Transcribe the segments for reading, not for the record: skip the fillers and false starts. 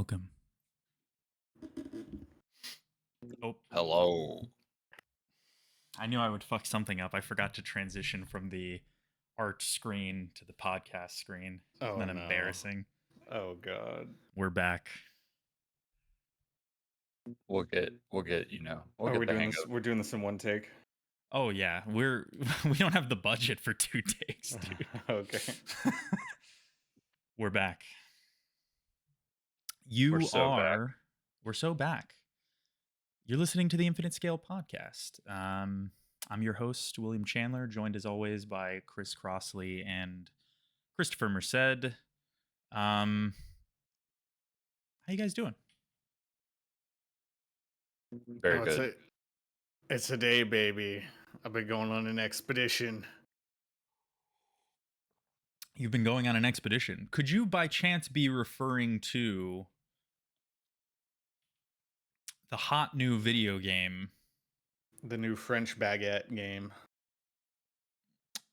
welcome. Oh, Hello. I knew I would fuck something up. I forgot to transition from the art screen to the podcast screen. Isn't Oh that no. embarrassing? Oh god. We're back. We'll get we'll get Are get we the doing hang this? of We're doing this in one take. Oh yeah, we don't have the budget for 2 takes, dude. Okay. We're back. We're so back. We're so back. You're listening to the Infinite Scale podcast. I'm your host, William Chandler, joined as always by Chris Crossley and Christopher Merced. How you guys doing? Very Oh, good. It's a day, baby. I've been going on an expedition. You've been going on an expedition. Could you by chance be referring to the hot new video game? The new French baguette game.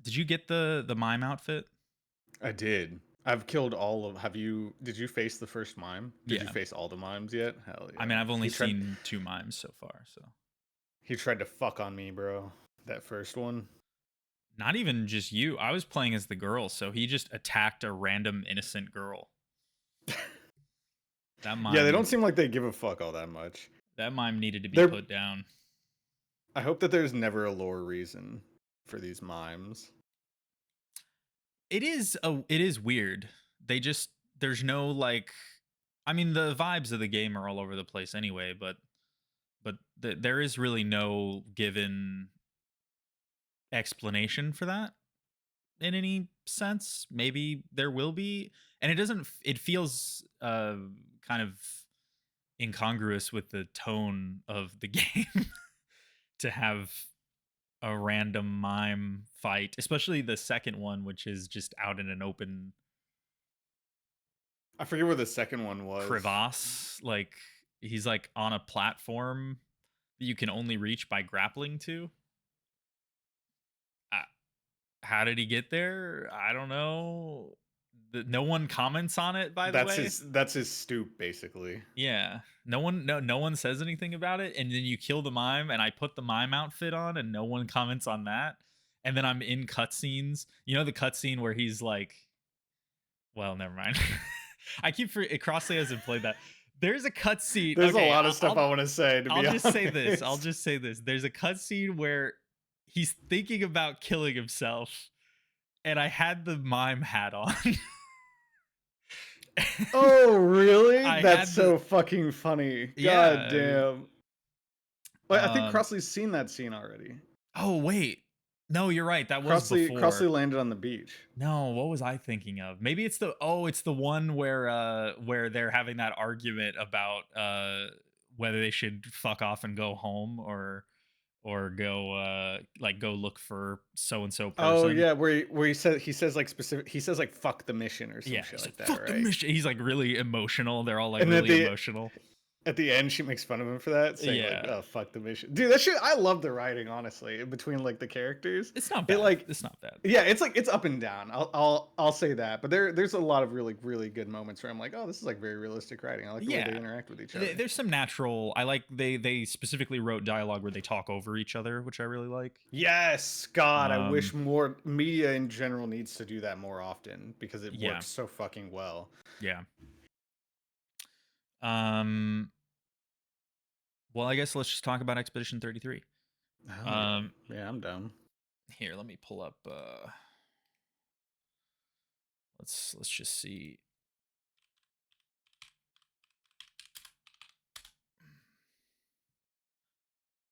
Did you get the mime outfit? I did. I've killed all of. Did you face the first mime? Did you Yeah. face all the mimes yet? Hell yeah. I mean, I've only He tried- seen 2 mimes so far, so. He tried to fuck on me, bro. That first one. Not even just you. I was playing as the girl, so he just attacked a random innocent girl. That mime, Yeah, they don't seem like they give a fuck all that much. that mime needed to be They're- put down. I hope that there's never a lore reason for these mimes. It is weird. There's no like, I mean, the vibes of the game are all over the place anyway, but there is really no given explanation for that in any sense. Maybe there will be, and it feels kind of incongruous with the tone of the game to have a random mime fight, especially the second one, which is just out in an open I forget where the second one was. crevasse. Like he's like on a platform that you can only reach by grappling to. How did he get there? I don't know. No one comments on it, by the way. That's his stoop, basically. Yeah. No one says anything about it. And then you kill the mime, and I put the mime outfit on, and no one comments on that. And then I'm in cutscenes. You know the cutscene where he's like, well, never mind. I keep Crossley hasn't played that. There's a cutscene. There's okay, a lot of stuff I want to say. I'll just say this. I'll just say this. There's a cutscene where he's thinking about killing himself, and I had the mime hat on. Oh, really? I That's had so fucking funny. Yeah, God damn. Well, I think Um, Crossley's seen that scene already. Oh wait, no, you're right. That was before. Crossley landed on the beach. No, what was I thinking of? Maybe it's the one where they're having that argument about whether they should fuck off and go home or go go look for so and so person. Oh yeah, where he says like specific. He says like fuck the mission or some Yeah, shit he's like like, that, fuck the right? mission. He's like really emotional. They're all like And then really emotional. At the end, she makes fun of him for that, saying like, Yeah. "Oh fuck the mission, dude." That shit. I love the writing, honestly, between like the characters. It's not bad. It's not bad. Yeah, it's up and down. I'll say that. But there's a lot of really good moments where I'm like, oh, this is like very realistic writing. I like the way they interact with each other. There's some natural. I like they specifically wrote dialogue where they talk over each other, which I really like. Yes, God, I wish more media in general needs to do that more often because it works so fucking well. Yeah. Well, I guess let's just talk about Expedition 33. Yeah, I'm down. Here, let me pull up. Let's just see.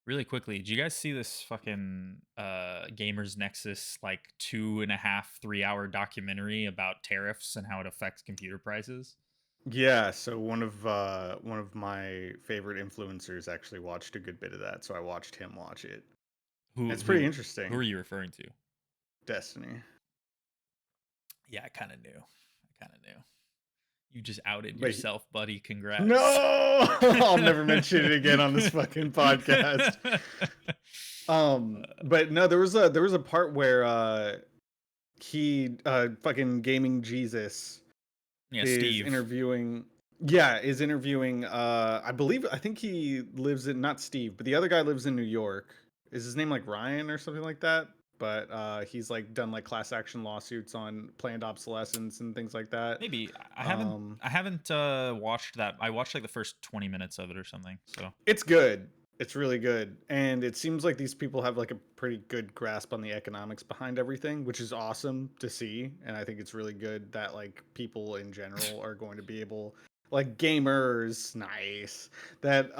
Really quickly, did you guys see this fucking Gamers Nexus like 2.5, 3-hour documentary about tariffs and how it affects computer prices? Yeah, so one of my favorite influencers actually watched a good bit of that, so I watched him watch it. It's pretty interesting. Who are you referring to? Destiny. Yeah, I kind of knew. You just outed yourself, buddy. Congrats. No, I'll never mention it again on this fucking podcast. But no, there was a part where he fucking gaming Jesus Yeah, is Steve. interviewing Yeah, is interviewing. I think he lives in, not Steve, but the other guy lives in New York. Is his name like Ryan or something like that? But he's like done like class action lawsuits on planned obsolescence and things like that. Maybe I haven't Um, I haven't watched that. I watched like the first 20 minutes of it or something. So it's good. It's really good, and it seems like these people have like a pretty good grasp on the economics behind everything, which is awesome to see. And I think it's really good that like people in general are going to be able, like gamers, nice, that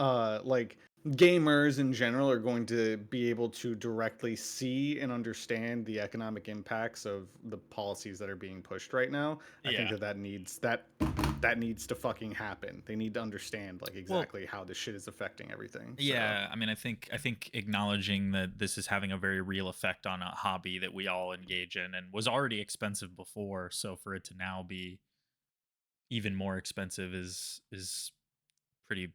like gamers in general are going to be able to directly see and understand the economic impacts of the policies that are being pushed right now. I think yeah. that needs to fucking happen. They need to understand like Well, exactly how this shit is affecting everything. So yeah. I mean, I think acknowledging that this is having a very real effect on a hobby that we all engage in and was already expensive before, so for it to now be even more expensive is pretty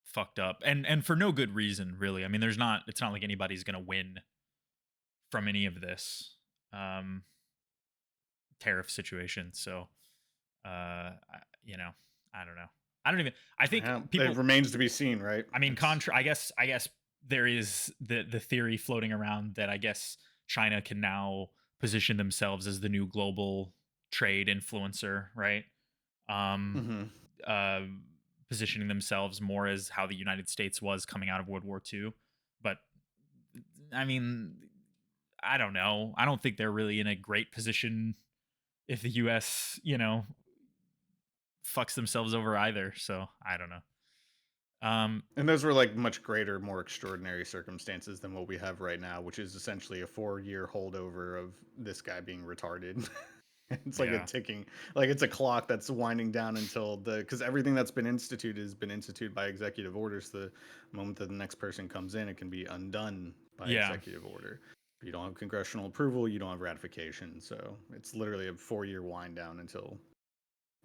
fucked up, and for no good reason, really. I mean, it's not like anybody's gonna win from any of this um tariff situation. So you know, I don't know. I don't even. I think yeah, it people. remains to be seen, right? I mean, It's I guess there is the theory floating around that I guess China can now position themselves as the new global trade influencer, right? Um, mhm. uh, Positioning themselves more as how the United States was coming out of World War II. But I mean, I don't know. I don't think they're really in a great position if the U.S. Fucks themselves over either. So I don't know. Um, And those were like much greater, more extraordinary circumstances than what we have right now, which is essentially a 4-year holdover of this guy being retarded. It's like a yeah, ticking, like it's a clock that's winding down until because everything that's been instituted has been instituted by executive orders. The moment that the next person comes in, it can be undone by yeah. executive order. If you don't have congressional approval, you don't have ratification. So it's literally a 4-year wind down until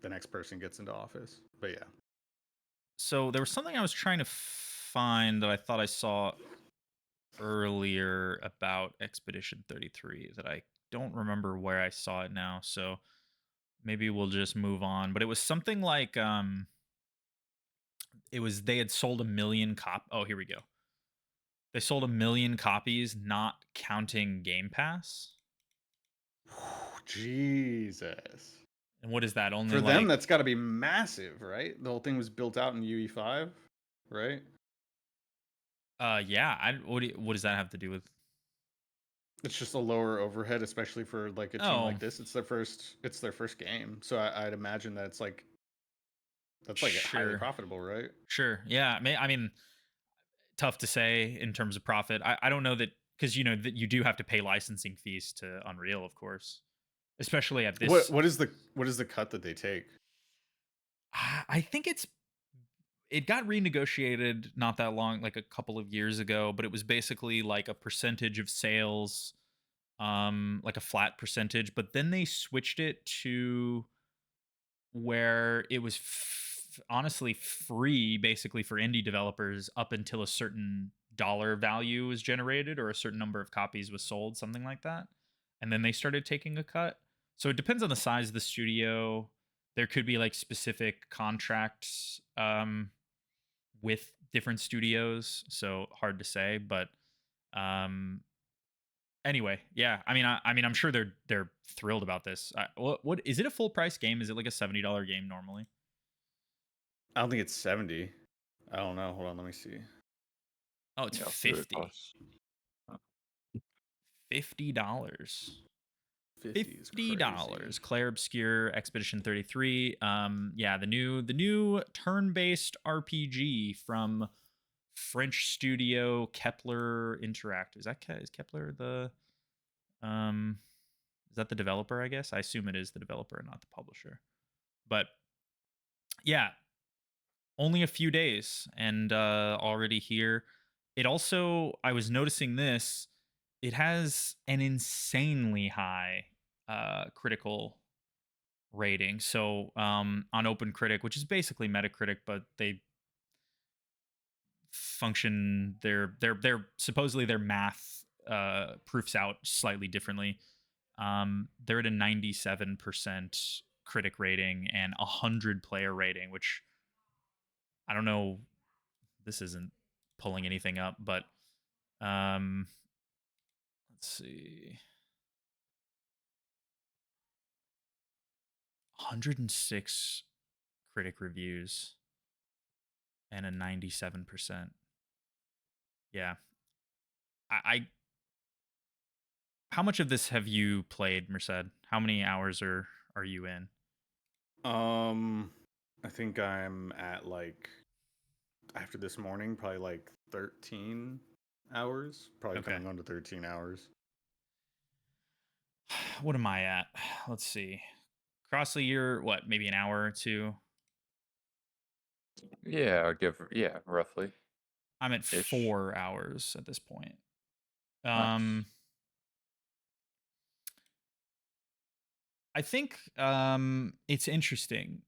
the next person gets into office. But yeah. So there was something I was trying to find that I thought I saw earlier about Expedition 33 that I don't remember where I saw it now. So maybe we'll just move on. But it was something like it was they had sold 1 million Oh, here we go. They sold 1 million copies, not counting Game Pass. Jesus. And what is that? Only For them, like that's got to be massive, right? The whole thing was built out in UE5, right? yeah. What does that have to do with? It's just a lower overhead, especially for like a team Oh, like this. It's their first game, so I'd imagine that that's like highly sure, profitable, right? sure. Yeah, I mean, tough to say in terms of profit. I don't know that because that you do have to pay licensing fees to Unreal, of course, especially at What this. what is the cut that they take? I think it got renegotiated not that long, like a couple of years ago, but it was basically like a percentage of sales, like a flat percentage. But then they switched it to where it was honestly free basically for indie developers up until a certain dollar value was generated or a certain number of copies was sold, something like that. And then they started taking a cut. So it depends on the size of the studio. There could be like specific contracts with different studios, so hard to say, but um anyway, yeah. I mean, I'm sure they're thrilled about this. What is it a full price game? Is it like a $70 game normally? I don't think it's 70. I don't know. Hold on, let me see. Oh, it's Yeah, I'll see what it 50. costs. Uh, $50. 50 is crazy. $50. Clair Obscur Expedition 33. Yeah, the new turn-based RPG from French studio Kepler Interactive. Is Kepler the is that the developer, I guess? I assume it is the developer, not the publisher. But yeah, only a few days and already here. It also, I was noticing this, it has an insanely high critical rating. So on OpenCritic, which is basically Metacritic, but they function their supposedly their math proofs out slightly differently. They're at a 97% critic rating and 100 player rating, which I don't know. This isn't pulling anything up, but um, let's see. 106 critic reviews and a 97%. Yeah. I how much of this have you played, Merced? How many hours are you in? I think I'm at like after this morning, probably like 13 hours. Probably Okay. coming on to 13 hours. What am I at? Let's see. Crossley, you're what? Maybe an hour or two. Yeah, I'll give. Yeah, roughly I'm at ish. 4 hours at this point. Nice. I think it's interesting.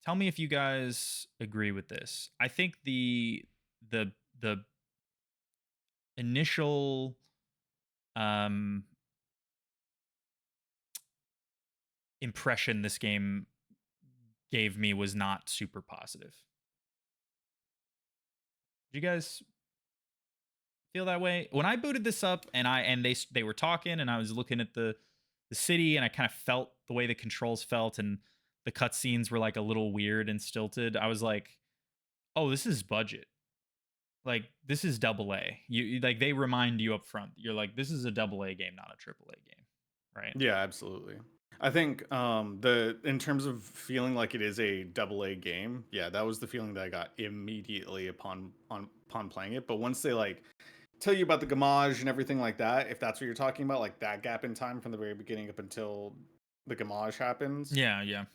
Tell me if you guys agree with this. I think the the initial um impression this game gave me was not super positive. Did you guys feel that way? When I booted this up and they were talking and I was looking at the city and I kind of felt the way the controls felt and the cutscenes were like a little weird and stilted. I was like, "Oh, this is budget. Like this is double A." Like they remind you up front. You're like, "This is a double A game, not a triple A game." Right? Yeah, absolutely. I think the in terms of feeling like it is a double A game, yeah, that was the feeling that I got immediately upon playing it. But once they like tell you about the gamage and everything like that, if that's what you're talking about, like that gap in time from the very beginning up until the gamage happens, Yeah, yeah.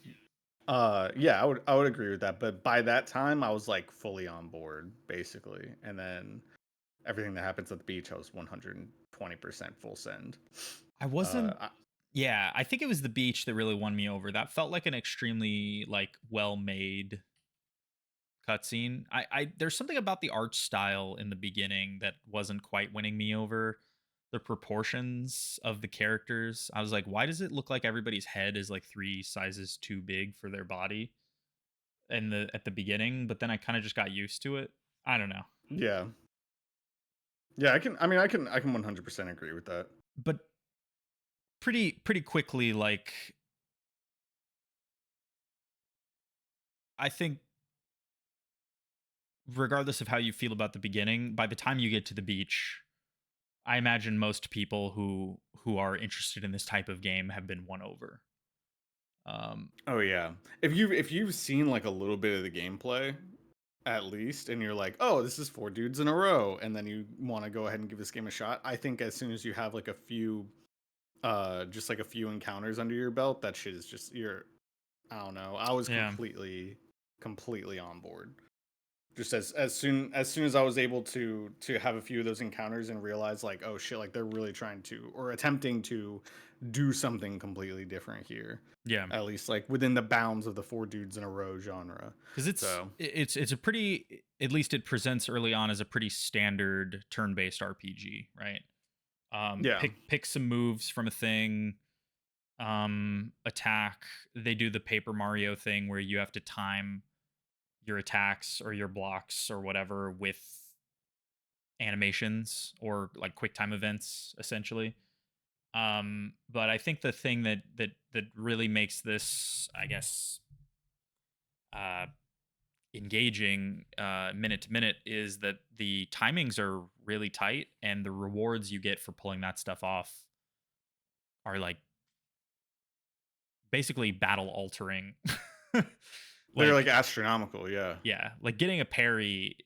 yeah, I would agree with that. But by that time, I was like fully on board, basically. And then everything that happens at the beach, I was 120% full send. I Uh, wasn't. Yeah, I think it was the beach that really won me over. That felt like an extremely like well made cutscene. I there's something about the art style in the beginning that wasn't quite winning me over. The proportions of the characters, I was like, why does it look like everybody's head is like 3 sizes too big for their body? In the at the beginning, but then I kind of just got used to it. I don't know, yeah, yeah, I can. I mean, I can 100% agree with that. but pretty quickly, like I think regardless of how you feel about the beginning, by the time you get to the beach, I imagine most people who are interested in this type of game have been won over. Um, Oh yeah, if you've seen like a little bit of the gameplay at least, and you're like, oh, this is 4 dudes in a row, and then you want to go ahead and give this game a shot. I think as soon as you have like a few, just like a few encounters under your belt, that shit is just you're. I don't know. I was yeah, completely on board. Just as soon as I was able to have a few of those encounters and realize like, oh shit, like they're really trying to or attempting to do something completely different here. yeah, At least like within the bounds of the 4 dudes in a row genre. because So it's a pretty, at least it presents early on as a pretty standard turn-based RPG, right? yeah. Pick some moves from a thing, attack. They do the Paper Mario thing where you have to time your attacks or your blocks or whatever with animations or like quick time events essentially. But I think the thing that really makes this, I guess, uh engaging minute to minute is that the timings are really tight and the rewards you get for pulling that stuff off are like basically battle altering. They're like Like, astronomical, yeah. yeah, like getting a parry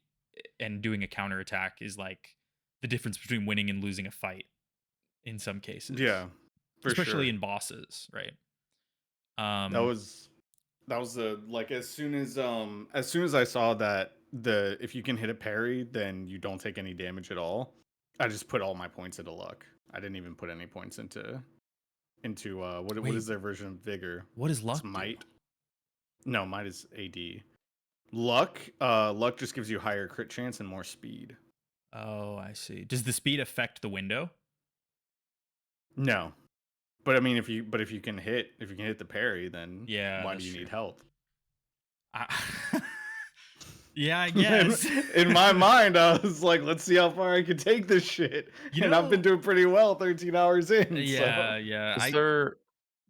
and doing a counterattack is like the difference between winning and losing a fight in some cases, Yeah, for especially sure. in bosses, right? That Um, was that was the like as soon as I saw that the if you can hit a parry, then you don't take any damage at all. I just put all my points into luck. I didn't even put any points into what wait, is their version of vigor? what does It's luck do? might. No, might is AD. Luck just gives you higher crit chance and more speed. Oh, I see. Does the speed affect the window? No. But I mean, if you can hit the parry, then Yeah, why do that's you true. need health? I yeah, I in, guess. in my mind, I was like, let's see how far I can take this shit. You And I've been know doing pretty well 13 hours in. So yeah, yeah, Is I there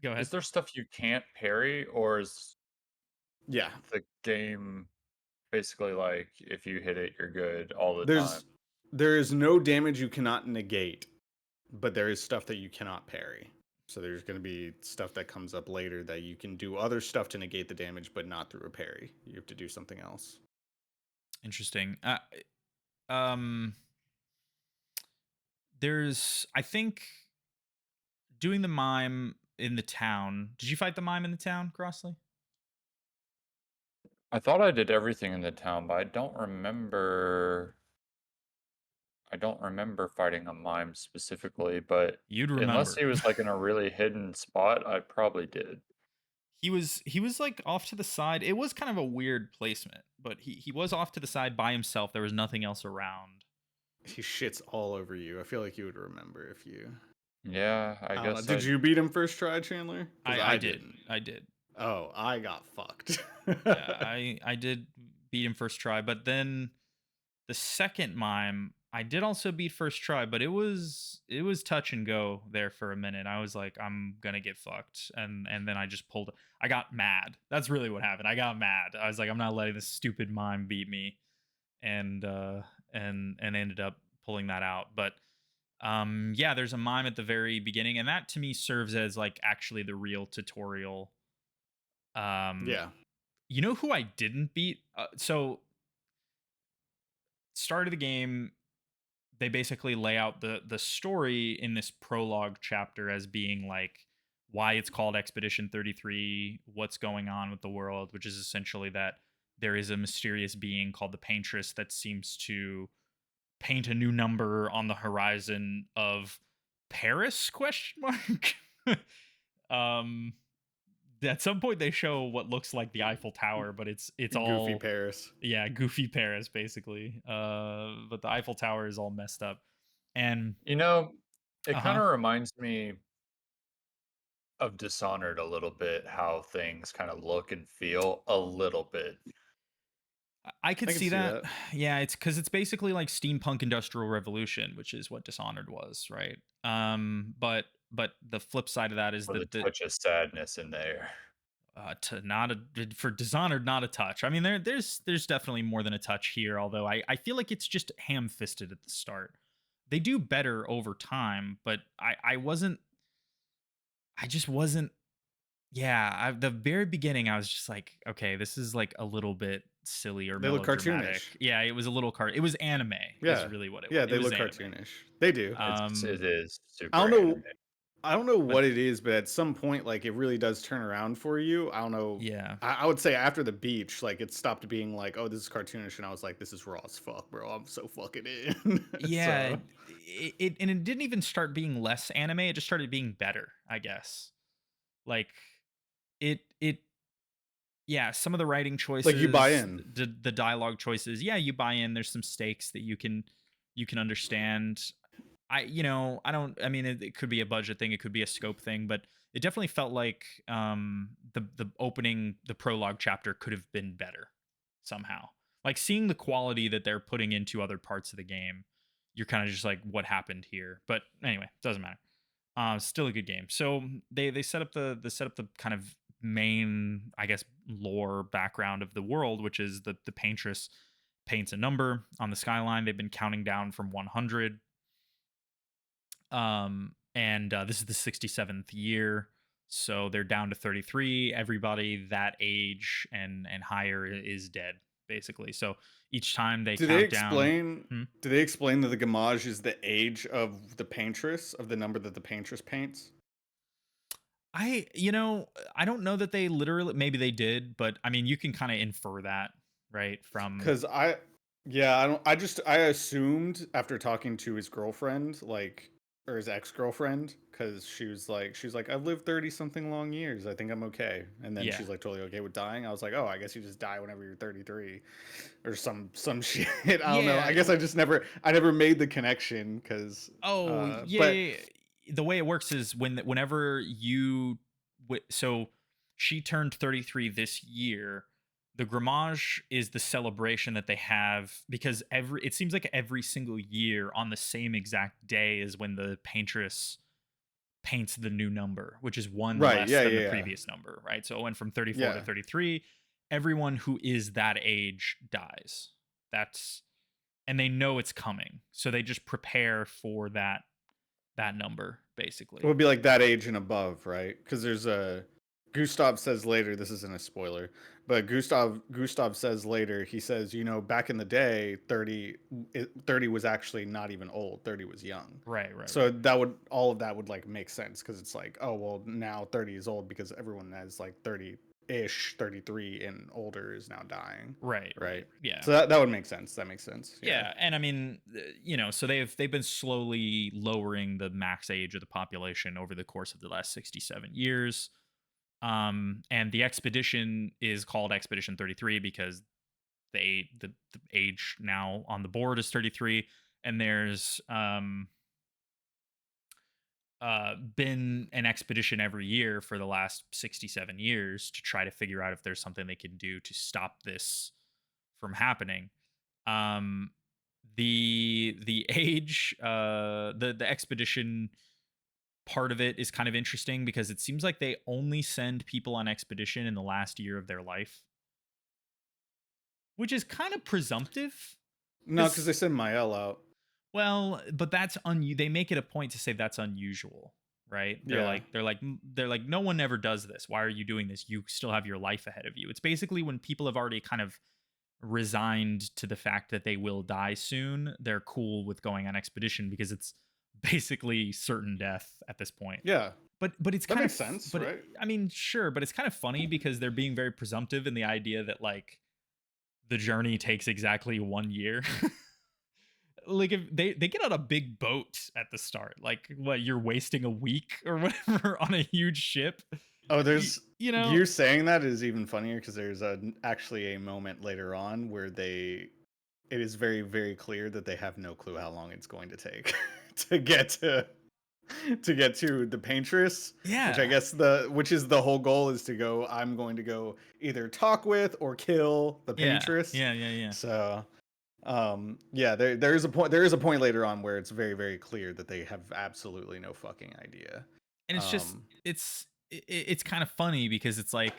go is ahead. there stuff you can't parry, or is yeah, the game basically like if you hit it, you're good all the time? there's there is no damage you cannot negate, but there is stuff that you cannot parry. So there's going to be stuff that comes up later that you can do other stuff to negate the damage, but not through a parry. You have to do something else. Interesting. Um, there's I think doing the mime in the town. Did you fight the mime in the town, Crossley? I thought I did everything in the town, but I don't remember fighting a mime specifically, but You'd unless remember. he was like in a really hidden spot, I probably did. He was like off to the side. It was kind of a weird placement, but he was off to the side by himself. There was nothing else around. He shits all over you. I feel like you would remember if you. Yeah, I I don't know. guess Did I you beat him first try, Chandler? Because I I did. didn't. I did. Oh, I got fucked. Yeah, I did beat him first try, but then the second mime I did also beat first try, but it was touch and go there for a minute. I was like, I'm gonna get fucked, and then I just pulled. I got mad. That's really what happened. I got mad. I was like, I'm not letting this stupid mime beat me, and ended up pulling that out. But yeah, there's a mime at the very beginning, and that to me serves as like actually the real tutorial. Um, Yeah. you know who I didn't beat? So start of the game, they basically lay out the story in this prologue chapter as being like why it's called Expedition 33, what's going on with the world, which is essentially that there is a mysterious being called the Paintress that seems to paint a new number on the horizon of Paris question mark. um at some point they show what looks like the Eiffel Tower, but it's Goofy all Paris. yeah, goofy Paris basically. But the Eiffel Tower is all messed up. And You know, it kind uh-huh. of reminds me of Dishonored a little bit, how things kind of look and feel a little bit. I could I can see see that. that. Yeah, it's because it's basically like steampunk industrial revolution, which is what Dishonored was, right? But the flip side of that is With a that touch of sadness in there. to not a for Dishonored, not a touch. I mean, there's definitely more than a touch here, although I feel like it's just ham fisted at the start. They do better over time, but I just wasn't. Yeah, the very beginning, I was just like, okay, this is like a little bit silly or They look melodramatic. cartoonish. Yeah, it was a little It was anime, is Yeah. really what it was. Yeah, It they was look anime. cartoonish. They do. It Um, is I super don't anime. know I don't know but what it is, but at some point, like it really does turn around for you. I don't know. yeah, I would say after the beach, like it stopped being like, oh, this is cartoonish, and I was like, this is raw as fuck, bro. I'm so fucking in. yeah, So and it didn't even start being less anime. It just started being better, I guess. Like it yeah, some of the writing like you buy choices, in. the dialogue choices, yeah, you buy in. There's some stakes that you can understand. I don't, I mean, it could be a budget thing, it could be a scope thing, but it definitely felt like the opening, the prologue chapter could have been better somehow. Like seeing the quality that they're putting into other parts of the game, you're kind of just like, what happened here? But anyway, doesn't matter. Still a good game. So they set up the kind of main, I guess, lore background of the world, which is the paintress paints a number on the skyline. They've been counting down from 100, and this is the 67th year, so they're down to 33. Everybody that age and higher is dead basically. So each time they Do they count down. explain? Hmm? Do they explain that the gamage is the age of the paintress of the number that the paintress paints? I don't know that they literally, maybe they did, but I mean you can kind of infer that, right, from. Because yeah, I don't. I assumed after talking to his girlfriend, like, or his ex girlfriend, because she was like, I've lived 30 something long years. I think I'm okay. And then Yeah. she's like totally okay with dying. I was like, oh, I guess you just die whenever you're 33, or some shit. I don't know. Yeah. I guess I never made the connection because, Oh, but yeah. the way it works is whenever so she turned 33 this year. The Gramage is the celebration that they have because it seems like every single year on the same exact day is when the paintress paints the new number, which is one Right. less Yeah. than the Yeah. previous number, right? So it went from 34 to Yeah. 33. Everyone who is that age dies. That's and they know it's coming. So they just prepare for that number It basically. would be like that age and above, right? Because there's a Gustav says later. This isn't a spoiler, but Gustav says later. He says, back in the day, 30 was actually not even old. 30 was young. Right, right, So right. that would all of that would like make sense because it's like, oh well, now 30 is old because everyone that's like 30-ish, 33 and older is now dying, Right, right. right? Yeah. So that would make sense. That makes sense. Yeah. Yeah, and I mean, so they've been slowly lowering the max age of the population over the course of the last 67 years. And the expedition is called Expedition 33 because the age now on the board is 33, and there's been an expedition every year for the last 67 years to try to figure out if there's something they can do to stop this from happening. Um, the age, the expedition part of it is kind of interesting because it seems like they only send people on expedition in the last year of their life, which is kind of presumptive. No, because they Because send Mael out. well, but that's they make it a point to say that's unusual, right? Yeah. They're like no one ever does this. Why are you doing this? You still have your life ahead of you. It's basically when people have already kind of resigned to the fact that they will die soon, they're cool with going on expedition because it's basically certain death at this point. Yeah. But it's That kind makes of sense, but right? I mean, sure, but it's kind of funny because they're being very presumptive in the idea that like the journey takes exactly 1 year. Like if they get on a big boat at the start, like what you're wasting a week or whatever on a huge ship. Oh, You, there's you know, you saying that is even funnier because there's actually a moment later on where it is very, very clear that they have no clue how long it's going to take to get to the paintress, which I yeah, guess which is the whole goal is to go. I'm going to go either talk with or kill the yeah, paintress. yeah, yeah, yeah. So, yeah, there is a point later on where it's very, very clear that they have absolutely no fucking idea. And it's just Um, it's kind of funny because it's like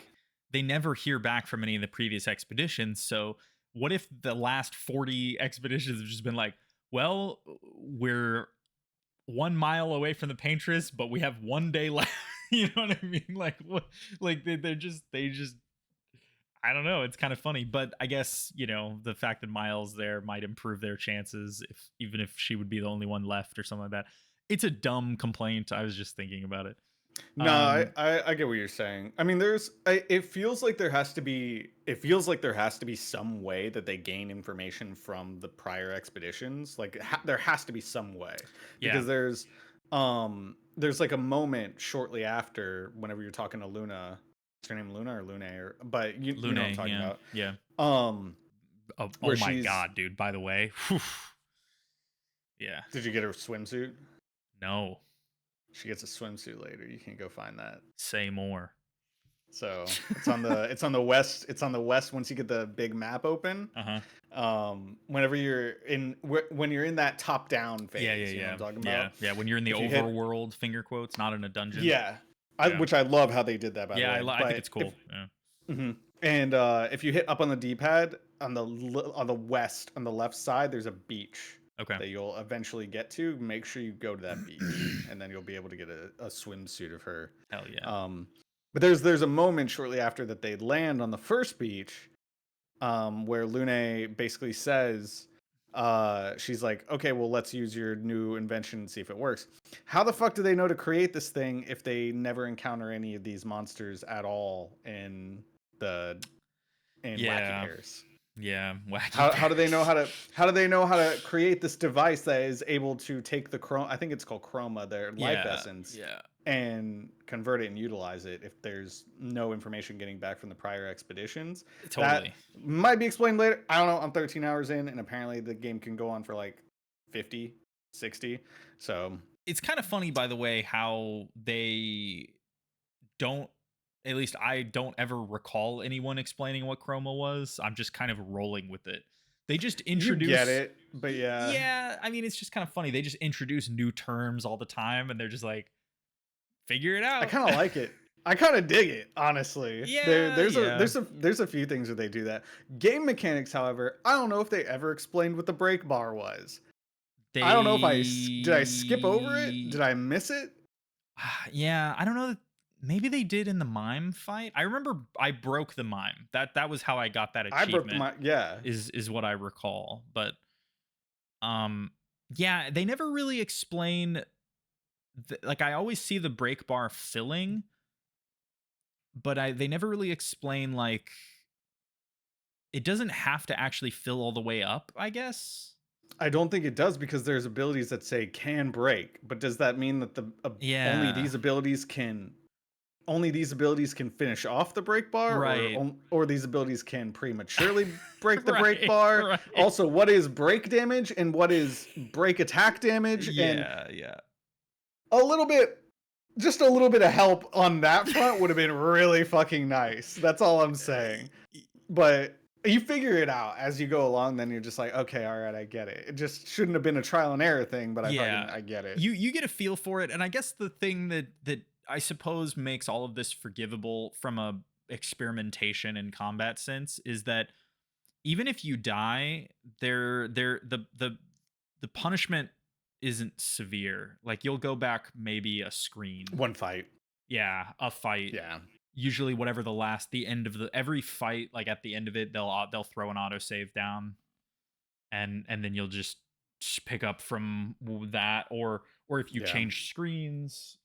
they never hear back from any of the previous expeditions. So what if the last 40 expeditions have just been like, well, we're 1 mile away from the paintress, but we have 1 day left. You know what I mean? Like what? Like they just I don't know. It's kind of funny, but I guess the fact that Miles there might improve their chances if even if she would be the only one left or something like that. It's a dumb complaint. I was just thinking about it. No, I, Um, I I get what you're saying. I mean, it feels like there has to be some way that they gain information from the prior expeditions. Like there has to be some way yeah, because there's like a moment shortly after whenever you're talking to Luna. Is her name Luna or Lune? But you know what I'm Lune. talking Yeah, about. yeah. Um, Oh where my she's god, dude. By the way, whew. Yeah. did you get her swimsuit? No, She gets a swimsuit later. You can go find that. say more. So it's on the west once you get the big map open. Uh huh. Whenever when you're in that top down Yeah, yeah, phase, you know what yeah, I'm talking yeah, about. yeah. When you're in the If you hit overworld, finger quotes, not in a dungeon. Yeah, Yeah, which I love how they did that, by the yeah. way. I think But it's if cool. Yeah. mhm. And if you hit up on the D-pad on the west on the left side, there's a beach Okay. that you'll eventually get to. Make sure you go to that beach, and then you'll be able to get a swimsuit of her. Hell yeah. Um, but there's a moment shortly after that they land on the first beach, where Lune basically says, she's like, okay, well, let's use your new invention and see if it works. How the fuck do they know to create this thing if they never encounter any of these monsters at all in Wacky Yeah. Bears? Yeah. Wacky How do they know bears. how to create this device that is able to take the chroma? I think it's called chroma, their life Yeah. essence, Yeah. and convert it and utilize it if there's no information getting back from the prior expeditions. That Totally. might be explained later. I don't know. I'm 13 hours in, and apparently the game can go on for like 50, 60. So it's kind of funny, by the way, how they don't, at least I don't ever recall anyone explaining what chroma was. I'm just kind of rolling with it. They just You get introduce it, but yeah, yeah, I mean, it's just kind of funny. They just introduce new terms all the time and they're just like, figure it I out. kind of like it. I kind of dig it, honestly. Yeah, yeah. There's a few things where they do that. Game mechanics, however, I don't know if they ever explained what the break bar was. I don't know if did I skip over it? Did They I miss it? yeah, I don't know. Maybe they did in the mime fight. I remember I broke the mime. That was how I got that I broke achievement. my yeah. Is what I recall. But um yeah, they never really explain like I always see the break bar filling, but they never really explain like it doesn't have to actually fill all the way up, I guess. I don't think it does because there's abilities that say can break, but does that mean that Yeah. only these abilities can finish off the break bar, Right. or these abilities can prematurely break the break Right. bar? Right. Also, what is break damage and what is break attack damage? And Yeah, yeah. a little bit, just a little bit of help on that front would have been really fucking nice. That's all I'm saying. But you figure it out as you go along, then you're just like, okay, all right, I get it. It just shouldn't have been a trial and error thing, but Yeah. I get it. You get a feel for it, and I guess the thing that I suppose makes all of this forgivable from a experimentation and combat sense is that even if you die, the punishment isn't severe. Like you'll go back maybe a screen. One fight. Yeah, a fight. Yeah. Usually whatever the end of the every fight, like at the end of it, they'll throw an autosave down and then you'll just pick up from that, or if you Yeah. change screens,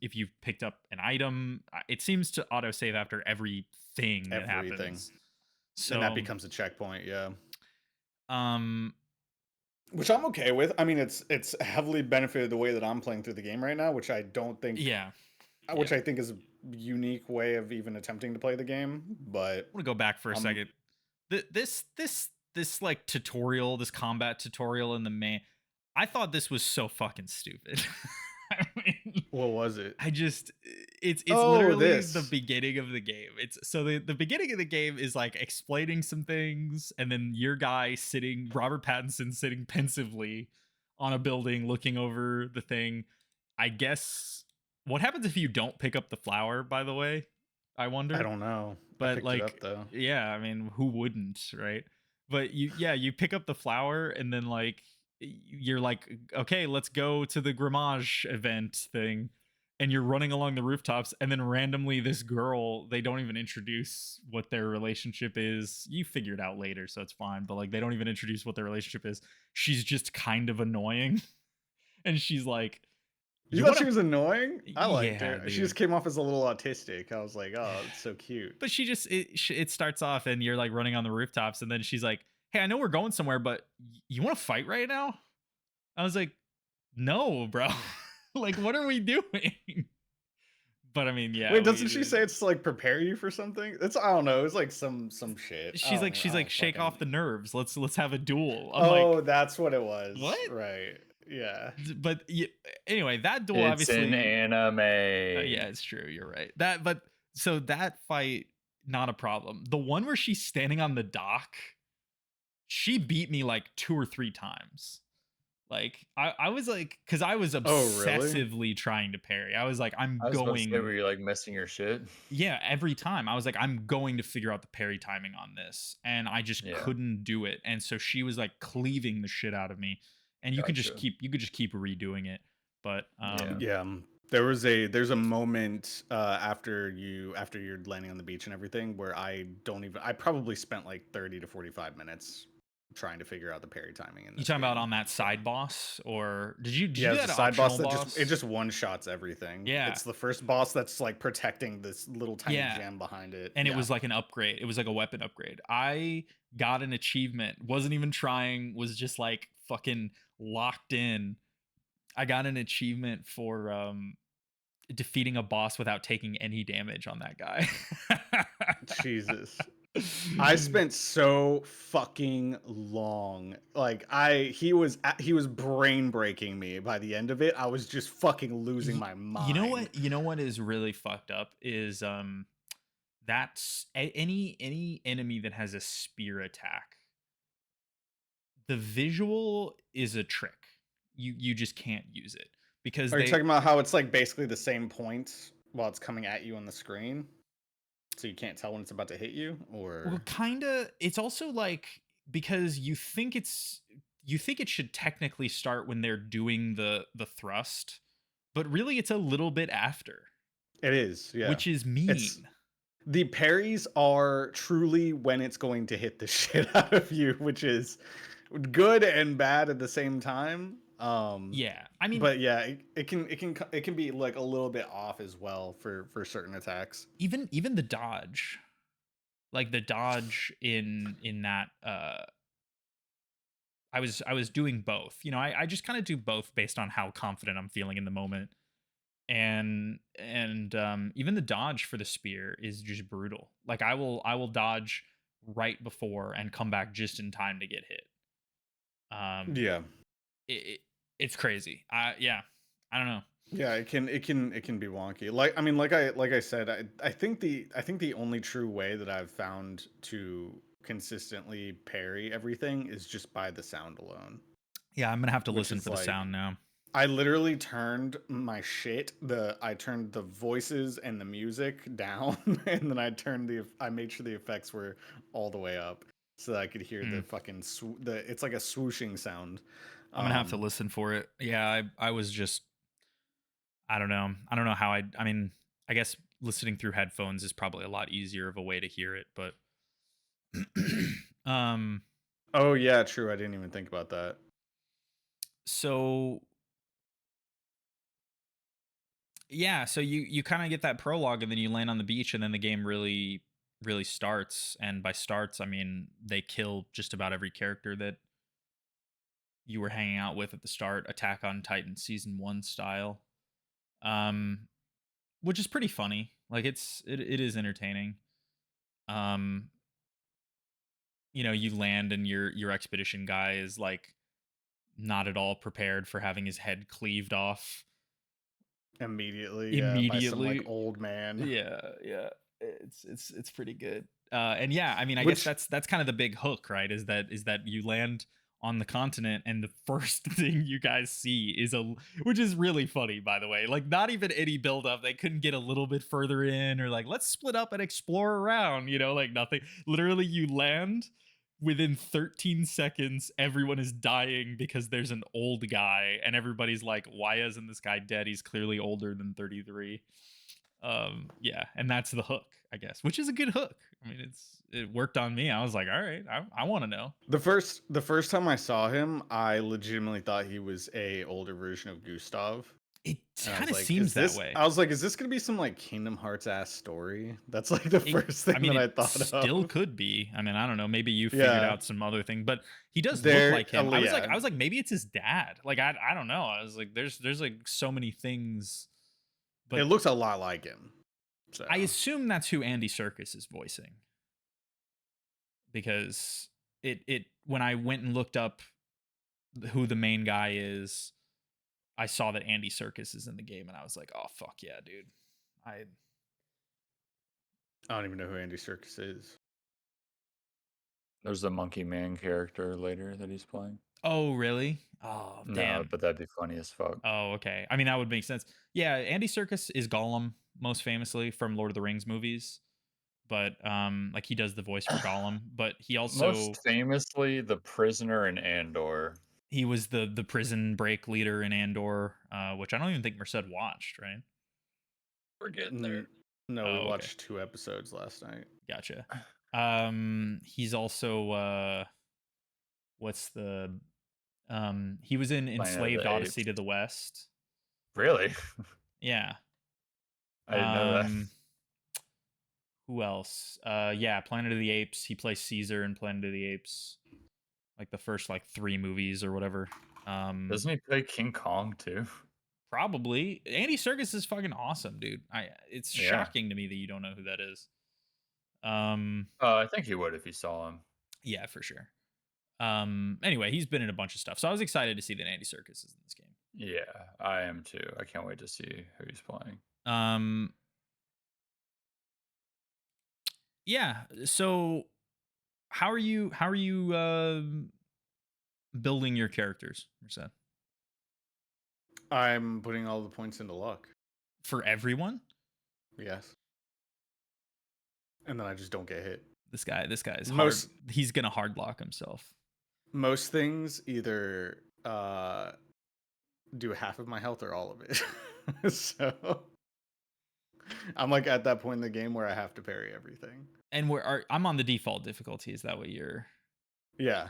if you've picked up an item, it seems to autosave after everything that Everything. happens. So And that becomes a checkpoint, yeah. um Which I'm okay with. I mean, it's heavily benefited the way that I'm playing through the game right now, which I don't think yeah, which I think is a unique way of even attempting to play the game, but I want to go back for a um second. This like tutorial, this combat tutorial in the main, I thought this was so fucking stupid. I mean, what was it? I just it's Oh, literally the this. beginning of the game. It's so the beginning of the game is like explaining some things, and then your guy sitting, Robert Pattinson sitting pensively on a building looking over the thing. I guess what happens if you don't pick up the flower, by the way? I I wonder. don't know. I But picked it up like, though. yeah, I mean, who wouldn't, right? But you pick up the flower and then like you're like, okay, let's go to the Grimage event thing. And you're running along the rooftops, and then randomly this girl, they don't even introduce what their relationship is. You figure it out later, so it's fine. But like they don't even introduce what their relationship is. She's just kind of annoying. And she's like, You you thought want she to was annoying? I liked yeah, her. She just dude. came off as a little autistic. I was like, oh, it's so cute. But she just it starts off and you're like running on the rooftops and then she's like, "Hey, I know we're going somewhere, but you want to fight right now?" I was like, "No, bro. Like what are we doing?" But I mean, yeah, Wait, doesn't she say it's to like prepare you for something? It's I don't know. It's like some shit. she's like shake off the nerves. Let's have a duel. I'm like, Oh, that's what it was. "What?" Right. Yeah. But anyway, that duel It's an obviously anime. yeah, it's true. You're right. But so that fight not a problem. The one where she's standing on the dock, she beat me like 2 or 3 times. Like I was like, because I was Oh, really? obsessively trying to parry. I was like, I'm I was about to say, going, were you like missing your shit? yeah, every time. I was like, I'm going to figure out the parry timing on this. And I just Yeah, couldn't do it. And so she was like cleaving the shit out of me. And gotcha. you could just keep redoing it. But Yeah. Yeah. There's a moment after you're landing on the beach and everything where I probably spent like 30 to 45 minutes trying to figure out the parry timing in you this talking about game. on that side boss, or did you Yeah, do it's the that side boss optional that boss? just one shots everything. Yeah. It's the first boss that's like protecting this little tiny Yeah. gem behind it. And it Yeah. was like an upgrade. It was like a weapon upgrade. I got an achievement, wasn't even trying, was just like fucking locked in. I got an achievement for defeating a boss without taking any damage on that guy. Jesus. I spent so fucking long. Like he was brain breaking me by the end of it. I was just fucking losing my You know mind. what? You know what is really fucked up is any enemy that has a spear attack. The visual is a trick. You just can't use it because Are you they talking about how it's like basically the same point while it's coming at you on the screen? So you can't tell when it's about to hit you? well Or kind of it's also like because you think it should technically start when they're doing the thrust, but really it's a little bit after, it is, yeah. which is It's mean. the parries are truly when it's going to hit the shit out of you, which is good and bad at the same time. Yeah. I mean, But yeah, it can be like a little bit off as well for certain attacks. even the dodge, like the dodge in that I was doing both. You know, I just kind of do both based on how confident I'm feeling in the moment. And even the dodge for the spear is just brutal. Like I will dodge right before and come back just in time to get hit. Um Yeah. it, it it's crazy. Yeah. I don't know. Yeah, it can be wonky. Like I said, I think the only true way that I've found to consistently parry everything is just by the sound alone, Yeah, I'm going to have to which listen is for the like sound now. I literally turned my shit. I turned the voices and the music down, and then I made sure the effects were all the way up so that I could hear the Hmm. fucking the it's like a swooshing sound. I'm going to have to Um, listen for it. Yeah, I was just I don't know. I don't know how I mean, I guess listening through headphones is probably a lot easier of a way to hear it, but um oh yeah, true. I didn't even think about that. so yeah, so you kind of get that prologue and then you land on the beach and then the game really starts, and by starts I mean they kill just about every character that you were hanging out with at the start, Attack on Titan season 1 style. Um which is pretty funny. Like it is entertaining. Um you know, you land and your expedition guy is like not at all prepared for having his head cleaved off Immediately, yeah, by some like immediately. old man. Yeah, yeah. It's pretty good. And yeah, I mean, I guess Which that's kind of the big hook, right? Is that you land on the continent and the first thing you guys see is a which is really funny, by the way. Like not even any build up. They couldn't get a little bit further in or like let's split up and explore around, you know, like nothing. Literally you land within 13 seconds everyone is dying because there's an old guy and everybody's like why isn't this guy dead? He's clearly older than 33. Yeah, and that's the hook, I guess, which is a good hook. I mean, it worked on me. I was like, all right, I want to know. the first time I saw him, I legitimately thought he was a older version of Gustav. It And I kind was of like, seems that way. is this gonna be some like Kingdom Hearts ass story? That's like the it, first I thing mean that it I thought still of. could be. I mean, I don't know, maybe you figured Yeah. out some other thing, but he does look There like him. I was like yeah. I was like maybe it's his dad. Like I don't know. I was like there's like so many things, It but looks a lot like him. So I assume that's who Andy Serkis is voicing because it when I went and looked up who the main guy is, I saw that Andy Serkis is in the game, and I was like, "Oh fuck yeah, dude!" I I don't even know who Andy Serkis is. There's a Monkey Man character later that he's playing. oh really? Oh No, damn. but that'd be funny as fuck. Oh okay. I mean that would make sense. Yeah, Andy Serkis is Gollum most famously from Lord of the Rings movies, but like he does the voice for Gollum, but he Most also famously, the prisoner in Andor. he was the prison break leader in Andor, which I don't even think Merced watched, right? We're getting N- there. no, we Oh okay, watched 2 episodes last night. gotcha. He's also what's the he was in Planet of Enslaved the Apes. Odyssey to the West. Really? Yeah. I didn't know that. Um who else? Yeah, Planet of the Apes. He plays Caesar in Planet of the Apes. Like the first like 3 movies or whatever. Um Doesn't he play King Kong too? Probably. Andy Serkis is fucking awesome, dude. It's Yeah. shocking to me that you don't know who that is. I think he would if he saw him. Yeah, for sure. Anyway, he's been in a bunch of stuff, so I was excited to see that Andy Serkis is in this game. Yeah, I am too. I can't wait to see who he's playing. Yeah. So how are you building your characters, Merced? I'm putting all the points into luck. For everyone? Yes. And then I just don't get hit. This guy is Most- hard. He's gonna hard lock himself. Most things either do half of my health or all of it. So I'm like at that point in the game where I have to parry everything. And I'm on the default difficulty. Is that what you're? Yeah.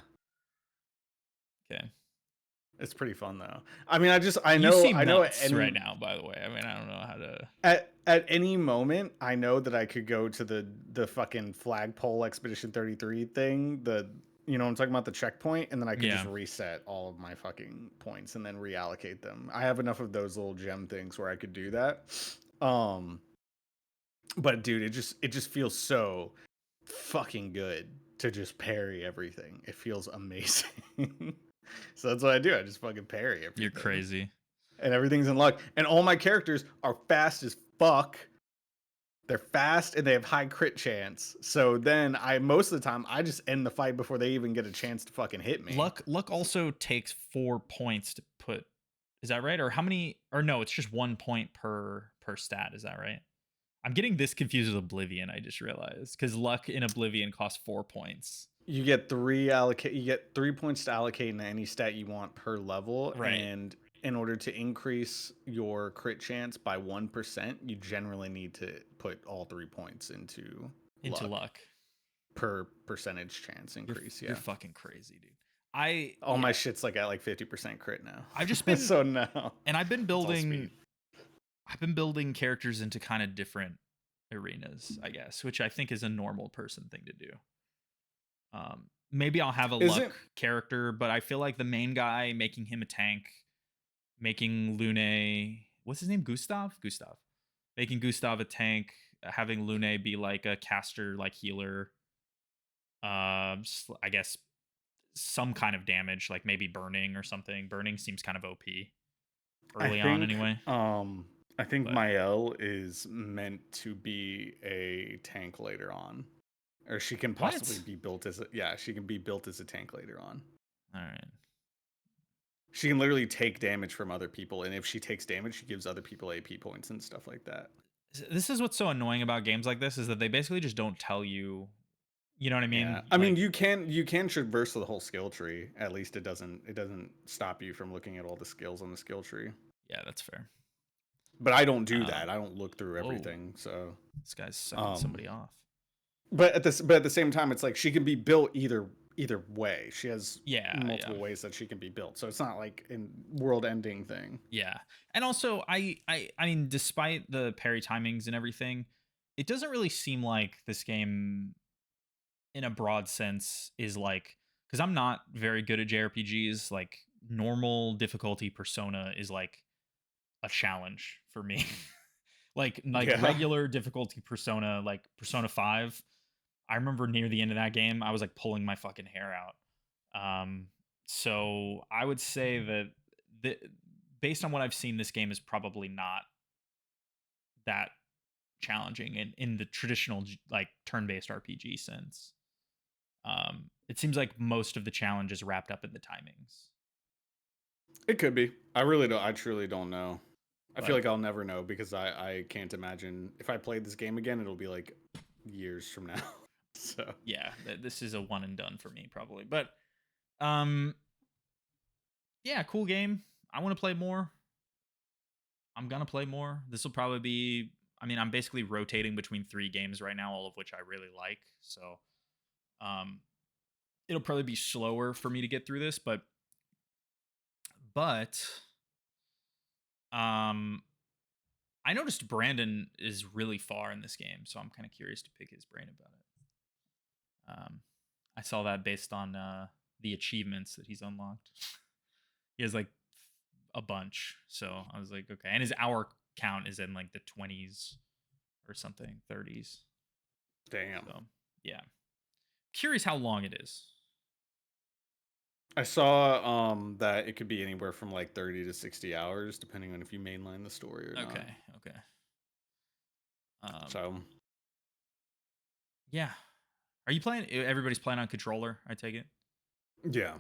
Okay. It's pretty fun though. I mean, I You know seem I know nuts right now. By the way, I mean, I don't know how to. At any moment, I know that I could go to the fucking flagpole expedition 33 thing, you know what I'm talking about, the checkpoint, and then I could just reset all of my fucking points and then reallocate them. I have enough of those little gem things where I could do that. But dude, it just feels so fucking good to just parry everything. It feels amazing. So that's what I do. I just fucking parry everything. You're crazy. And everything's in luck. And all my characters are fast as fuck. They're fast and they have high crit chance. So then most of the time I just end the fight before they even get a chance to fucking hit me. Luck also takes 4 points to put. Is that right? Or how many? Or no, it's just 1 point per stat. Is that right? I'm getting this confused with Oblivion. I just realized because luck in Oblivion costs 4 points. You get 3 points to allocate in any stat you want per level, right? And in order to increase your crit chance by 1%, you generally need to put all 3 points into luck per percentage chance increase. You're fucking crazy, dude. My shit's like at like 50% crit now. I've just been so no, and I've been building characters into kind of different arenas, I guess, which I think is a normal person thing to do. Maybe I'll have a luck character, but I feel like the main guy, making him a tank, making Lune, what's his name? Gustav, making Gustav a tank, having Lune be like a caster, like healer. I guess some kind of damage, like maybe burning or something. Burning seems kind of OP early on, anyway. I think Mael is meant to be a tank later on. Or she can possibly be built as she can be built as a tank later on. All right. She can literally take damage from other people, and if she takes damage, she gives other people AP points and stuff like that. This is what's so annoying about games like this, is that they basically just don't tell you. You know what I mean? Yeah. I mean, you can traverse the whole skill tree. At least it doesn't stop you from looking at all the skills on the skill tree. Yeah, that's fair. But I don't do that. I don't look through everything. So this guy's sucking somebody off. But at the same time, it's like she can be built either way. She has multiple ways that she can be built. So it's not like a world-ending thing. Yeah. And also, I mean, despite the parry timings and everything, it doesn't really seem like this game, in a broad sense, is like, because I'm not very good at JRPGs, like normal difficulty Persona is like a challenge for me. like regular difficulty Persona, like Persona 5, I remember near the end of that game, I was like pulling my fucking hair out. So I would say that based on what I've seen, this game is probably not that challenging in the traditional like turn-based RPG sense. It seems like most of the challenge is wrapped up in the timings. It could be. I truly don't know. I feel like I'll never know, because I can't imagine if I played this game again, it'll be like years from now. So yeah, this is a one and done for me probably. But yeah, cool game. I want to play more. I'm gonna play more. This will probably be, I mean, I'm basically rotating between 3 games right now, all of which I really like. So it'll probably be slower for me to get through this, but I noticed Brandon is really far in this game, so I'm kind of curious to pick his brain about it. I saw that based on the achievements that he's unlocked. He has like a bunch, so I was like, okay. And his hour count is in like the 20s or something, 30s. Damn. So yeah, curious how long it is. I saw that it could be anywhere from like 30 to 60 hours, depending on if you mainline the story or not. Okay, okay. So Yeah. Are you playing? Everybody's playing on controller. I take it. yeah,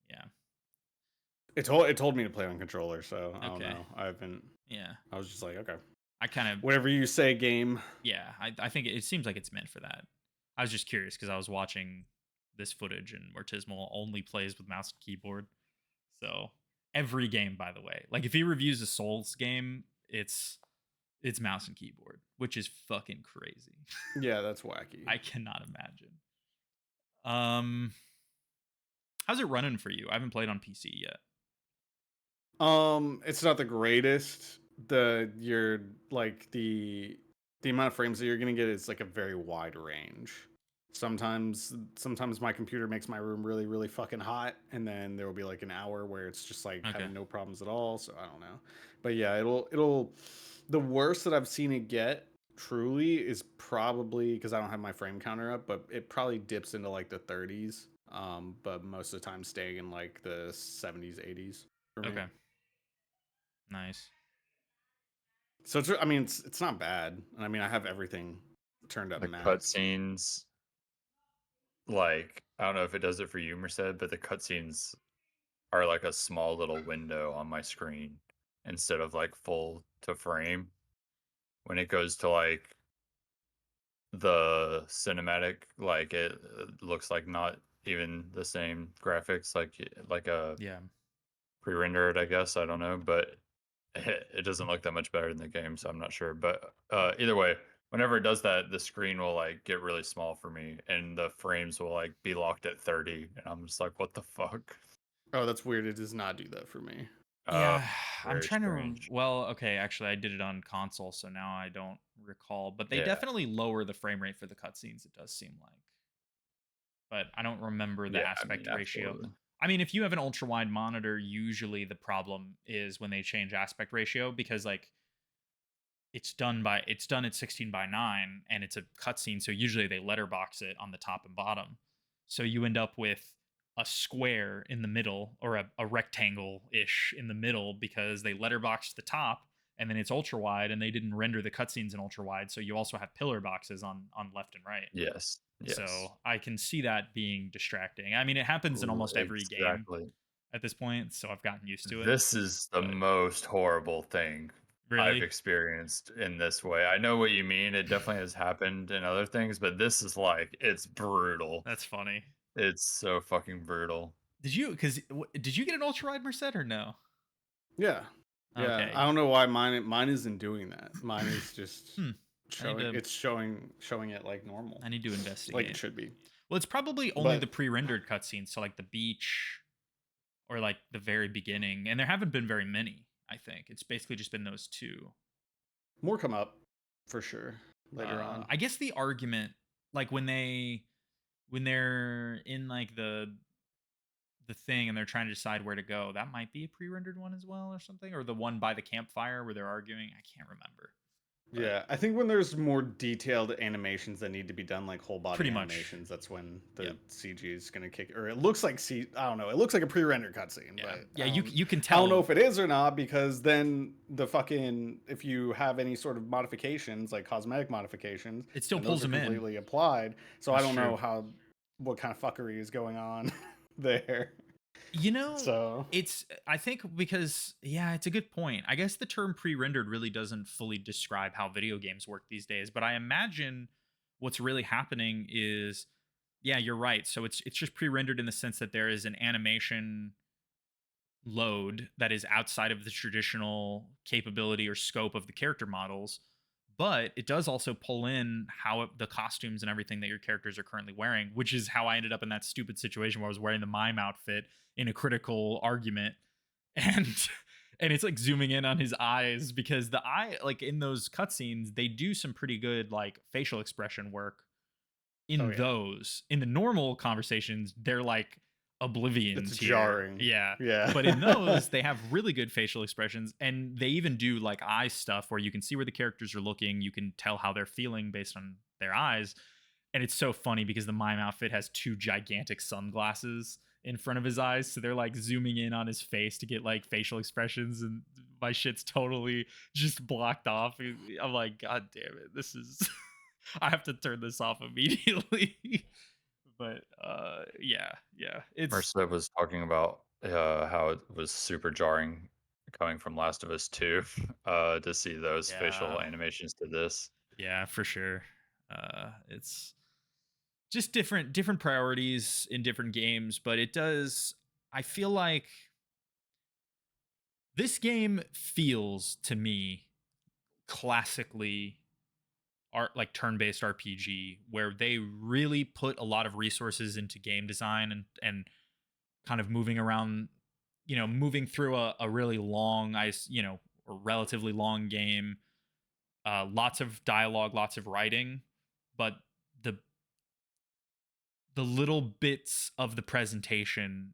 Yeah. it told me to play on controller, so I don't Okay. know. I haven't. Yeah. I was just like, okay, I kind of. whatever you say, game. Yeah. I think it seems like it's meant for that. I was just curious because I was watching this footage and Mortismal only plays with mouse and keyboard. So every game, by the way, like if he reviews a Souls game, it's mouse and keyboard, which is fucking crazy. Yeah, that's wacky. I cannot imagine. Um, how's it running for you? I haven't played on PC yet. It's not the greatest. You're like the amount of frames that you're gonna get is like a very wide range. Sometimes my computer makes my room really, really fucking hot, and then there will be like an hour where it's just like Okay. having no problems at all. So I don't know. But yeah, it'll the worst that I've seen it get truly is probably because I don't have my frame counter up, but it probably dips into like the 30s. But most of the time staying in like the 70s, 80s for me. Okay. Nice. So it's not bad. I mean, I have everything turned up The max. cutscenes, like, I don't know if it does it for you, Merced, but the cutscenes are like a small little window on my screen instead of like full to frame. When it goes to like the cinematic, like it looks like not even the same graphics, like a Yeah. pre-rendered, I guess. I don't know, but it doesn't look that much better than the game, so I'm not sure. But either way, whenever it does that, the screen will like get really small for me, and the frames will like be locked at 30, and I'm just like, what the fuck? Oh, that's weird. It does not do that for me. Uh, Yeah, I'm very trying to. strange. Well, okay, actually, I did it on console, so now I don't recall. But they Yeah, definitely lower the frame rate for the cutscenes. It does seem like, but I don't remember the yeah. I mean, aspect ratio. absolutely. I mean, if you have an ultra wide monitor, usually the problem is when they change aspect ratio because like it's done at 16:9 and it's a cutscene, so usually they letterbox it on the top and bottom. So you end up with a square in the middle or a rectangle ish in the middle because they letterboxed the top and then it's ultra wide and they didn't render the cutscenes in ultra wide. So you also have pillar boxes on left and right. Yes, yes, So I can see that being distracting. I mean, it happens in almost every game exactly. at this point, so I've gotten used to it. This is the But most horrible thing I've really, experienced in this way. I know what you mean. It definitely has happened in other things, but this is like it's brutal. that's funny. It's so fucking brutal. Did you get an ultra wide Merced or no? Yeah, yeah. I Okay. don't know why mine isn't doing that. Mine is just Hmm. I need showing. to It's showing it like normal, I need to like it investigate. should be. Well, it's probably only the But pre-rendered cutscenes, so like the beach or like the very beginning, and there haven't been very many. I think it's basically just been those two. more come up for sure later on. I guess the argument, like when they're in like the thing and they're trying to decide where to go, that might be a pre-rendered one as well or something, or the one by the campfire where they're arguing. I can't remember, but Yeah, I think when there's more detailed animations that need to be done, like whole body pretty much. animations, that's when Yep. the CG is gonna kick. Or it looks like I don't know. It looks like a pre-rendered cutscene, Yeah. but Yeah. You can I don't know tell if it is or not because then the fucking if you have any sort of modifications, like cosmetic modifications, it still then pulls those are them in. completely applied. So I That's don't true. know what kind of fuckery is going on there. You know, So I think because, yeah, it's a good point. I guess the term pre rendered really doesn't fully describe how video games work these days, but I imagine what's really happening is, yeah, you're right. So it's just pre rendered in the sense that there is an animation load that is outside of the traditional capability or scope of the character models, but it does also pull in the costumes and everything that your characters are currently wearing, which is how I ended up in that stupid situation where I was wearing the mime outfit in a critical argument. And and it's like zooming in on his eyes because the eye, like in those cutscenes, they do some pretty good like facial expression work oh in yeah, those. In the normal conversations, they're like it's oblivions here. jarring. Yeah. Yeah. But in those, they have really good facial expressions and they even do like eye stuff where you can see where the characters are looking, you can tell how they're feeling based on their eyes. and it's so funny because the mime outfit has two gigantic sunglasses in front of his eyes, so they're like zooming in on his face to get like facial expressions, and my shit's totally just blocked off. I'm like, God damn it, this is I have to turn this off immediately. But yeah, it's Mercer was talking about how it was super jarring coming from Last of Us 2 to see those facial yeah, animations to this. yeah, for sure. It's just different priorities in different games, but it does. I feel like this game feels to me classically art like turn-based RPG where they really put a lot of resources into game design and kind of moving around, moving through a really long or relatively long game, lots of dialogue, lots of writing, but the the little bits of the presentation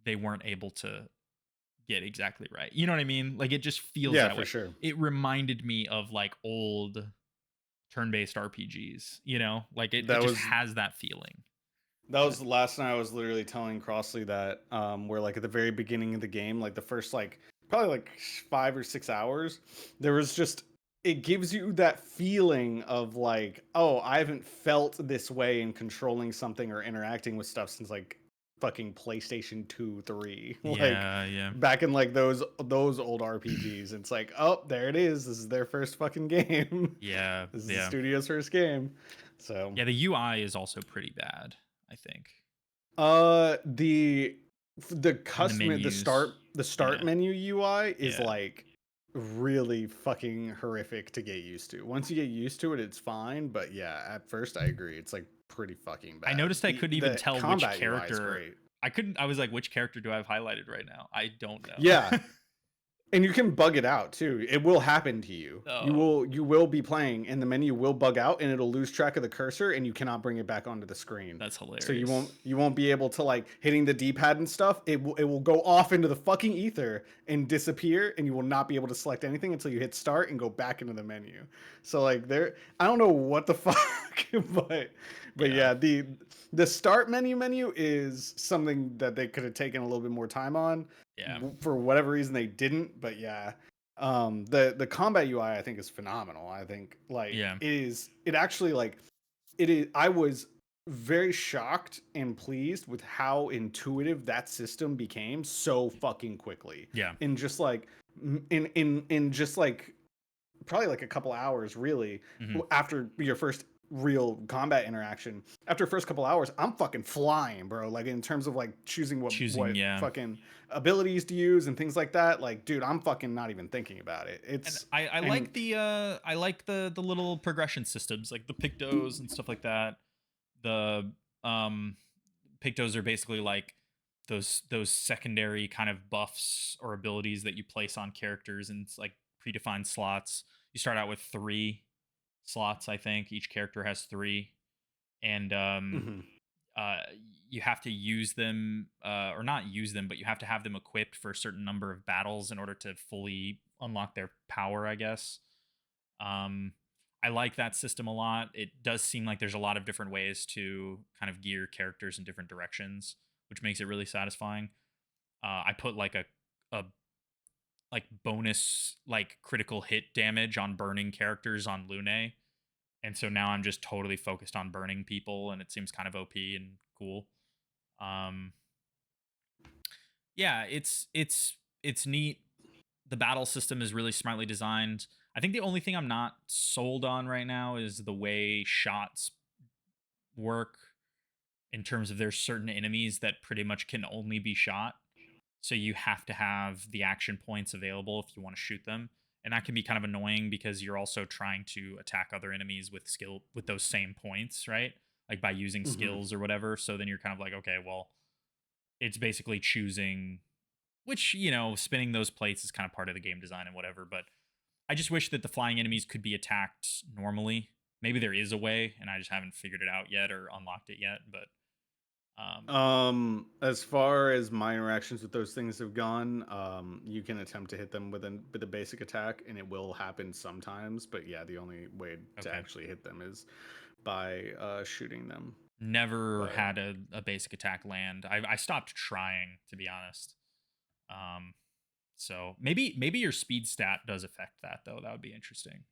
they weren't able to get exactly right. You know what I mean? Like it just feels Yeah, that for way. sure. It reminded me of like old turn-based RPGs, Like it That just was has that feeling. That But was the last night I was literally telling Crossley that where like at the very beginning of the game, like the first like probably like 5 or 6 hours, there was just it gives you that feeling of like, oh, I haven't felt this way in controlling something or interacting with stuff since like fucking PlayStation 2, 3. Like yeah, yeah. back in like those old RPGs. It's like, oh, there it is. This is their first fucking game. Yeah, This is the yeah. studio's first game. So Yeah, the UI is also pretty bad, I think. The And the custom menus. the start Yeah. menu UI is Yeah. like really fucking horrific to get used to. Once you get used to it, it's fine, but yeah, at first I agree. It's like pretty fucking I bad. noticed I couldn't even The tell which combat UI is character great. I was like, which character do I have highlighted right now? I don't Yeah, know. and you can bug it out too. It will happen to you. You Oh, will you will be playing and the menu will bug out and it'll lose track of the cursor and you cannot bring it back onto the screen. that's So hilarious. you won't be able to like hitting the D-pad and stuff. It will go off into the fucking ether and disappear and you will not be able to select anything until you hit start and go back into the menu. So like there I don't know what the fuck but Yeah. yeah, the start menu is something that they could have taken a little bit more time on Yeah. for whatever reason they didn't, but yeah, the combat UI I think is phenomenal. I think like Yeah. it actually like it is. I was very shocked and pleased with how intuitive that system became so fucking quickly Yeah. in just like in just like probably like a couple hours really Mhm. after your first real combat interaction. After the first couple hours I'm fucking flying, bro, like in terms of like choosing Choosing, what yeah. fucking abilities to use and things like that. Like dude, I'm fucking not even thinking about it. And It's I and like the little progression systems, like the pictos and stuff like that. The um pictos are basically like those secondary kind of buffs or abilities that you place on characters in like predefined slots. You start out with 3 slots, I think. Each character has 3. And mhm. uh, you have to use them, or not use them, but you have to have them equipped for a certain number of battles in order to fully unlock their power, I guess. Um, I like that system a lot. It does seem like there's a lot of different ways to kind of gear characters in different directions, which makes it really satisfying. I put like a like bonus like critical hit damage on burning characters on Lune, and so now I'm just totally focused on burning people, and it seems kind of OP and cool. Um, yeah, it's neat. The battle system is really smartly designed. I think the only thing I'm not sold on right now is the way shots work, in terms of there's certain enemies that pretty much can only be shot. So you have to have the action points available if you want to shoot them. And that can be kind of annoying because you're also trying to attack other enemies with skill with those same points, right? Like by using Mhm. skills or whatever. So then you're kind of like, okay, well, it's basically choosing which, spinning those plates is kind of part of the game design and whatever. But I just wish that the flying enemies could be attacked normally. Maybe there is a way and I just haven't figured it out yet or unlocked it yet. But um, As far as my interactions with those things have gone, you can attempt to hit them with a basic attack, and it will happen sometimes. But yeah, the only way to okay. actually hit them is by shooting them. Never But had a basic attack land. I stopped trying, to be honest. Um, so maybe your speed stat does affect that though. That would be interesting.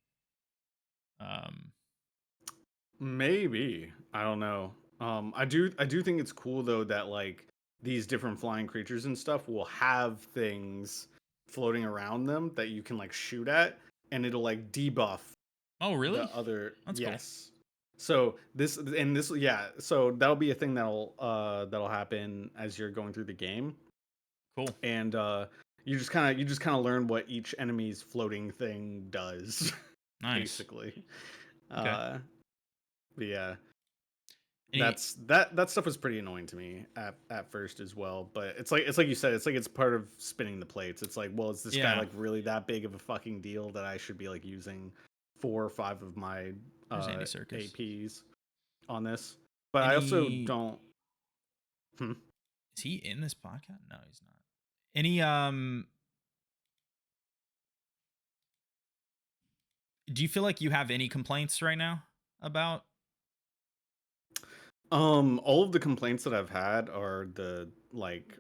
Um, maybe, I don't know. I do think it's cool though that like these different flying creatures and stuff will have things floating around them that you can like shoot at, and it'll like debuff oh the really? other. That's cool. Yes. So this yeah, so that'll be a thing that'll happen as you're going through the game, Cool. and you just kind of learn what each enemy's floating thing does, Nice. basically. Okay. Uh, but yeah, Any, that stuff was pretty annoying to me at first as well. But it's like you said, it's part of spinning the plates. It's like, well, is this guy yeah. like really that big of a fucking deal that I should be like using 4 or 5 of my There's Andy Circus. APs on this? But I also Any don't. Hmm. Is he in this podcast? No, he's not. Any do you feel like you have any complaints right now about? All of the complaints that I've had are the like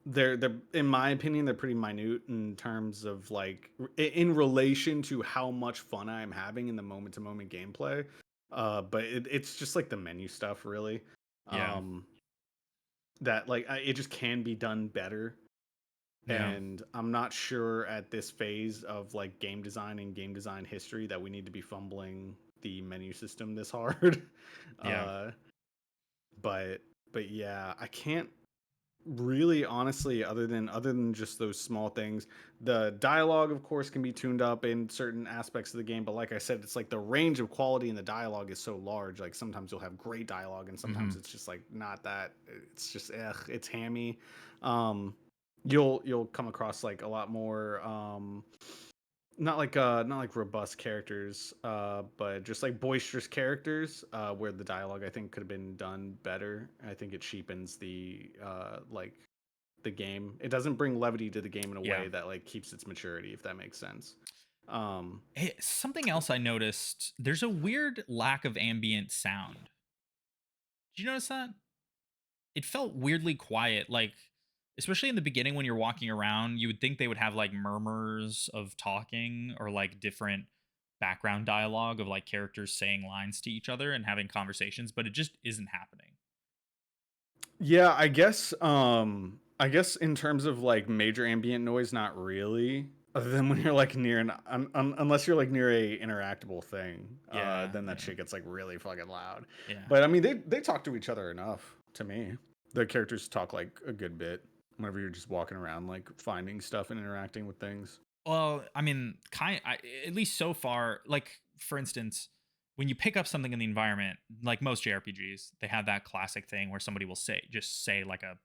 they're in my opinion they're pretty minute in terms of like in relation to how much fun I'm having in the moment to moment gameplay. But it's just like the menu stuff really. Yeah. Um, that like it just can be done better, Yeah. and I'm not sure at this phase of like game design and game design history that we need to be fumbling the menu system this hard. Yeah. uh, but but yeah, I can't really honestly other than just those small things. The dialogue of course can be tuned up in certain aspects of the game, but like I said, it's like the range of quality in the dialogue is so large. Like sometimes you'll have great dialogue and sometimes Mm-hmm. it's just like not that. It's just it's hammy. You'll come across like a lot more not like robust characters, but just like boisterous characters, where the dialogue I think could have been done better. I think it cheapens the like the game. It doesn't bring levity to the game in a Yeah. way that like keeps its maturity, if that makes sense. Um, Hey, something else I noticed, there's a weird lack of ambient sound. Did you notice that? It felt weirdly quiet, like especially in the beginning when you're walking around, you would think they would have like murmurs of talking or like different background dialogue of like characters saying lines to each other and having conversations, but it just isn't happening. yeah, I guess in terms of like major ambient noise, not really. Other than when you're like near unless you're like near a interactable thing, Yeah, then that yeah, shit gets like really fucking loud. yeah. But I mean, they talk to each other enough to me. The characters talk like a good bit whenever you're just walking around, like finding stuff and interacting with things. Well, I mean, at least so far, like for instance, when you pick up something in the environment, like most JRPGs, they have that classic thing where somebody will say like a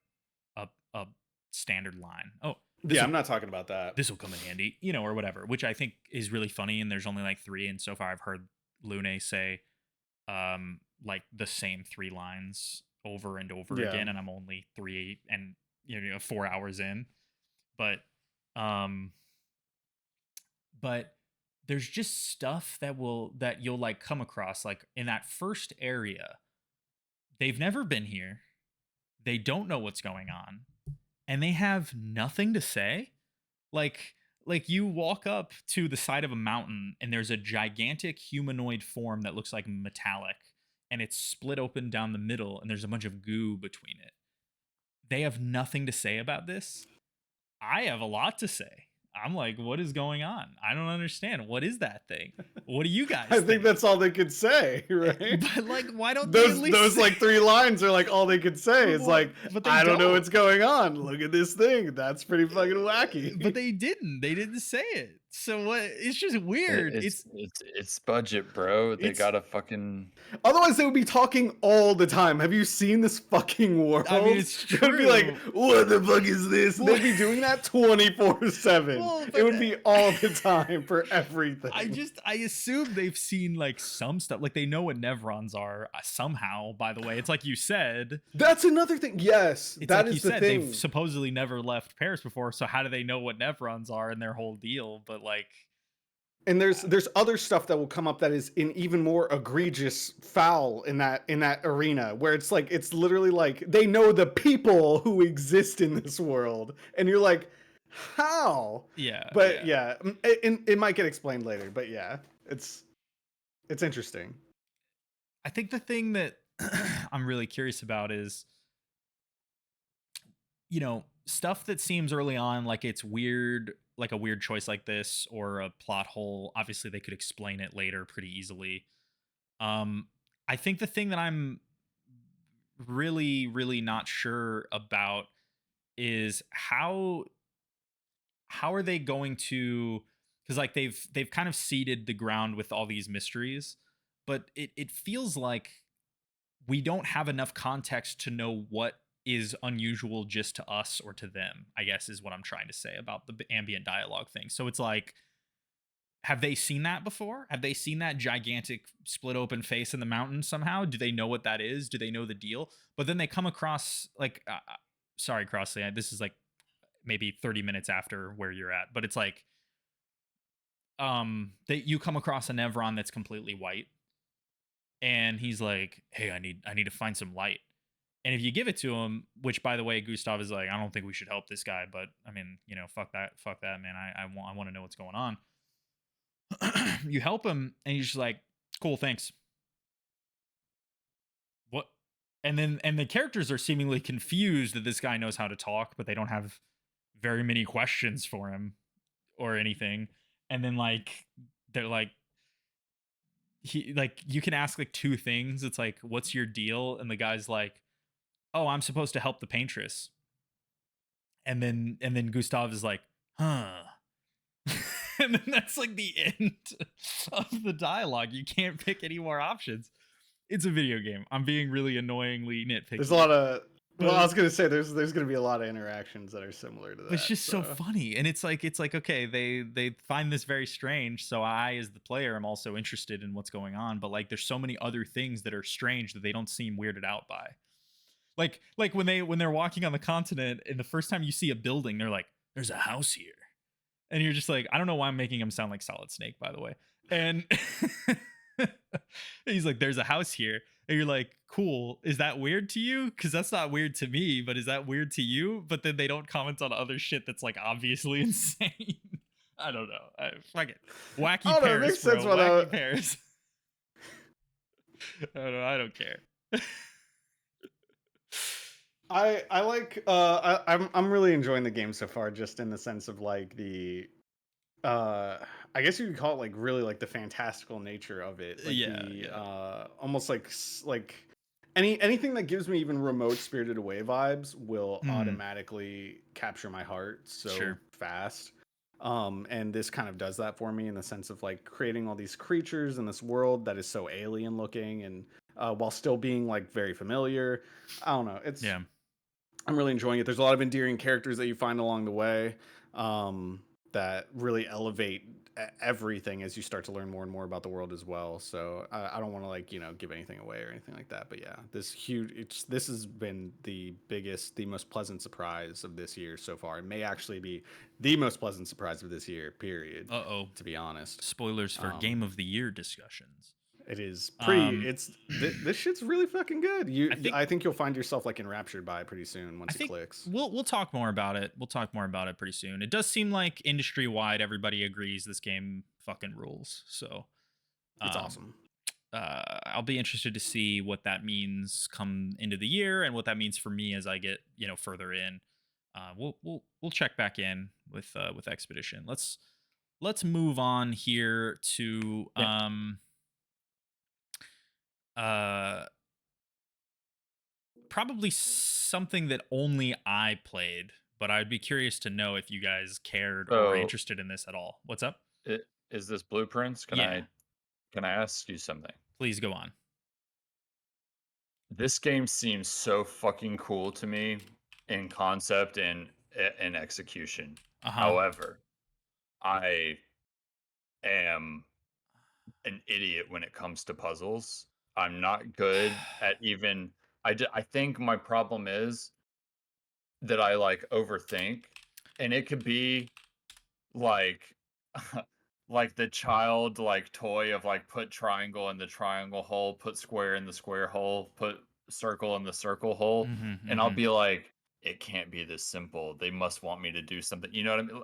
standard line. Oh, this Yeah, will I'm not talking about that. this will come in handy, you know, or whatever, which I think is really funny. And there's only like three, and so far I've heard Lune say like the same three lines over and over Yeah. again, and I'm only 4 hours in. But um but there's just stuff that you'll like come across like in that first area. They've never been here. They don't know what's going on, and they have nothing to say. Like you walk up to the side of a mountain and there's a gigantic humanoid form that looks like metallic, and it's split open down the middle and there's a bunch of goo between it. They have nothing to say about this. I have a lot to say. I'm like, what is going on? I don't understand. What is that thing? What do you guys I think think? that's all they could say, right? But like, why don't they at Those least those say, like 3 lines are like all they could say. It's well, like, but they I don't know don't. what's going on. Look at this thing. That's pretty fucking wacky. But they didn't. They didn't say it. So what? It's just weird. It's budget, bro. They It's gotta fucking otherwise they would be talking all the time. Have you seen this fucking I mean, world? it's They would be like, true. what the fuck is this? Well- They'd be doing that 24/7. Well, It but would be all the time for everything. I assume they've seen like some stuff. Like they know what Nevrons are somehow. By the way, it's like you said. That's another thing. Yes, It's that like you is the said. thing. They've supposedly never left Paris before. So how do they know what Nevrons are and their whole deal? But like, And there's other stuff that will come up that is in even more egregious foul in that arena, where it's like it's literally like they know the people who exist in this world, and you're like, how? Yeah, But yeah. yeah, it might get explained later. But yeah, it's interesting. I think the thing that I'm really curious about is, stuff that seems early on like it's weird, like a weird choice like this or a plot hole. Obviously, they could explain it later pretty easily. Um, I think the thing that I'm really, really not sure about is how are they going to, because like they've kind of seeded the ground with all these mysteries, but it feels like we don't have enough context to know what is unusual just to us or to them, I guess is what I'm trying to say about the ambient dialogue thing. So it's like, have they seen that before? Have they seen that gigantic split open face in the mountain somehow? Do they know what that is? Do they know the deal? But then they come across like, sorry, Crossley, this is like maybe 30 minutes after where you're at, but it's like, that you come across a Nevron that's completely white, and he's like, "Hey, I need to find some light." And if you give it to him, which by the way, Gustav is like, "I don't think we should help this guy," but I mean, fuck that, man. I want to know what's going on. You help him, and he's just like, "Cool, thanks." What? And the characters are seemingly confused that this guy knows how to talk, but they don't have very many questions for him or anything. And then like they're like, he like you can ask like two things. It's like, "What's your deal?" And the guy's like, "Oh, I'm supposed to help the paintress." And then Gustav is like, "Huh." And then that's like the end of the dialogue. You can't pick any more options. It's a video game. I'm being really annoyingly There's a nitpicky, lot of well, I but was gonna say there's gonna be a lot of interactions that are similar to it's that. just so So funny. And it's like okay, they find this very strange, so I as the player am also interested in what's going on, but like there's so many other things that are strange that they don't seem weirded out by. Like when they're walking on the continent and the first time you see a building, they're like, "There's a house here." And you're just like, I don't know why I'm making him sound like Solid Snake, by the way. And he's like, "There's a house here." And you're like, "Cool. Is that weird to you? Because that's not weird to me, but is that weird to you?" But then they don't comment on other shit that's like obviously insane. I don't know. Fuck it. I Wacky don't know. It Paris, makes sense bro. why Wacky Paris. I don't care. I like I'm really enjoying the game so far, just in the sense of like the uh I guess you could call it like really like the fantastical nature of it, like Yeah, the yeah. almost like like anything that gives me even remote Spirited Away vibes will Hmm. automatically capture my heart so Sure. fast. And this kind of does that for me in the sense of like creating all these creatures in this world that is so alien looking, and while still being like very familiar. I don't know. Yeah. I'm really enjoying it. There's a lot of endearing characters that you find along the way, um, that really elevate everything as you start to learn more and more about the world as well. So I don't want to like give anything away or anything like that. But yeah, this has been the biggest, the most pleasant surprise of this year so far. It may actually be the most pleasant surprise of this year. Period. Uh-oh. To be honest. Spoilers for Um, Game of the Year discussions. it is pretty. Um, This shit's really fucking good. I think I think you'll find yourself like enraptured by it pretty soon I once it think clicks. we'll talk more about it. We'll talk more about it pretty soon. It does seem like industry wide everybody agrees this game fucking rules. So It's um awesome. I'll be interested to see what that means come into the year and what that means for me as I get, further in. We'll check back in with Expedition. Let's move on here to Yeah. uh probably something that only I played, but I'd be curious to know if you guys cared or were So, interested in this at all. What's up? is this blueprints? Can Yeah, I ask you something? please go on. This game seems so fucking cool to me in concept and in execution. Uh huh. However, I am an idiot when it comes to puzzles. I'm not good at even. I think my problem is that I like overthink, and it could be like like the child like toy of like put triangle in the triangle hole, put square in the square hole, put circle in the circle hole, Hmm. and I'll Hmm. be like, it can't be this simple. They must want me to do something. You know what I mean?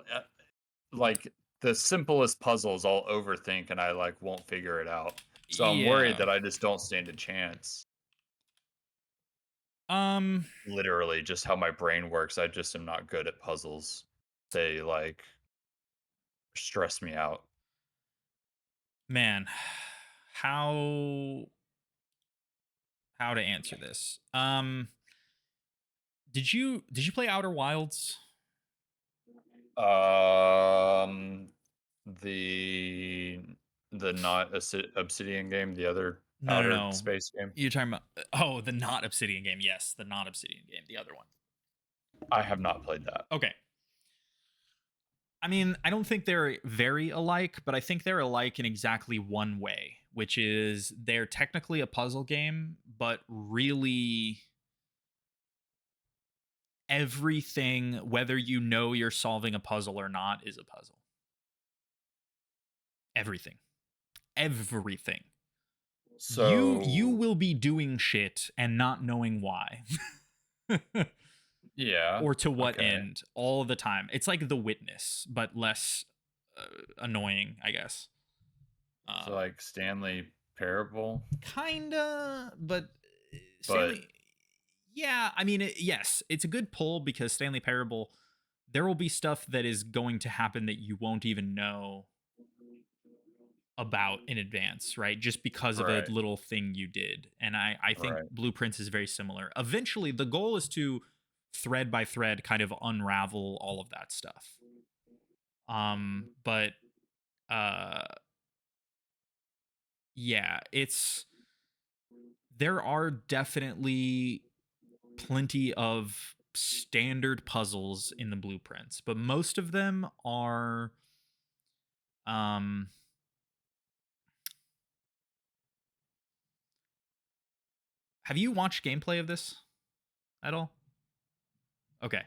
Like the simplest puzzles I'll overthink and I like won't figure it out. So I'm worried Yeah. that I just don't stand a chance. Um, Literally, just how my brain works. I just am not good at puzzles. They like stress me out. man, how how to answer this? Did you play Outer Wilds? Um, the not Obsidian game, the other No, no, outer no. space game. You're talking about oh, the not Obsidian game. Yes, the not Obsidian game, the other one. I have not played that. Okay. I mean, I don't think they're very alike, but I think they're alike in exactly one way, which is they're technically a puzzle game, but really everything, whether you know you're solving a puzzle or not, is a puzzle. Everything. Everything. You So will be doing shit and not knowing why. yeah, Or to what okay. end all the time. It's like The Witness, but less annoying, I guess. So Um, like Stanley Parable, Kinda, but but Stanley. Yeah, I mean, yes, it's a good pull because Stanley Parable. There will be stuff that is going to happen that you won't even know about in advance, right? Just because of a right, little thing you did. And I think right. Blueprints is very similar. Eventually, the goal is to thread by thread kind of unravel all of that stuff. But uh yeah, it's there are definitely plenty of standard puzzles in the blueprints, but most of them are um have you watched gameplay of this at all? Okay.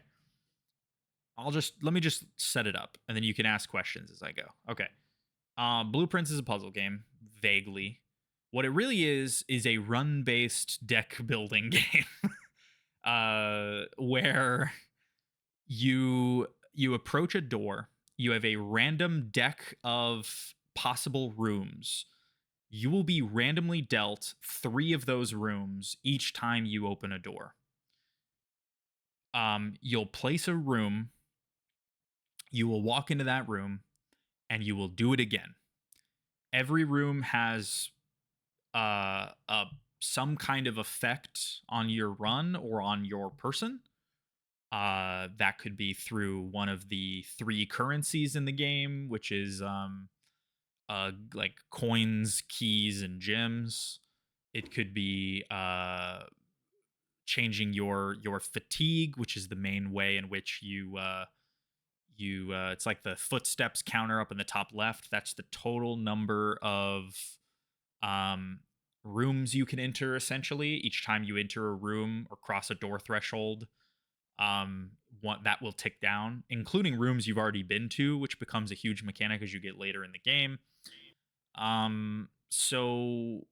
Let me just set it up and then you can ask questions as I go. Okay. Blueprints is a puzzle game, vaguely. What it really is a run-based deck building game. Where you approach a door, you have a random deck of possible rooms. You will be randomly dealt 3 of those rooms each time you open a door. You'll place a room, you will walk into that room, and you will do it again. Every room has a some kind of effect on your run or on your person. That could be through one of the 3 currencies in the game, which is like coins, keys, and gems. It could be changing your fatigue, which is the main way in which you it's like the footsteps counter up in the top left. That's the total number of um rooms you can enter essentially each time you enter a room or cross a door threshold. One that will tick down, including rooms you've already been to, which becomes a huge mechanic as you get later in the game. So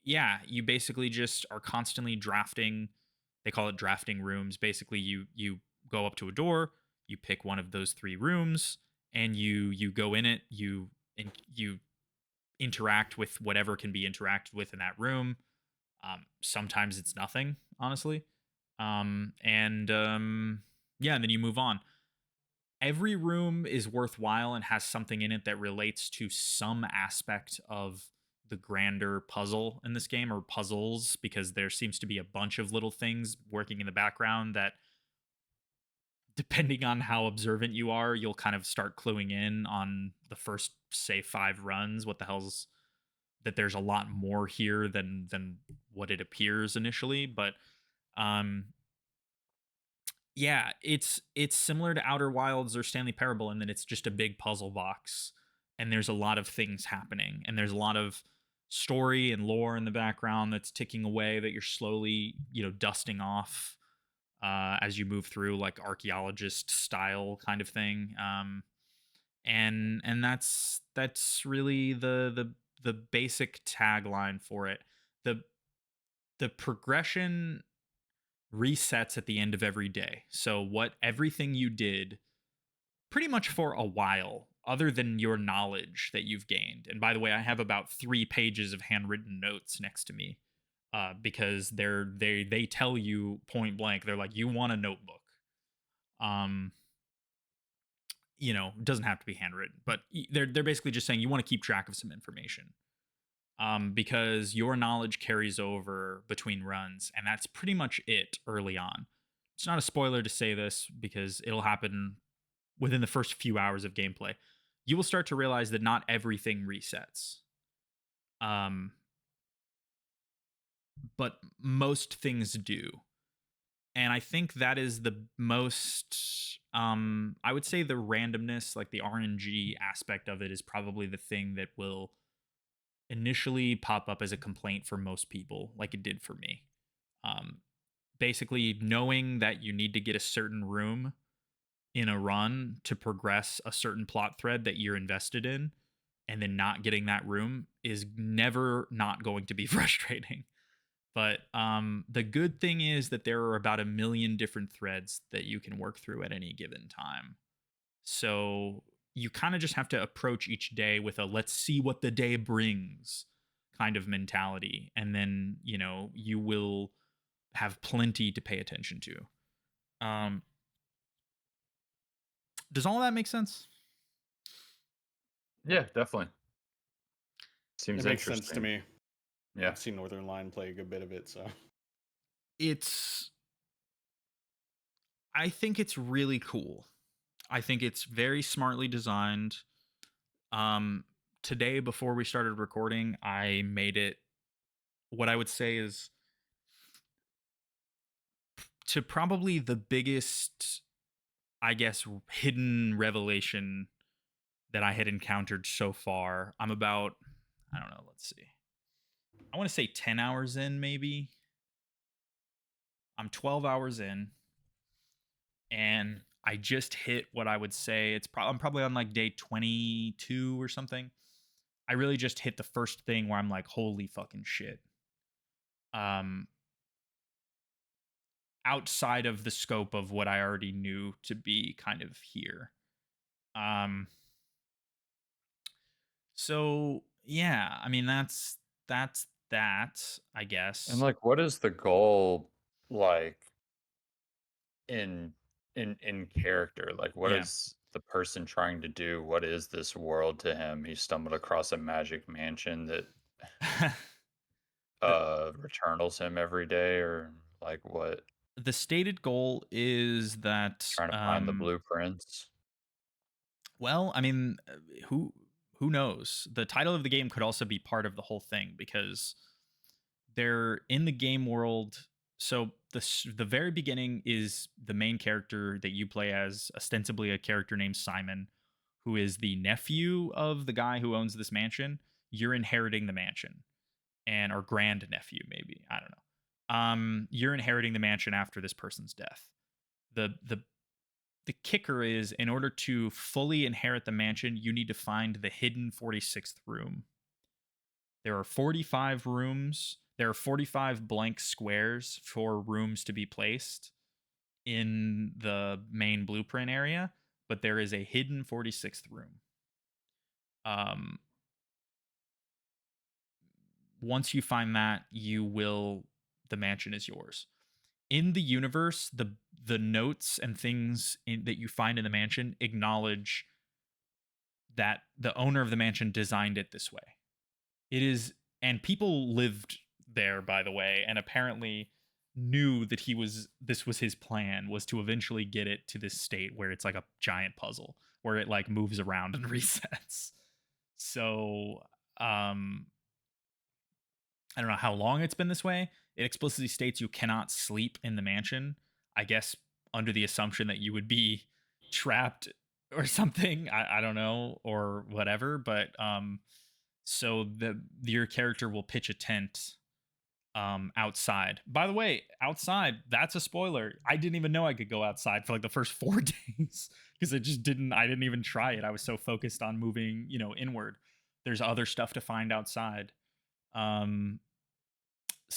yeah, you basically just are constantly drafting. They call it drafting rooms. Basically, you go up to a door, you pick one of those 3 rooms, and you go in it. You interact with whatever can be interacted with in that room. Sometimes it's nothing, honestly. And Yeah, and then you move on. Every room is worthwhile and has something in it that relates to some aspect of the grander puzzle in this game, or puzzles, because there seems to be a bunch of little things working in the background that, depending on how observant you are, you'll kind of start cluing in on the first, say, 5 runs. What the hell's that? There's a lot more here than what it appears initially, but um yeah, it's similar to Outer Wilds or Stanley Parable in that it's just a big puzzle box, and there's a lot of things happening, and there's a lot of story and lore in the background that's ticking away that you're slowly, dusting off as you move through, like archaeologist style kind of thing. And that's really the basic tagline for it. The the progression resets at the end of every day. So what everything you did pretty much for a while, other than your knowledge that you've gained. And by the way, I have about 3 pages of handwritten notes next to me, because they tell you point blank. They're like, you want a notebook. Um, it doesn't have to be handwritten, but they're basically just saying you want to keep track of some information. Because your knowledge carries over between runs, and that's pretty much it early on. It's not a spoiler to say this because it'll happen within the first few hours of gameplay. You will start to realize that not everything resets, um, but most things do. And I think that is the most, I would say the randomness, like the RNG aspect of it, is probably the thing that will initially pop up as a complaint for most people, like it did for me. Um, Basically, knowing that you need to get a certain room in a run to progress a certain plot thread that you're invested in, and then not getting that room is never not going to be frustrating. But the good thing is that there are about 1 million different threads that you can work through at any given time. So you kind of just have to approach each day with a let's see what the day brings kind of mentality. And then, you will have plenty to pay attention to. Um, does all that make sense? Yeah, definitely. It Seems makes sense to interesting. me. Yeah. I've seen Northern Line play a good bit of it, so It's, I think it's really cool. I think it's very smartly designed. Um, Today, before we started recording, I made it what I would say is to probably the biggest, I guess, hidden revelation that I had encountered so far. I'm about, I don't know, let's see. I want to say 10 hours in, maybe. I'm 12 hours in, and I just hit what I would say I'm probably on like day 22 or something. I really just hit the first thing where I'm like, holy fucking shit. Um, Outside of the scope of what I already knew to be kind of here. Um, so yeah, I mean that's that, I And guess. like, what is the goal like in in character? Like, what Yeah. is the person trying to do? What is this world to him? He stumbled across a magic mansion that the returnals him every day, or like what? the stated goal is that Trying to find the blueprints. well, I mean, who knows? The title of the game could also be part of the whole thing because they're in the game world. So the very beginning is the main character that you play as, ostensibly a character named Simon, who is the nephew of the guy who owns this mansion. You're inheriting the mansion, and or grand nephew, maybe, I don't know. You're inheriting the mansion after this person's death. The the the kicker is, in order to fully inherit the mansion, you need to find the hidden 46th room. There are 45 rooms. There are 45 blank squares for rooms to be placed in the main blueprint area, but there is a hidden 46th room. Um, Once you find that, the mansion is yours. In the universe, the notes and things that you find in the mansion acknowledge that the owner of the mansion designed it this way. It is, and people lived there, by the way, and apparently knew that this was his plan, was to eventually get it to this state where it's like a giant puzzle where it like moves around and resets. So, um I don't know how long it's been this way. It explicitly states you cannot sleep in the mansion. I guess under the assumption that you would be trapped or something. I don't know, or whatever. But so your character will pitch a tent outside. By the way, outside, that's a spoiler. I didn't even know I could go outside for like the first 4 days because I didn't even try it. I was so focused on moving, inward. There's other stuff to find outside. Um,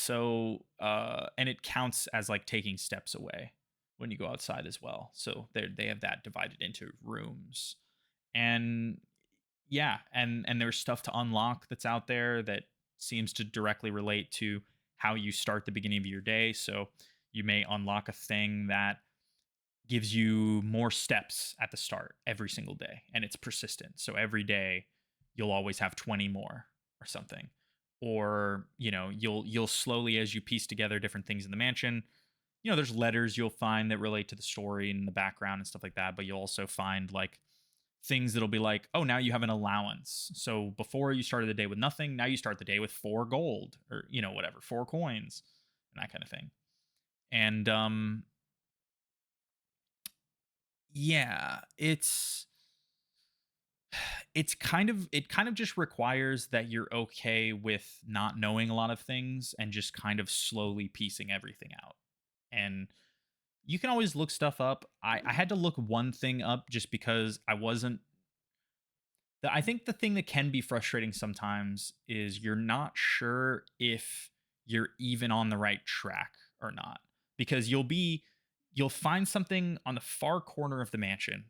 and it counts as like taking steps away when you go outside as well. So they have that divided into rooms. And yeah, and there's stuff to unlock that's out there that seems to directly relate to how you start the beginning of your day. So you may unlock a thing that gives you more steps at the start every single day, and it's persistent. So every day you'll always have 20 more or something. Or, you'll slowly, as you piece together different things in the mansion, there's letters you'll find that relate to the story and the background and stuff like that, but you'll also find like things that'll be like, oh, now you have an allowance. So before you started the day with nothing, now you start the day with 4 gold or, whatever, 4 coins and that kind of thing. And yeah, it kind of just requires that you're okay with not knowing a lot of things and just kind of slowly piecing everything out. And you can always look stuff up. I had to look one thing up just because I wasn't. I think the thing that can be frustrating sometimes is you're not sure if you're even on the right track or not, because you'll find something on the far corner of the mansion,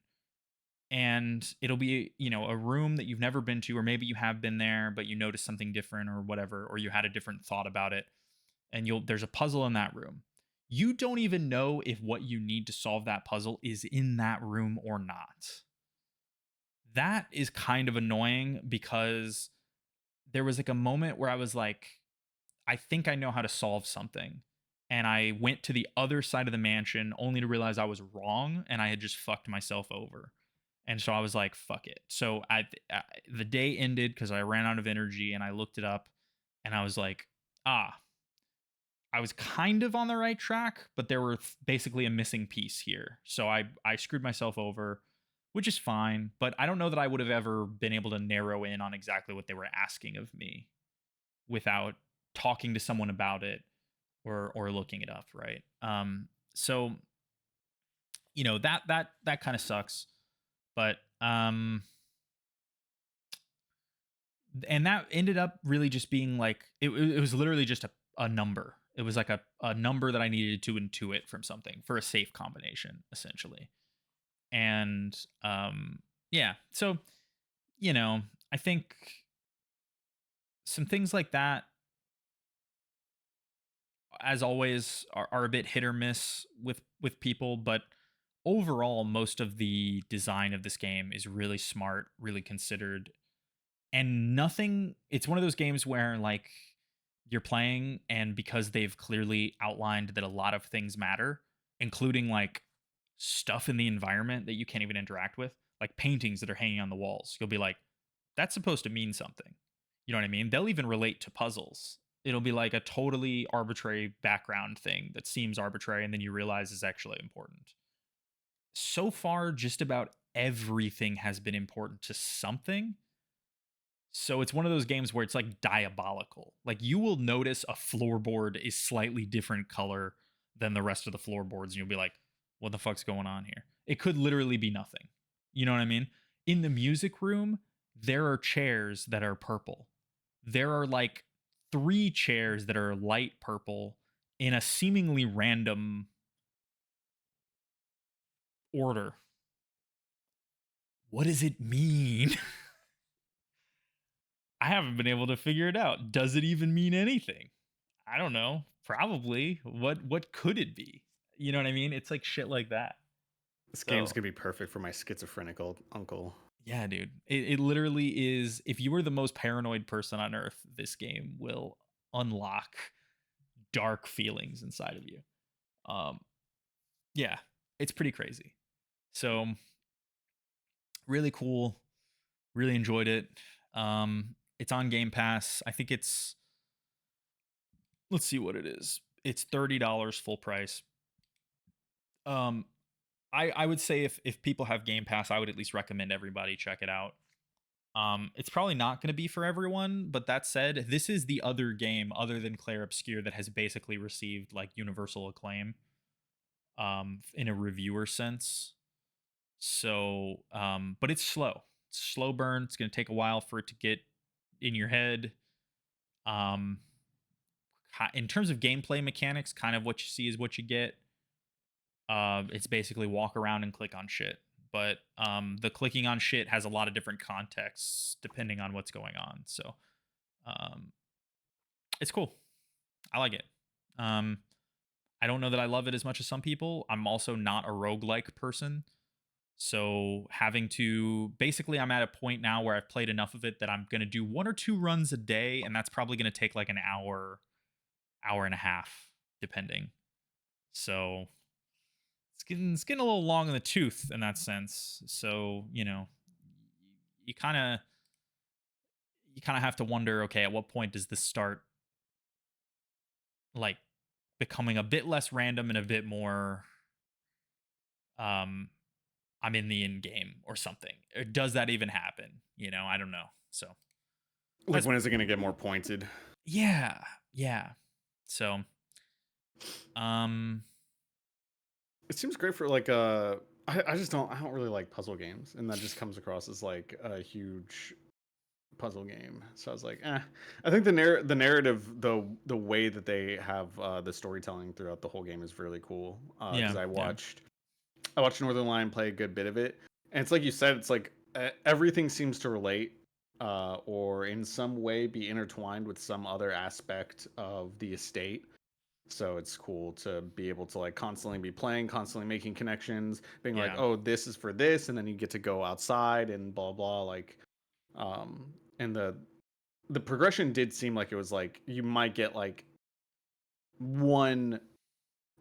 and it'll be, a room that you've never been to, or maybe you have been there but you noticed something different or whatever, or you had a different thought about it, and there's a puzzle in that room. You don't even know if what you need to solve that puzzle is in that room or not. That is kind of annoying because there was like a moment where I was like, I think I know how to solve something. And I went to the other side of the mansion only to realize I was wrong and I had just fucked myself over. And so I was like, fuck it. So the day ended because I ran out of energy, and I looked it up and I was like, ah, I was kind of on the right track, but there were basically a missing piece here. So I screwed myself over, which is fine. But I don't know that I would have ever been able to narrow in on exactly what they were asking of me without talking to someone about it or looking it up, right? So that kind of sucks. But and that ended up really just being like it was literally just a number. It was like a number that I needed to intuit from something for a safe combination, essentially. And yeah, so you know, I think some things like that, as always, are a bit hit or miss with people, but overall, most of the design of this game is really smart, really considered, and nothing. It's one of those games where like you're playing, and because they've clearly outlined that a lot of things matter, including like stuff in the environment that you can't even interact with, like paintings that are hanging on the walls, you'll be like, that's supposed to mean something. You know what I mean? They'll even relate to puzzles. It'll be like a totally arbitrary background thing that seems arbitrary and then you realize is actually important. So far, just about everything has been important to something. So it's one of those games where it's like diabolical. Like you will notice a floorboard is slightly different color than the rest of the floorboards, and you'll be like, what the fuck's going on here? It could literally be nothing. You know what I mean? In the music room, there are chairs that are purple. There are like 3 chairs that are light purple in a seemingly random order. What does it mean? I haven't been able to figure it out. Does it even mean anything? I don't know. Probably. What could it be? You know what I mean? It's like shit like that. This game's So gonna be perfect for my schizophrenic old uncle. yeah, dude. It literally is. If you were the most paranoid person on earth, this game will unlock dark feelings inside of you. Um, yeah, it's pretty crazy. So really cool. Really enjoyed it. It's on Game Pass. I think it's, let's see what it is. It's $30 full price. Um, I would say if people have Game Pass, I would at least recommend everybody check it out. It's probably not going to be for everyone, but that said, this is the other game other than Clair Obscur that has basically received like universal acclaim in a reviewer sense. So, but it's slow. It's a slow burn. It's going to take a while for it to get in your head. Um, in terms of gameplay mechanics, kind of what you see is what you get. It's basically walk around and click on shit. But the clicking on shit has a lot of different contexts depending on what's going on. So um, it's cool. I like it. Um, I don't know that I love it as much as some people. I'm also not a roguelike person. So having to basically, I'm at a point now where I've played enough of it that I'm going to do 1 or 2 runs a day. And that's probably going to take like an hour, hour and a half, depending. So it's getting a little long in the tooth in that sense. So, you kind of have to wonder, okay, at what point does this start like becoming a bit less random and a bit more um I'm in the in game or something. Or does that even happen? I don't know. So Like, that's when is it going to get more pointed? yeah, yeah. So um It seems great for like I don't really like puzzle games, and that just comes across as like a huge puzzle game. So I was like, I think the narrative, the way that they have the storytelling throughout the whole game is really cool. yeah, Because yeah, I watched Northern Lion play a good bit of it, and it's like you said, it's like everything seems to relate, or in some way be intertwined with some other aspect of the estate. So it's cool to be able to like constantly be playing, constantly making connections, being like, yeah, oh, this is for this, and then you get to go outside and blah blah. Like, and the progression did seem like it was like you might get like one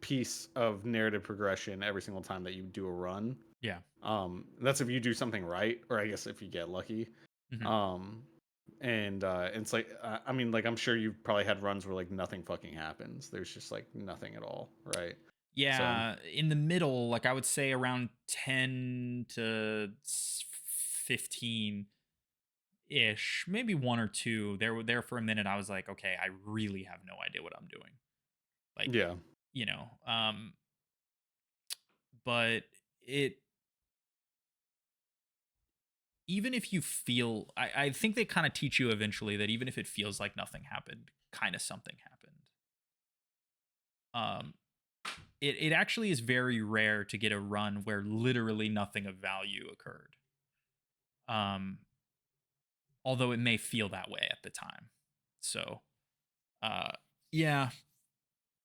piece of narrative progression every single time that you do a run. yeah. That's if you do something right, or I guess if you get lucky. Mhm. Um, and it's like I mean, like I'm sure you've probably had runs where like nothing fucking happens. There's just like nothing at all, right? So Yeah, in the middle, like I would say around 10 to 15 ish, maybe 1 or 2. There for a minute I was like, okay, I really have no idea what I'm doing. Like, yeah, you know, um but it even if you feel I think they kind of teach you eventually that even if it feels like nothing happened, kind of something happened. Um it actually is very rare to get a run where literally nothing of value occurred. Um although it may feel that way at the time. So, uh yeah,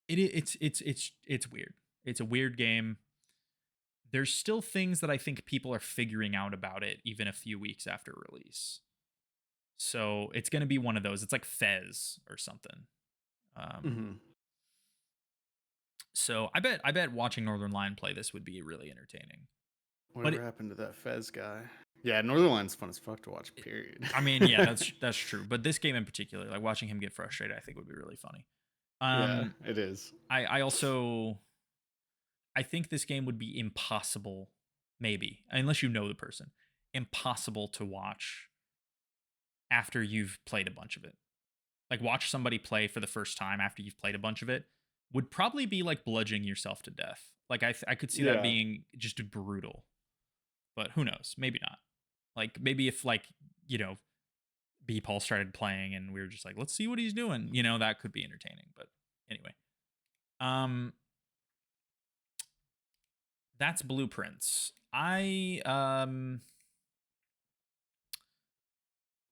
it's weird. It's a weird game. There's still things that I think people are figuring out about it even a few weeks after release. So it's going to be one of those. It's like Fez or something. Um, hmm so I bet watching Northern Lion play this would be really entertaining. But whatever happened to that Fez guy? Yeah, Northern Line's fun as fuck to watch. Period. I mean, yeah, that's true. But this game in particular, like watching him get frustrated, I think would be really funny. Yeah, Um, it is. I also I think this game would be impossible, maybe unless you know the person, impossible to watch after you've played a bunch of it. Like watch somebody play for the first time after you've played a bunch of it would probably be like bludgeoning yourself to death. Like I could see that Yeah. being just brutal. But who knows? Maybe not. Like maybe if like, you know, B Paul started playing and we were just like, let's see what he's doing. That could be entertaining. But anyway. Um that's Blueprints. I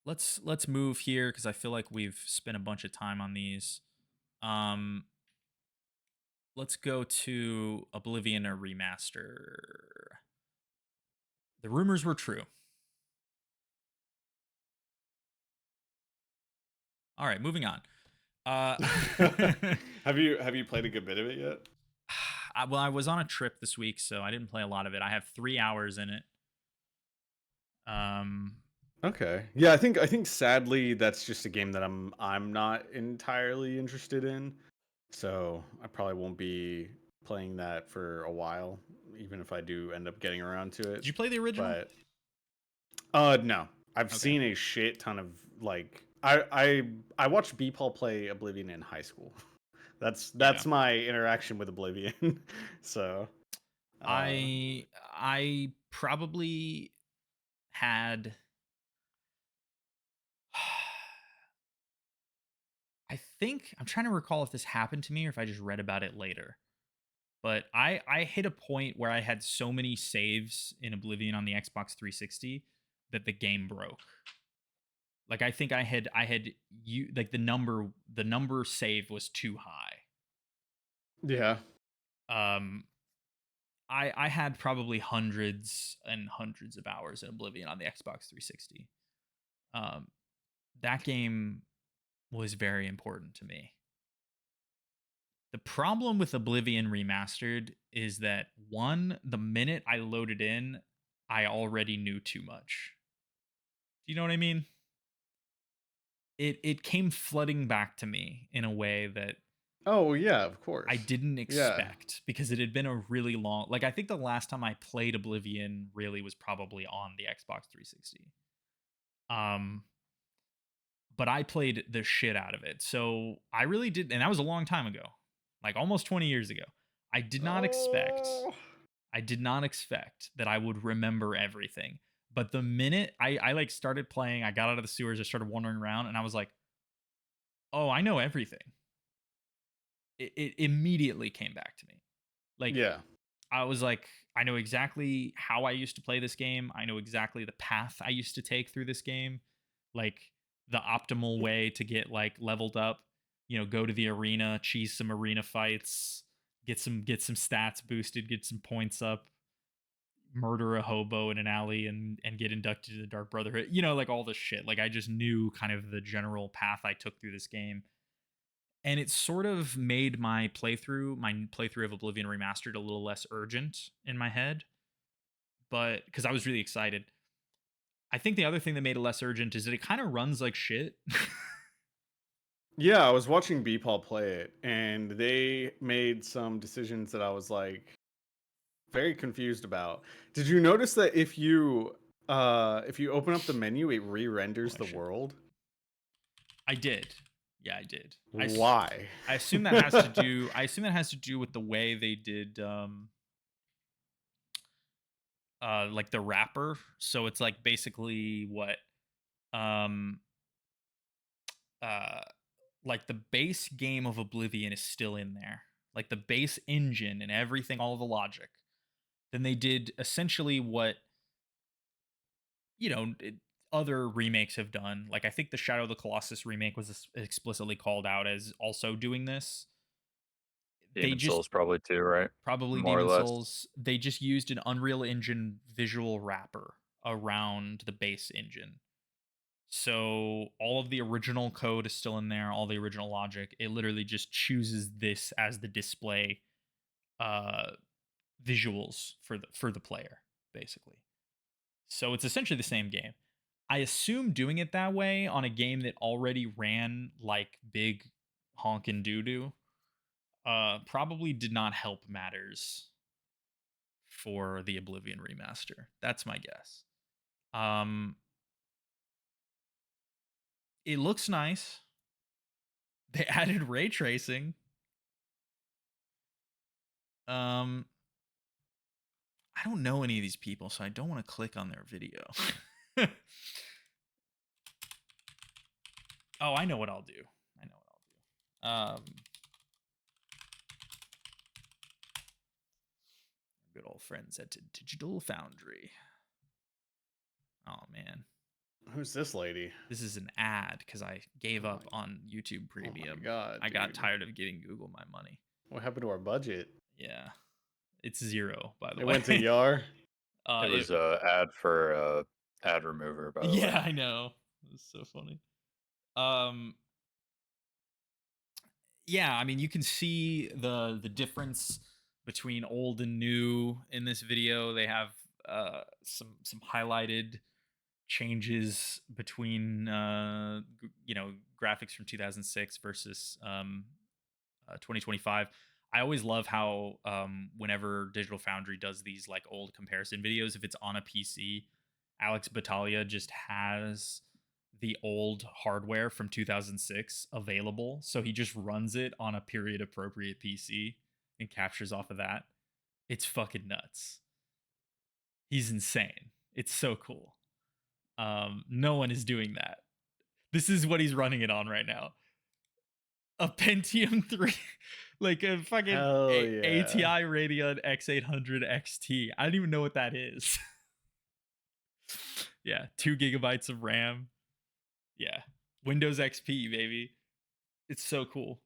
let's move here because I feel like we've spent a bunch of time on these. Um let's go to Oblivion Remaster. The rumors were true. All right, moving on. Uh, Have you played a good bit of it yet? well, I was on a trip this week, so I didn't play a lot of it. I have 3 hours in it. Um, Okay. Yeah, I think sadly that's just a game that I'm not entirely interested in. So I probably won't be playing that for a while, even if I do end up getting around to did it. you play the original? But no. I've Okay. seen a shit ton of like I watched Paul play Oblivion in high school. Yeah. That's my interaction with Oblivion. So, uh I probably had I think I'm trying to recall if this happened to me or if I just read about it later. But I hit a point where I had so many saves in Oblivion on the Xbox 360 that the game broke. Like I think I had you like the number save was too high. yeah. Um I had probably hundreds and hundreds of hours in Oblivion on the Xbox 360. Um that game was very important to me. The problem with Oblivion Remastered is that one, the minute I loaded in, I already knew too much. Do you know what I mean? It came flooding back to me in a way that Oh, yeah, of I course. didn't Yeah. expect because it had been a really long, like I think the last time I played Oblivion really was probably on the Xbox 360. Um but I played the shit out of it. So I really did, and that was a long time ago. Like almost 20 years ago. I did not expect Oh. I did not expect that I would remember everything. But the minute I like started playing, I got out of the sewers, I started wandering around, and I was like, "Oh, I know everything." It immediately came back to me. Like Yeah. I was like, I know exactly how I used to play this game. I know exactly the path I used to take through this game, like the optimal way to get like leveled up. Go to the arena, cheese some arena fights, get some stats boosted, get some points up, murder a hobo in an alley and get inducted to the Dark Brotherhood. Like all this shit. Like I just knew kind of the general path I took through this game. And it sort of made my playthrough of Oblivion Remastered a little less urgent in my head, but because I was really excited. I think the other thing that made it less urgent is that it kind of runs like shit. Yeah, I was watching Paul play it, and they made some decisions that I was like very confused about. Did you notice that if you open up the menu, it Oh, re-renders I the should. world? I did. Yeah, I did. Why? I assume that has to do. I assume that has to do with the way they did, like the wrapper. So it's like basically what, um, uh, like the base game of Oblivion is still in there, like the base engine and everything, all the logic. Then they did essentially what you know it, other remakes have done. Like I think the Shadow of the Colossus remake was explicitly called out as also doing this. They Demon just Souls probably too, right? probably More or Demon less. Souls. They just used an Unreal Engine visual wrapper around the base engine. So all of the original code is still in there, all the original logic. It literally just chooses this as the display uh visuals for the player, basically. So it's essentially the same game. I assume doing it that way on a game that already ran like big honkin' doo doo probably did not help matters for the Oblivion remaster. That's my guess. Um, it looks nice. They added ray tracing. Um, I don't know any of these people, so I don't want to click on their video. Oh, I know what I'll do. I know what I'll do. Good old friends at Digital Foundry. Oh man, Who's this lady? this is an ad because I gave Oh my, up on YouTube oh my Premium. god, I got dude. tired of giving Google my money. What happened to our budget? Yeah, it's zero, by the It went to way. Yar. It It was a ad for ad remover, by the way. Yeah, I know. It's so funny. Um, yeah, I mean, you can see the difference between old and new in this video. They have some highlighted changes between graphics from 2006 versus 2025. I always love how whenever Digital Foundry does these like old comparison videos, if it's on a PC, Alex Battaglia just has the old hardware from 2006 available, so he just runs it on a period appropriate PC and captures off of that. It's fucking nuts. He's insane. It's so cool. No one is doing that. This is what he's running it on right now. A Pentium 3, like a fucking Hell yeah. ATI Radeon X800 XT. I don't even know what that is. Yeah, 2 GB of RAM. Yeah, Windows XP, baby. It's so cool.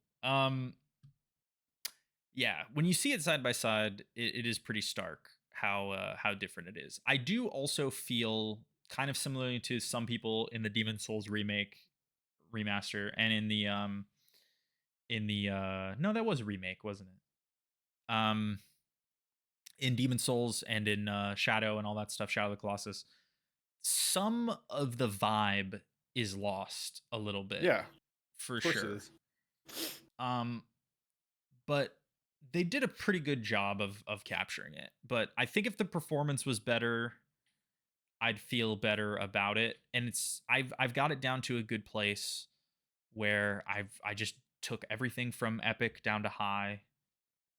Yeah, when you see it side by side, it is pretty stark how different it is. I do also feel kind of similarly to some people in the Demon Souls remake remaster and in the no, that was a remake, wasn't it? In Demon Souls and in Shadow and all that stuff, Shadow of the Colossus, some of the vibe is lost a little bit Yeah, for of course it sure. is. Um, but they did a pretty good job of capturing it. But I think if the performance was better, I'd feel better about it. And I've got it down to a good place where I just took everything from epic down to high.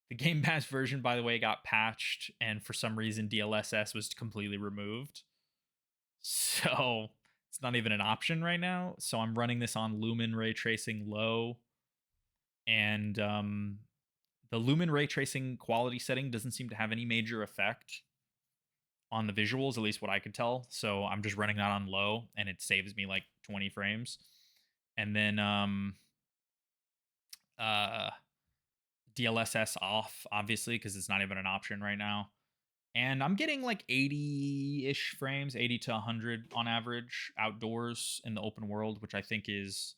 The Game Pass version, by the way, got patched, and for some reason DLSS was completely removed. So it's not even an option right now. So I'm running this on Lumen ray tracing low, and the Lumen ray tracing quality setting doesn't seem to have any major effect on the visuals, at least what I could tell. So I'm just running that on low, and it saves me like 20 frames. And then uh DLSS off, obviously, because it's not even an option right now. And I'm getting like 80-ish frames, 80 to 100 on average outdoors in the open world, which I think is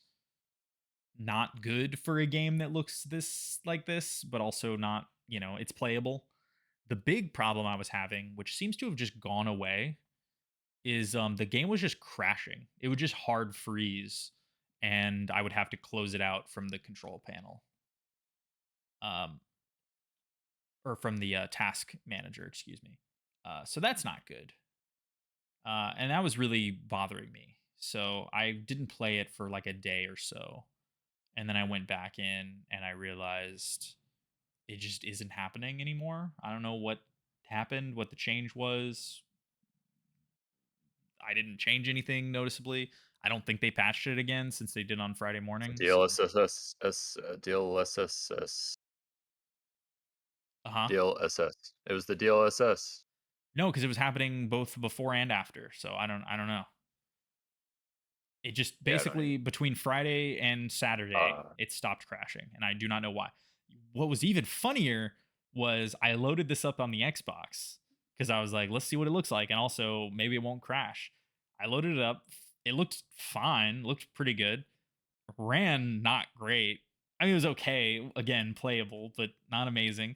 not good for a game that looks this, but also not, it's playable. The big problem I was having, which seems to have just gone away, is the game was just crashing. It would just hard freeze, and I would have to close it out from the control panel. Or from the task manager, excuse me. So that's not good. And that was really bothering me. So I didn't play it for like a day or so. And then I went back in and I realized it just isn't happening anymore. I don't know what happened, what the change was. I didn't change anything noticeably. I don't think they patched it again since they did on Friday morning. So, DLSS. uh huh. DLSS. It was the DLSS. No, because it was happening both before and after. So I don't know. It just Yeah, I don't basically between Friday and Saturday, it stopped crashing, and I do not know why. What was even funnier was I loaded this up on the Xbox because I was like, let's see what it looks like, and also maybe it won't crash. I loaded it up. It looked fine, looked pretty good. Ran not great. I mean, it was okay. Again, playable, but not amazing.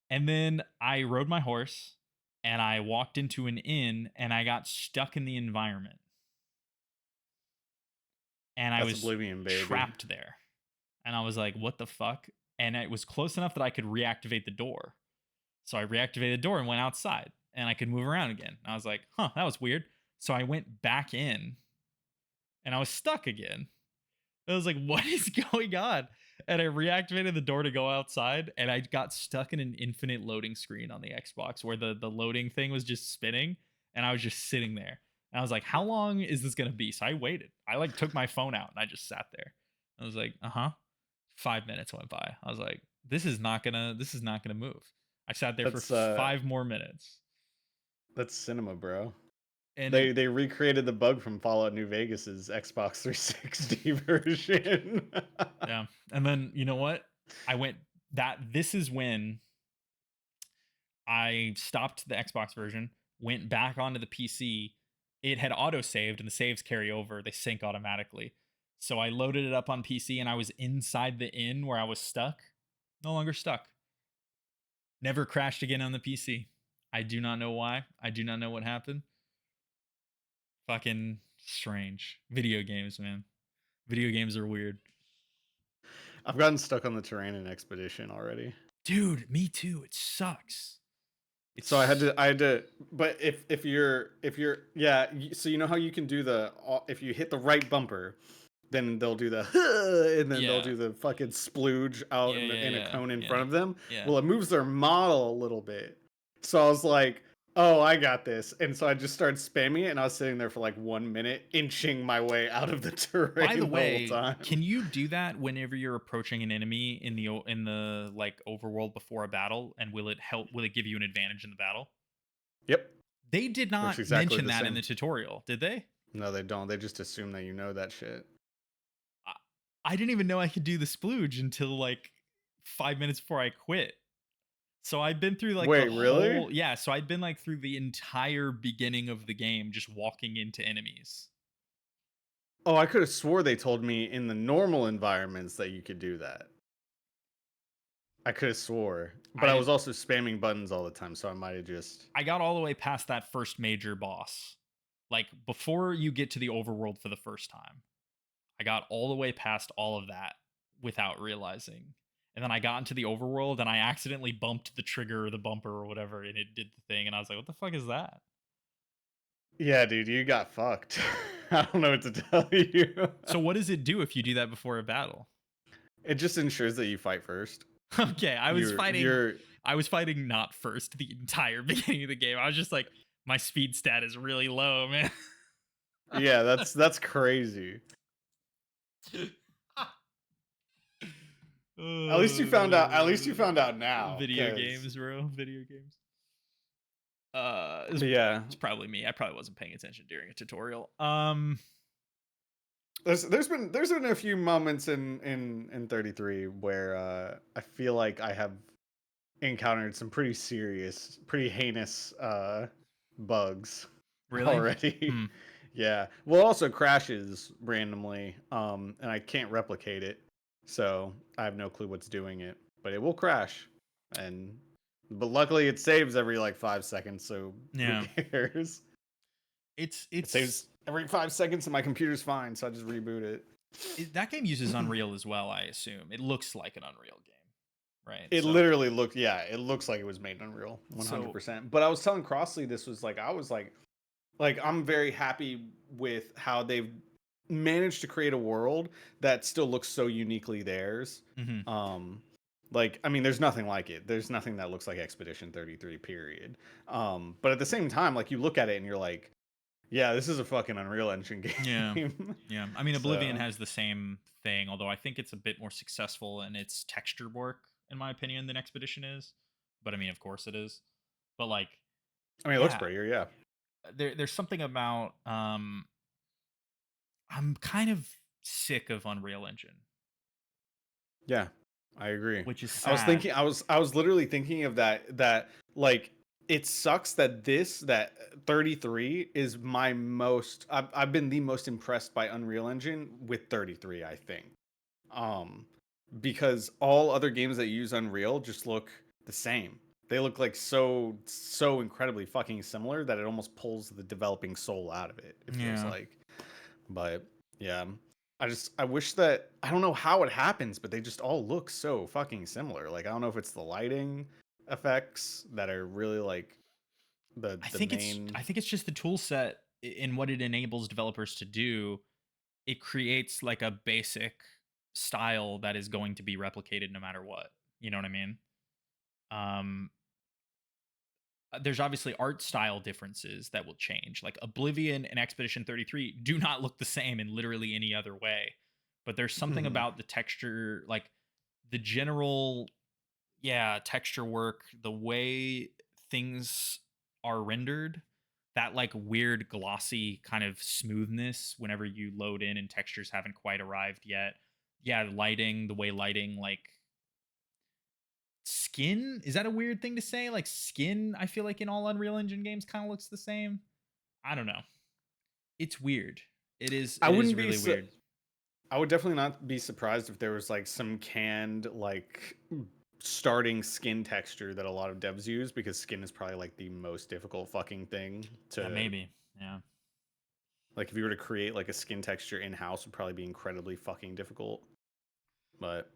And then I rode my horse and I walked into an inn and I got stuck in the environment and I That's was Oblivion, baby. trapped there. And I was like, what the fuck? And it was close enough that I could reactivate the door. So I reactivated the door and went outside and I could move around again. And I was like, huh, that was weird. So I went back in and I was stuck again. I was like, what is going on? And I reactivated the door to go outside and I got stuck in an infinite loading screen on the Xbox where the loading thing was just spinning and I was just sitting there. And I was like, how long is this going to be? So I waited. I like took my phone out and I just sat there. I was like, uh-huh. 5 minutes went by. I was like, this is not gonna move. I sat there for That's 5 more minutes. that's cinema, bro. And They recreated the bug from Fallout New Vegas's Xbox 360 version. yeah. And then you know what? I went that this is when I stopped the Xbox version, went back onto the PC. It had auto saved and the saves carry over, they sync automatically. So I loaded it up on PC and I was inside the inn where I was stuck. No longer stuck. Never crashed again on the PC. I do not know why. I do not know what happened. Fucking strange. Video games, man. Video games are weird. I've gotten stuck on the terrain in Expedition already. Dude, me too. It sucks. So I had to, but if you're, yeah, so you know how you can do if you hit the right bumper, then they'll do the, and then they'll Yeah. do the fucking splooge out Yeah, yeah, in a yeah, cone in yeah, front of them. yeah. Well, it moves their model a little bit. So I was like, oh, I got this. And so I just started spamming it, and I was sitting there for like 1 minute, inching my way out of the By terrain the the whole way, time. can you do that whenever you're approaching an enemy in the like overworld before a battle, and will it help? Will it give you an advantage in the battle? Yep. They did Works not exactly mention the that in same. the tutorial, did they? No, they don't. They just assume that you know that shit. I, I didn't even know I could do the splooge until like 5 minutes before I quit. So I've been through like the Wait, really? whole yeah. So I'd been like through the entire beginning of the game just walking into enemies. Oh, I could have swore they told me in the normal environments that you could do that. I could have swore, but I I didn't. was also spamming buttons all the time, so I might have just. I got all the way past that first major boss. Like before you get to the overworld for the first time. I got all the way past all of that without realizing. And then I got into the overworld and I accidentally bumped the trigger or the bumper or whatever and it did the thing and I was like, what the fuck is that? Yeah, dude, you got fucked. I don't know what to tell you. So what does it do if you do that before a battle? It just ensures that you fight first. Okay, You're you're I was fighting not first the entire beginning of the game. I was just like, my speed stat is really low, man. yeah, that's crazy. At least you found out. At least you found out now. Video games, bro. Video games. Yeah, It's probably me. I probably wasn't paying attention during a tutorial. there's been a few moments in 33 where I feel like I have encountered some pretty serious, pretty heinous bugs Really? already. Hmm. Yeah. Well, it also crashes randomly, and I can't replicate it, so I have no clue what's doing it. But it will crash, but luckily it saves every like 5 seconds, so who Yeah. cares? It's It saves every 5 seconds, and my computer's fine, so I just reboot it. that game uses Unreal as well, I assume. It looks like an Unreal game, right? It So literally looked, yeah, it looks like it was made in Unreal, so 100%. But I was telling Crossley this was like, I was like I'm very happy with how they've managed to create a world that still looks so uniquely theirs. mhm. Like I mean, there's nothing like it. There's nothing that looks like Expedition 33, period. But at the same time, like you look at it and you're like, yeah, this is a fucking Unreal Engine Yeah. game. Yeah. I mean Oblivion So has the same thing, although I think it's a bit more successful in its texture work, in my opinion, than Expedition is. But I mean, of course it is. But like, I mean, it looks yeah, prettier, yeah. there's something about I'm kind of sick of Unreal Engine, Yeah, I agree. which is I was sad. thinking I was literally thinking of that like it sucks that that 33 is my most I've been the most impressed by Unreal Engine with 33, I think. Um because all other games that use Unreal just look the same. They look like so incredibly fucking similar that it almost pulls the developing soul out of it. It feels Yeah. like. But yeah, I wish that I don't know how it happens, but they just all look so fucking similar. Like I don't know if it's the lighting effects that are really like the main. I think it's just the tool set in what it enables developers to do. It creates like a basic style that is going to be replicated no matter what. You know what I mean? Um, there's obviously art style differences that will change. Like Oblivion and Expedition 33 do not look the same in literally any other way. But there's something Mhm. about the texture, like the general, yeah, texture work, the way things are rendered, that like weird glossy kind of smoothness whenever you load in and textures haven't quite arrived yet. Yeah, lighting, the way lighting like skin, is that a weird thing to say? Like skin, I feel like in all Unreal Engine games kind of looks the same. I don't know. It's weird. I It is wouldn't be really weird. I would definitely not be surprised if there was like some canned like starting skin texture that a lot of devs use because skin is probably like the most difficult fucking thing Yeah, to maybe. Yeah. like if you were to create like a skin texture in house would probably be incredibly fucking difficult. But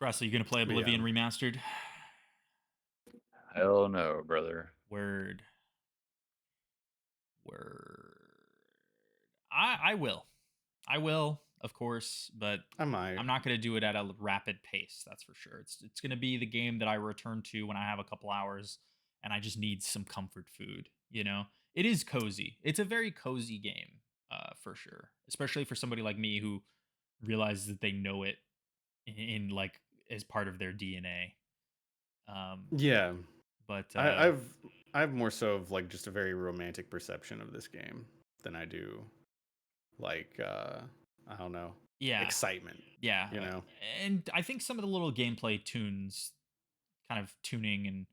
Russ, are you gonna play yeah. Oblivion Remastered? Hell no, brother. Word. Word. I will. I will, of course, but I might. I'm not going to do it at a rapid pace. That's for sure. It's going to be the game that I return to when I have a couple hours and I just need some comfort food. You know, it is cozy. It's a very cozy game, for sure. Especially for somebody like me who realizes that they know it in like as part of their DNA. Um, Yeah, but I, I've I have more so of like just a very romantic perception of this game than I do like I don't know, yeah, excitement. yeah, You know? and I think some of the little gameplay tunes, kind of tuning and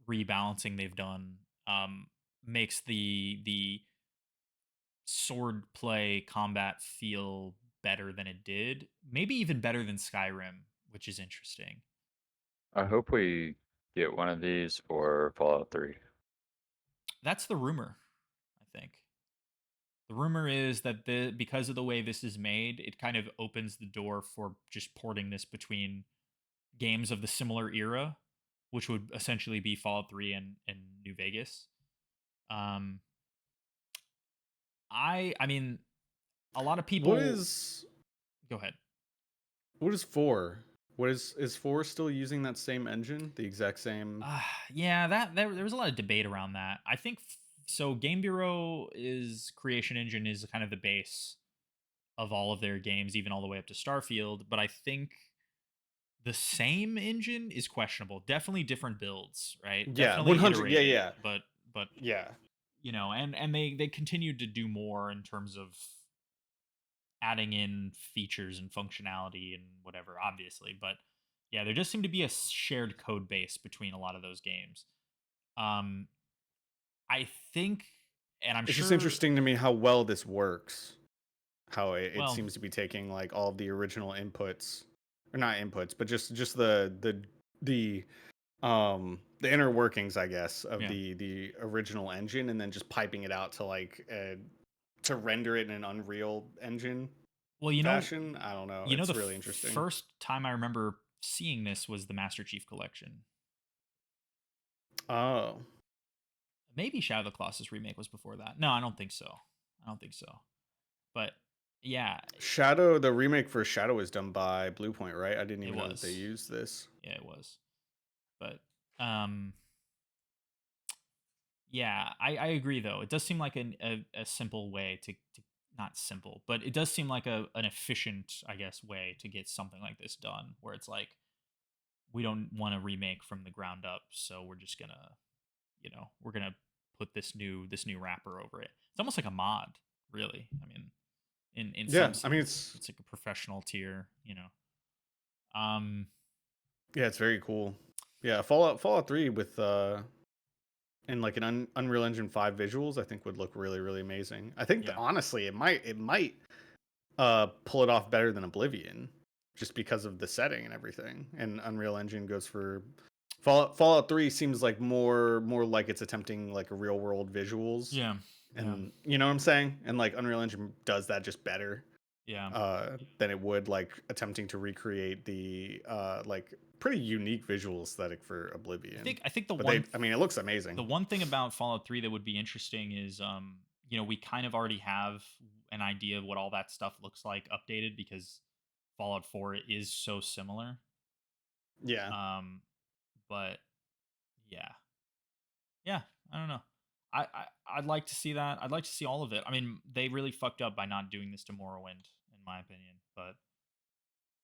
rebalancing they've done, makes the sword play combat feel better than it did. Maybe even better than Skyrim, which is interesting. I hope we get one of these for Fallout 3. That's the rumor, I think. The rumor is that because of the way this is made, it kind of opens the door for just porting this between games of the similar era, which would essentially be Fallout 3 and New Vegas. Um, I mean, a lot of What people. is Go ahead. what is 4? What is 4 still using that same engine? The exact same. Yeah, that there was a lot of debate around that. I think so. Game Bureau is creation engine is kind of the base of all of their games, even all the way up to Starfield. But I think the same engine is questionable. Definitely different builds, right? Yeah, Definitely 100. Yeah, iterated, yeah. but Yeah. and they continued to do more in terms of adding in features and functionality and whatever, obviously. But yeah, there just seemed to be a shared code base between a lot of those games. Um, I think, and I'm It's just sure. interesting to me how well this works. How it Well, seems to be taking like all of the original inputs, or not inputs, but just the the inner workings, I guess, of yeah. the original engine, and then just piping it out to like to render it in an Unreal Engine Well, fashion. I don't know. the It's really interesting. first time I remember seeing this was the Master Chief Collection. Oh, Maybe Shadow of the Colossus remake was before that. No, I don't think so. I don't think so. But yeah, Shadow. The remake for Shadow was done by Bluepoint, right? I didn't it even know that they was. used this. Yeah, it was. But um, yeah, I agree though. It does seem like a simple way to not simple, but it does seem like an efficient, I guess, way to get something like this done. Where it's like we don't want to remake from the ground up, so we're just gonna, we're gonna put this new wrapper over it. It's almost like a mod, really. I mean, in some Yeah, I mean sense, it's like a professional tier. Um, it's very cool. Yeah, Fallout 3 with and like an Unreal Engine 5 visuals, I think would look really really amazing. I think yeah. honestly, it might pull it off better than Oblivion, just because of the setting and everything. And Unreal Engine goes for Fallout 3 seems like more like it's attempting like a real world visuals, Yeah, yeah, and you know what I'm saying. And like Unreal Engine does that just better yeah. than it would like attempting to recreate the like pretty unique visual aesthetic for I Oblivion. think I think the But one I mean, it looks amazing. the one thing about Fallout 3 that would be interesting is we kind of already have an idea of what all that stuff looks like updated because Fallout 4 is so similar. Yeah, Um but yeah. Yeah, I don't know. I'd like to see that. I'd like to see all of it. I mean, they really fucked up by not doing this to Morrowind in my opinion, but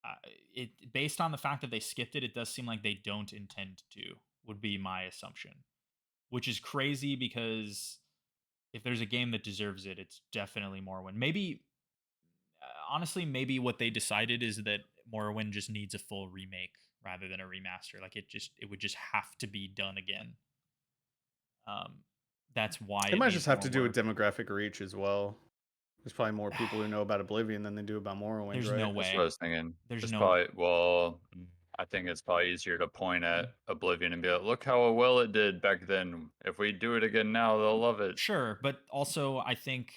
uh, it based on the fact that they skipped it, it does seem like they don't intend to. Would be my assumption, which is crazy because if there's a game that deserves it, it's definitely Morrowind. Maybe, honestly, maybe what they decided is that Morrowind just needs a full remake rather than a remaster. Like it would just have to be done again. Um, that's why it it might just needs have more to do with work. demographic reach as well. There's probably more people who know about Oblivion than they do about Morrowind, There's no right? That's what I way. was thinking. There's It's no. probably, well, I think it's probably easier to point at Oblivion and be like, look how well it did back then. If we do it again now, they'll love it. Sure, but also I think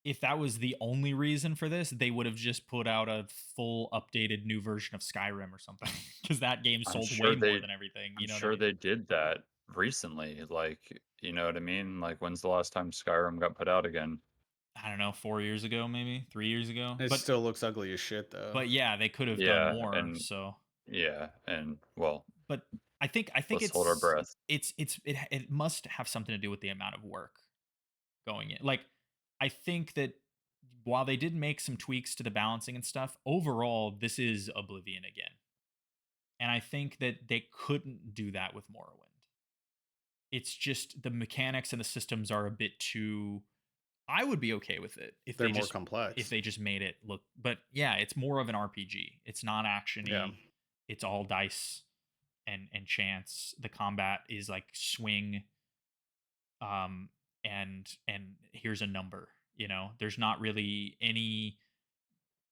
if that was the only reason for this, they would have just put out a full updated new version of Skyrim or something, because that game I'm sold sure way more they than everything. I'm You know what I sure mean? they did that recently. Like, you know what I mean? Like, when's the last time Skyrim got put out again? I don't know, 4 years ago, maybe 3 years ago. It still looks ugly as shit though. But yeah, they could have done Yeah, more. and So, well, but I think let's hold our breath. it must have something to do with the amount of work going in. Like, I think that while they did make some tweaks to the balancing and stuff, overall this is Oblivion again. And I think that they couldn't do that with Morrowind. It's just the mechanics and the systems are a bit too. I would be okay with it if They're they more just complex. made it look. But yeah, it's more of an RPG. It's not Yeah. actiony. It's all dice and chance. The combat is like swing, um, and here's a number. There's not really any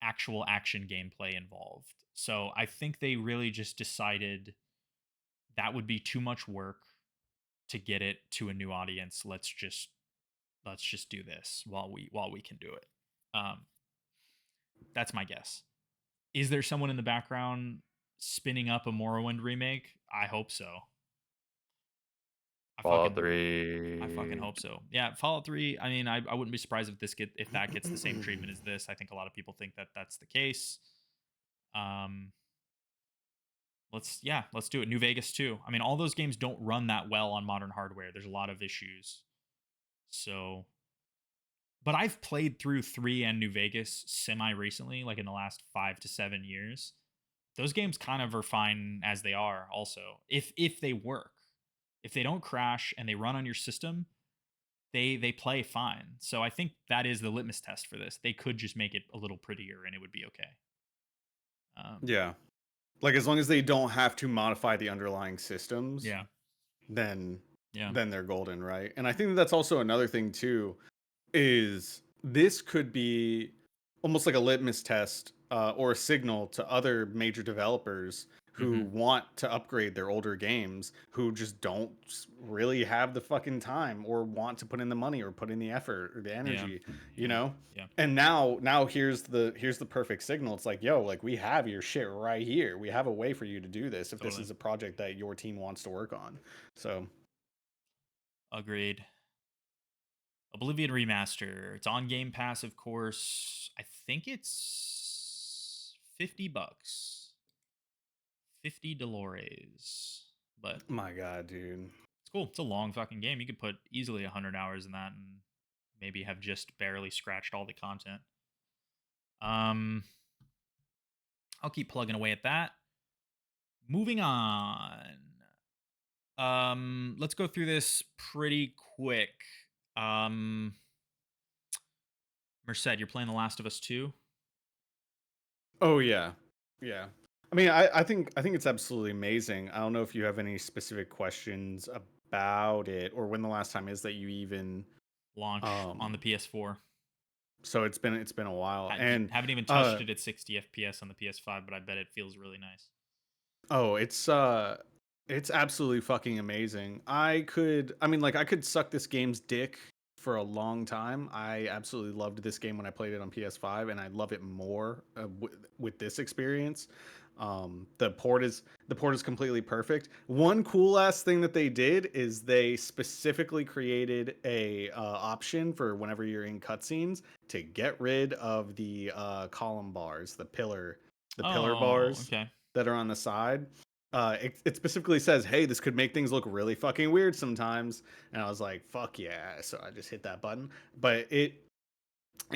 actual action gameplay involved. So I think they really just decided that would be too much work to get it to a new audience. Let's just do this while we can do it. Um, that's my guess. Is there someone in the background spinning up a Morrowind remake? I hope so. I Fallout fucking I fucking 3. hope so. Yeah, Fallout 3. I mean, I wouldn't be surprised if that gets the same treatment as this. I think a lot of people think that that's the case. Um, let's do it. New Vegas too. I mean, all those games don't run that well on modern hardware. There's a lot of issues. So, but I've played through 3 and New Vegas semi recently, like in the last 5 to 7 years. Those games kind of are fine as they are. Also, if they work, if they don't crash and they run on your system, they play fine. So I think that is the litmus test for this. They could just make it a little prettier and it would be okay. Yeah. Like as long as they don't have to modify the underlying systems, Yeah. then Yeah. then they're golden, right? And I think that's also another thing too, is this could be almost like a litmus test or a signal to other major developers who want to upgrade their older games, who just don't really have the fucking time or want to put in the money or put in the effort or the energy, you know? Yeah. And now here's the perfect signal. It's like, yo, like we have your shit right here. We have a way for you to do this if this Totally. is a project that your team wants to work on. So Agreed. Oblivion Remaster. It's on Game Pass, of course. I think it's $50. 50 Dolores. But my God, dude. it's cool. It's a long fucking game. You could put easily 100 hours in that and maybe have just barely scratched all the content. I'll keep plugging away at that. Moving on. Let's go through this pretty quick. Merced, you're playing The Last of Us 2? Oh yeah. Yeah. I mean, I think it's absolutely amazing. I don't know if you have any specific questions about it or when the last time is that you even Launch on the PS4. so it's been a while. And Haven't even touched it at 60 FPS on the PS5, but I bet it feels really nice. oh, it's absolutely fucking amazing. I could suck this game's dick for a long time. I absolutely loved this game when I played it on PS5, and I love it more with this experience. The port is completely perfect. One cool ass thing that they did is they specifically created a option for whenever you're in cutscenes to get rid of the column bars, the pillar bars Okay. that are on the side. It specifically says, "Hey, this could make things look really fucking weird sometimes." And I was like, "Fuck yeah!" So I just hit that button. But it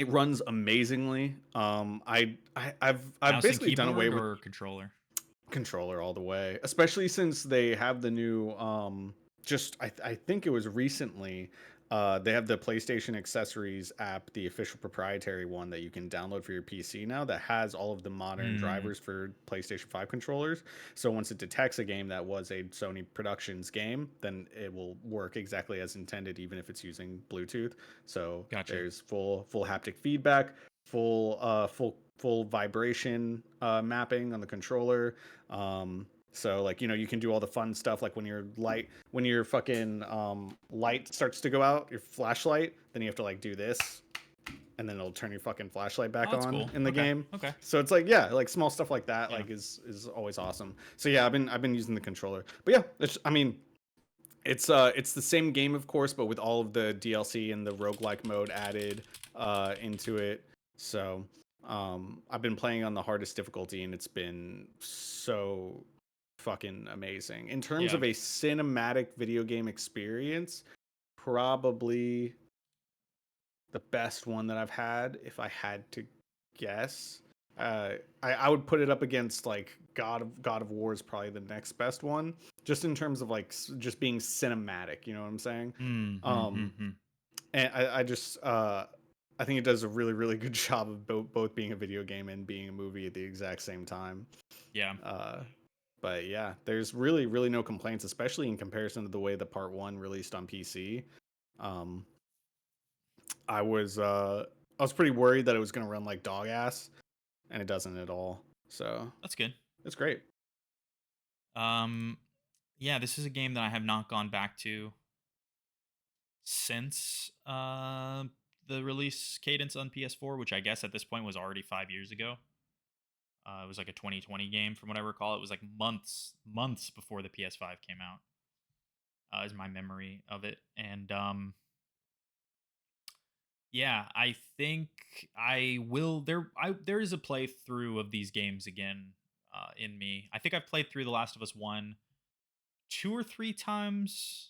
runs amazingly. I've Mouse and basically done away keyboard with or controller? controller all the way, especially since they have the new just I think it was recently they have the PlayStation accessories app, the official proprietary one that you can download for your PC now that has all of the modern drivers for PlayStation 5 controllers. So once it detects a game that was a Sony Productions game, then it will work exactly as intended even if it's using Bluetooth. So Gotcha. there's full haptic feedback, full vibration mapping on the controller. So like, you can do all the fun stuff like when your fucking light starts to go out, your flashlight, then you have to like do this and then it'll turn your fucking flashlight Oh, back that's on cool. in the Okay. game. Okay. So it's like, yeah, like small stuff like that, Yeah. like is always awesome. So yeah, I've been using the controller, but yeah, I mean, it's the same game, of course, but with all of the DLC and the roguelike mode added into it. So I've been playing on the hardest difficulty, and it's been so fucking amazing. In terms Yeah. of a cinematic video game experience, probably the best one that I've had, if I had to guess. I would put it up against like God of War is probably the next best one, just in terms of like just being cinematic. You know what I'm saying? Um, Mm-hmm. and I just I think it does a really good job of both being a video game and being a movie at the exact same time. Yeah. But yeah, there's really no complaints, especially in comparison to the way the part one released on PC. Um, I was pretty worried that it was gonna run like dog ass, and it doesn't at all. So That's good. it's great. Um, yeah, this is a game that I have not gone back to since the release cadence on PS4, which I guess at this point was already 5 years ago. It was like a 2020 game, from what I recall. It was like months before the PS5 came out. Is my memory of it, and yeah, I think I will. There is a playthrough of these games again in me. I think I've played through The Last of Us 1 2 or 3 times.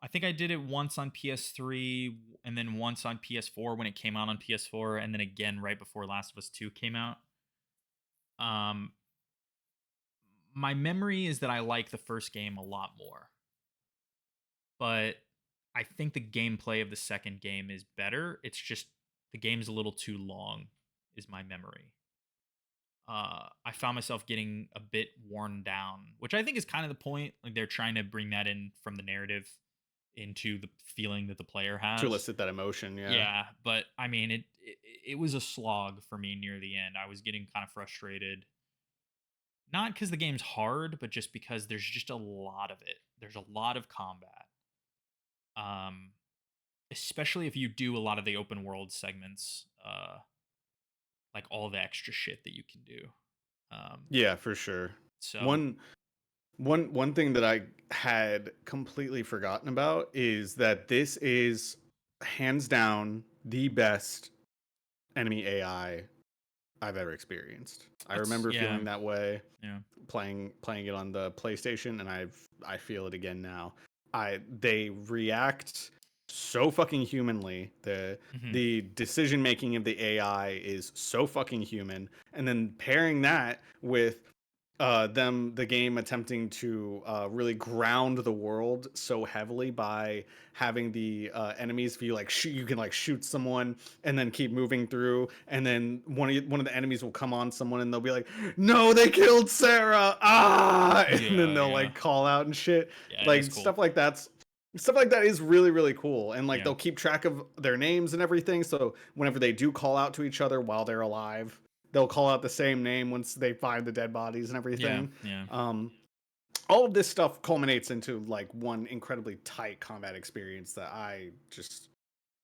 I think I did it once on PS3 and then once on PS4 when it came out on PS4, and then again right before Last of Us 2 came out. Um, my memory is that I like the first game a lot more, but I think the gameplay of the second game is better. It's just the game's a little too long, is my memory. I found myself getting a bit worn down, which I think is kind of the point. Like they're trying to bring that in from the narrative into the feeling that the player To has. elicit that emotion, yeah. Yeah, but I mean, it was a slog for me near the end. I was getting kind of frustrated, not because the game's hard, but just because there's just a lot of it. There's a lot of combat. Um, Especially if you do a lot of the open world segments, like all the extra shit that you can do. Yeah, for sure. So One one thing that I had completely forgotten about is that this is hands down the best enemy AI I've ever experienced. I that's remember yeah, feeling that way yeah. playing it on the PlayStation, and I feel it again now. They react so fucking humanly. Hmm. The decision making of the AI is so fucking human, and then pairing that with the game attempting to really ground the world so heavily by having the enemies, if you like shoot, you can like shoot someone and then keep moving through, and then one of the enemies will come on someone and they'll be like, no, they killed Sarah, and then Yeah, they'll yeah, like call out and shit, yeah. It is like cool. stuff like that is really cool. And like Yeah, they'll keep track of their names and everything, so whenever they do call out to each other while they're alive, they'll call out the same name once they find the dead bodies and yeah, everything. yeah, All of this stuff culminates into like one incredibly tight combat experience that I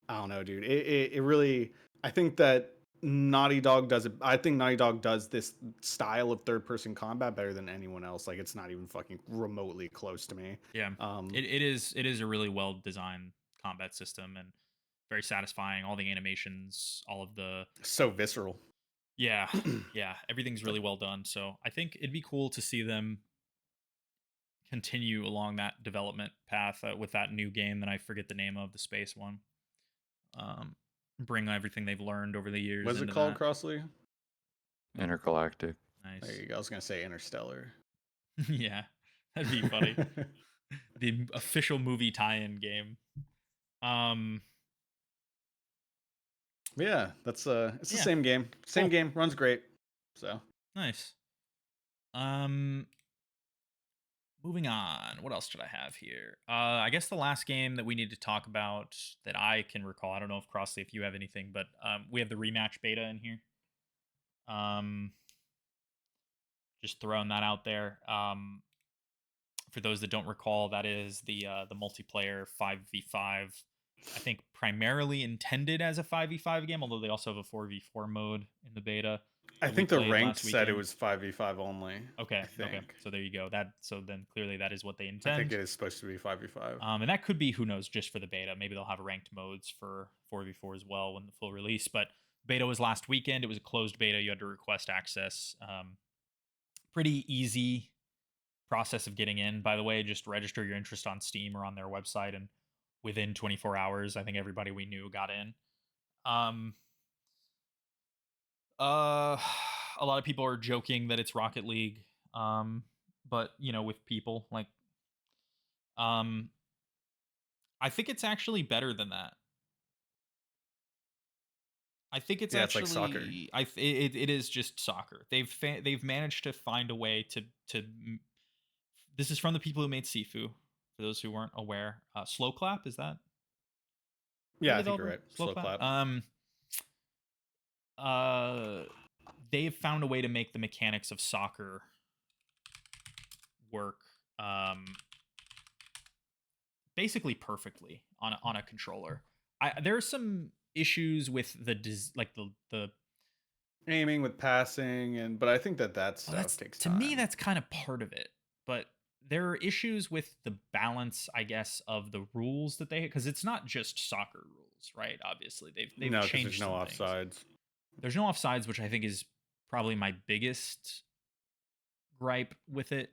don't know, dude. It really, I think that Naughty Dog does it. I think Naughty Dog does this style of third person combat better than anyone else. Like it's not even fucking remotely close to me. yeah. It is a really well designed combat system and very satisfying. All the animations, all of the So visceral. yeah, yeah. Everything's really well done. So I think it'd be cool to see them continue along that development path with that new game that I forget the name of, the space one. Um, Bring everything they've learned over the years What's it into called, that. Crossley? Intergalactic. There Nice. you go. I was gonna say Interstellar. Yeah, that'd be funny. The official movie tie-in game. Um, Yeah, that's it's the yeah, same game. Same cool, game, runs great. So nice. Um, Moving on. What else did I have here? I guess the last game that we need to talk about that I can recall. I don't know if Crossley, if you have anything, but we have the rematch beta in here. Um, just throwing that out there. For those that don't recall, that is the multiplayer 5v5 I think primarily intended as a 5v5 game, although they also have a 4v4 mode in the beta I that we think the played ranked last said it weekend. was 5v5 only. Okay, I think. So there you go. So then clearly that is what they I think intend. it is supposed to be 5v5. And that could be, who knows, just for the beta. Maybe they'll have ranked modes for 4v4 as well when the full release. But beta was last weekend. It was a closed beta. You had to request access. Pretty easy process of getting in, by the way. Just register your interest on Steam or on their website, and within 24 hours, I think everybody we knew got in. Um, a lot of people are joking that it's Rocket League, but with people like, um, I think it's actually better than that. I think it's Yeah, it's like soccer. actually it is just soccer. They've managed to find a way to. This is from the people who made Sifu. For those who weren't aware, Slow Clap, is that the Yeah, I think you're developer? right. Slow Slow Clap. clap. Uh, they've found a way to make the mechanics of soccer work, basically perfectly on a controller. There are some issues with the Aiming with passing, but I think that well, stuff takes to me, time. that's kind of part of it. But there are issues with the balance, I guess, of the rules that because it's not just soccer rules, right? Obviously, they've No, because there's changed no some things. offsides. There's no offsides, which I think is probably my biggest gripe with it.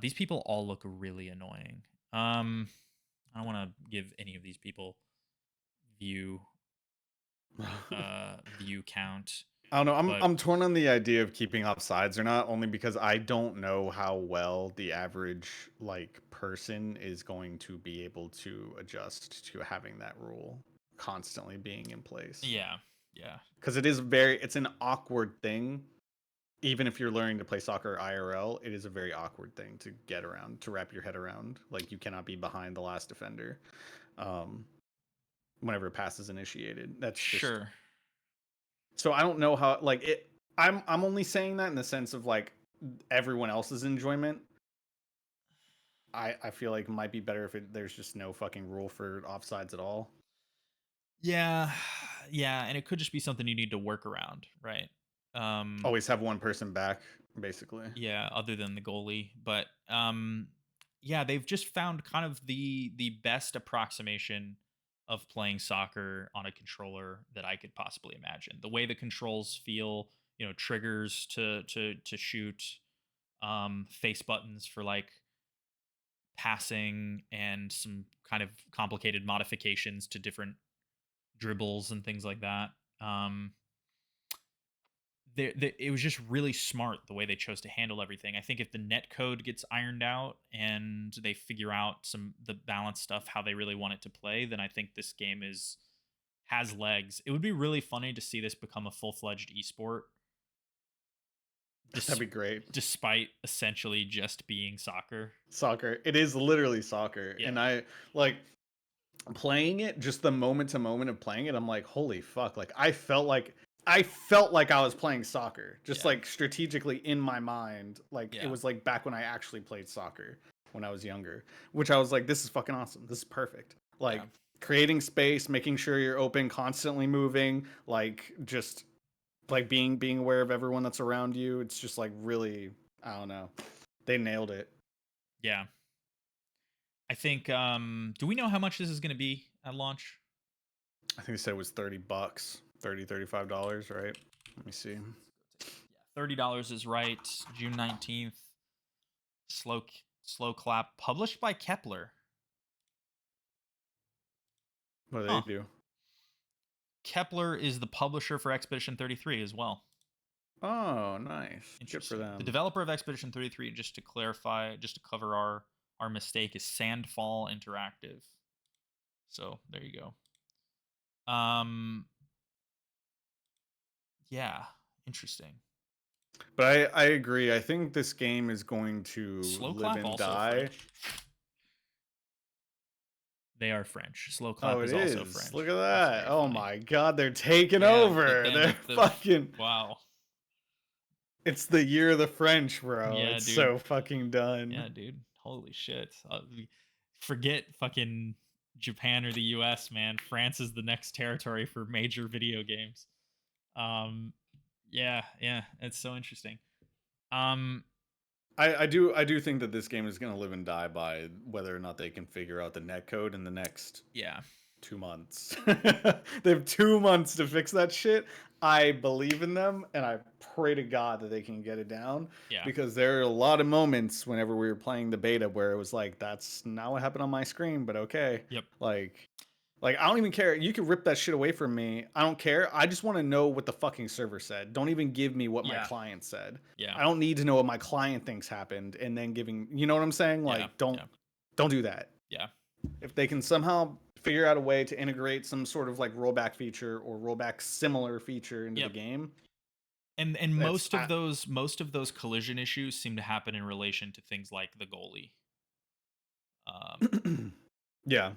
These people all look really annoying. I don't want to give any of these people view view count, I don't know. I'm but I'm torn on the idea of keeping offsides or not, only because I don't know how well the average like person is going to be able to adjust to having that rule constantly being in place. yeah. Because it's an awkward thing. Even if you're learning to play soccer IRL, it is a very awkward thing to get around, to wrap your head around. Like you cannot be behind the last defender, um, whenever a pass is initiated. That's just Sure. so I don't know how like it. I'm only saying that in the sense of like everyone else's enjoyment. I feel like it might be better if there's just no fucking rule for offsides at all. Yeah. Yeah, and it could just be something you need to work around, right? Always have one person back, basically. Yeah, other than the goalie, but yeah, they've just found kind of the best approximation of playing soccer on a controller that I could possibly imagine. The way the controls feel, triggers to shoot, face buttons for like passing, and some kind of complicated modifications to different dribbles and things like that. Um, it was just really smart the way they chose to handle everything. I think if the net code gets ironed out and they figure out the balance stuff, how they really want it to play, then I think this game has legs. It would be really funny to see this become a full-fledged esport, That'd be great. despite essentially just being soccer. Soccer. It is literally soccer, Yeah. and I like playing it. Just the moment to moment of playing it, I'm like, holy fuck! Like I felt like I was playing soccer, just Yeah. like strategically in my mind. Like Yeah. it was like back when I actually played soccer when I was younger, which I was like, this is fucking awesome. This is perfect. Like Yeah. creating space, making sure you're open, constantly moving, like just like being aware of everyone that's around you. It's just like really, I don't know. They nailed it. Yeah. I think do we know how much this is going to be at launch? I think they said it was $30, $35, right? Let me see. Yeah, $30 is right. June 19th. Slow Clap, published by Kepler. What do Huh. they do? Kepler is the publisher for Expedition 33 as well. Oh, nice. Good for Interesting. them. The developer of Expedition 33, just to clarify, just to cover our mistake, is Sandfall Interactive. So there you go. Yeah, interesting. But I agree. I think this game is going to Slow live Clap and also die. French. They are French. Slow Clap Oh, it is also French. Look at That's that. very Oh funny. my god, they're taking Yeah, over. They're fucking wow. It's the year of the French, bro. Yeah, It's dude. so fucking done. Yeah, dude. Holy shit. Forget fucking Japan or the US, man. France is the next territory for major video games. Um yeah, yeah, it's so interesting. Um I do think that this game is going to live and die by whether or not they can figure out the netcode in the next yeah. 2 months. They have 2 months to fix that shit. I believe in them, and I pray to God that they can get it down. Yeah. Because there are a lot of moments whenever we were playing the beta where it was like, "That's not what happened on my screen," but okay. Yep. Like, I don't even care. You can rip that shit away from me. I don't care. I just want to know what the fucking server said. Don't even give me what my Yeah. client said. Yeah. I don't need to know what my client thinks happened and then giving. You know what I'm saying? Yeah. Like, don't do that. Yeah. If they can somehow figure out a way to integrate some sort of like rollback feature or rollback similar feature into the Yep. game, And that's most of those collision issues seem to happen in relation to things like the goalie. yeah.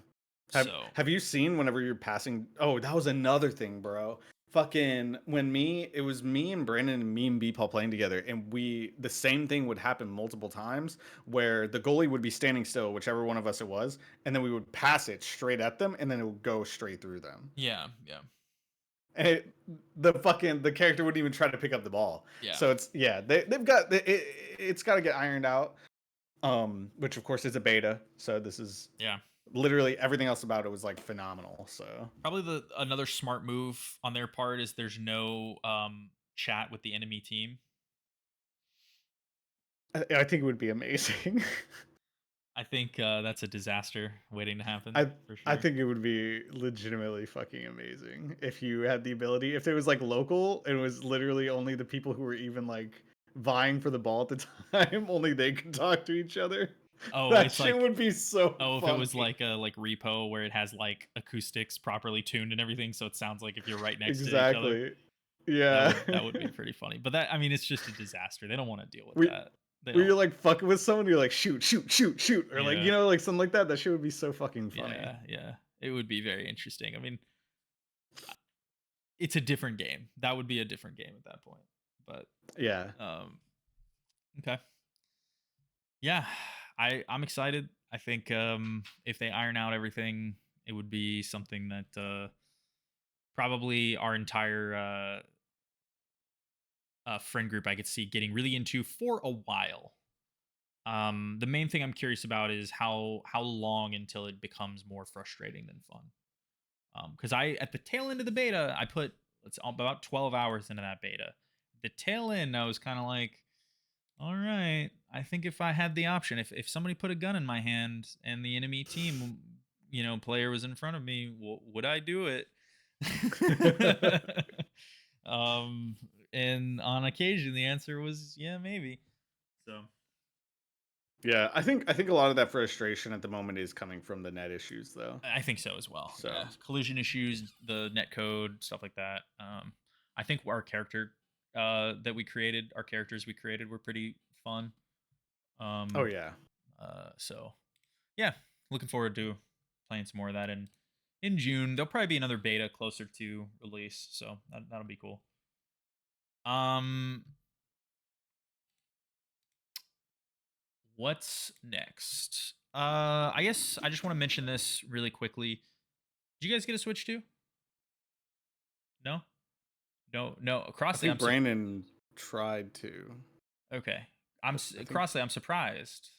So Have you seen whenever you're passing? Oh, that was another thing, bro. Fucking it was me and Brandon and me and Beepaw playing together, and the same thing would happen multiple times where the goalie would be standing still, whichever one of us it was, and then we would pass it straight at them, and then it would go straight through them. yeah, yeah, And the character wouldn't even try to pick up the ball. yeah, So they've got it's got to get ironed out. Which of course is a beta, so this is yeah. literally everything else about it was like phenomenal. So Probably another smart move on their part is there's no chat with the enemy team. I think it would be amazing. I think that's a disaster waiting to happen I for I sure. think it would be legitimately fucking amazing if you had the ability. If it was like local, it was literally only the people who were even like vying for the ball at the time, only they could talk to each other. Oh, That it's shit like would be so oh, if it was funny. like a like repo where it has like acoustics properly tuned and everything, so it sounds like if you're right next to each other. Exactly. Yeah. That would be pretty funny. But that I mean, it's just a disaster. They don't want to deal with we that. They where don't. you're like fucking with someone, you're like shoot, shoot, shoot, shoot, or like Yeah, like something like that. That shit would be so fucking funny. yeah, yeah. It would be very interesting. I mean, it's a different game. That would be a different game at that point. But Yeah. um, okay, yeah. I'm excited. I think if they iron out everything, it would be something that probably our entire friend group I could see getting really into for a while. The main thing I'm curious about is how long until it becomes more frustrating than fun. Because I at the tail end of the beta, I put it's about 12 hours into that beta. The tail end, I was kind of like, all right, I think if I had the option, if somebody put a gun in my hand and the enemy team, player was in front of me, would I do it? um, and on occasion, the answer was yeah, maybe. So Yeah, I think a lot of that frustration at the moment is coming from the net issues though. I think so as well. So, Yeah, collision issues, the net code, stuff like that. I think our character that we created, our characters we created, were pretty fun. oh Um, yeah. so yeah, looking forward to playing some more of that in June. There'll probably be another beta closer to release, so that'll be cool. Um, what's next? I guess I just want to mention this really quickly. Did you guys get a Switch too? No, no. I Crossley, think Brandon tried to. okay. But I think Crossley. I'm surprised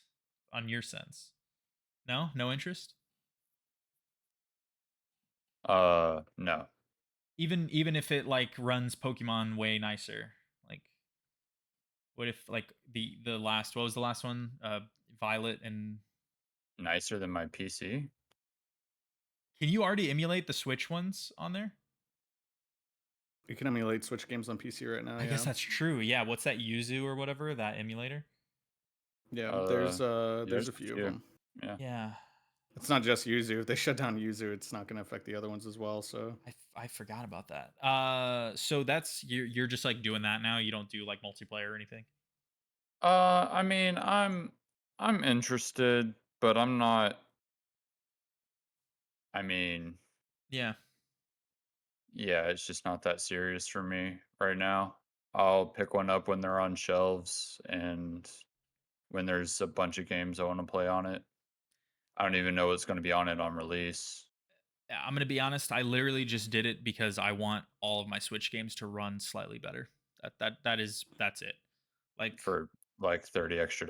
on your sense. No, no interest. No. Even if it like runs Pokemon way nicer. Like, what if like the last what was the last one? Violet and Nicer than my PC? can you already emulate the Switch ones on there? you can emulate Switch games on PC right now. I guess Yeah. that's true. Yeah, what's that Yuzu or whatever that emulator? Yeah. Uh, There's there's a a few of few. them. Yeah. Yeah, It's not just Yuzu. If they shut down Yuzu, it's not going to affect the other ones as well. So I forgot about that. So that's you're just like doing that now. You don't do like multiplayer or anything. I mean, I'm interested, but I'm not. I mean, Yeah, yeah, it's just not that serious for me right now. I'll pick one up when they're on shelves, and when there's a bunch of games I want to play on it. I don't even know what's going to be on it on release I'm gonna be honest. I literally just did it because I want all of my Switch games to run slightly better. That's it. Like, for like $30 extra.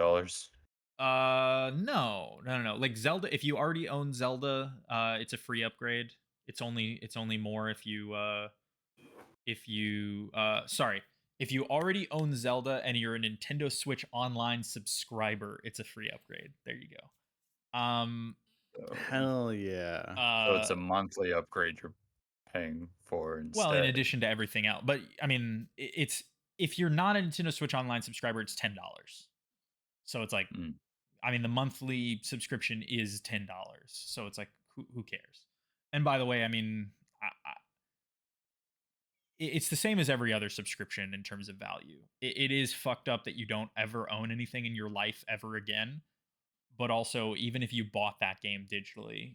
no. Like Zelda, if you already own Zelda, it's a free upgrade. It's only more sorry, if you already own Zelda and you're a Nintendo Switch Online subscriber, it's a free upgrade. There you go. So, Hell yeah. so it's Uh, a monthly upgrade you're paying for well, in instead. addition to everything else, but I mean, it's if you're not a Nintendo Switch Online subscriber, it's $10. So it's like, Mm. I mean, the monthly subscription is $10. So it's like, who cares? And by the way, I mean, it's the same as every other subscription in terms of value. It is fucked up that you don't ever own anything in your life ever again. But also, even if you bought that game digitally,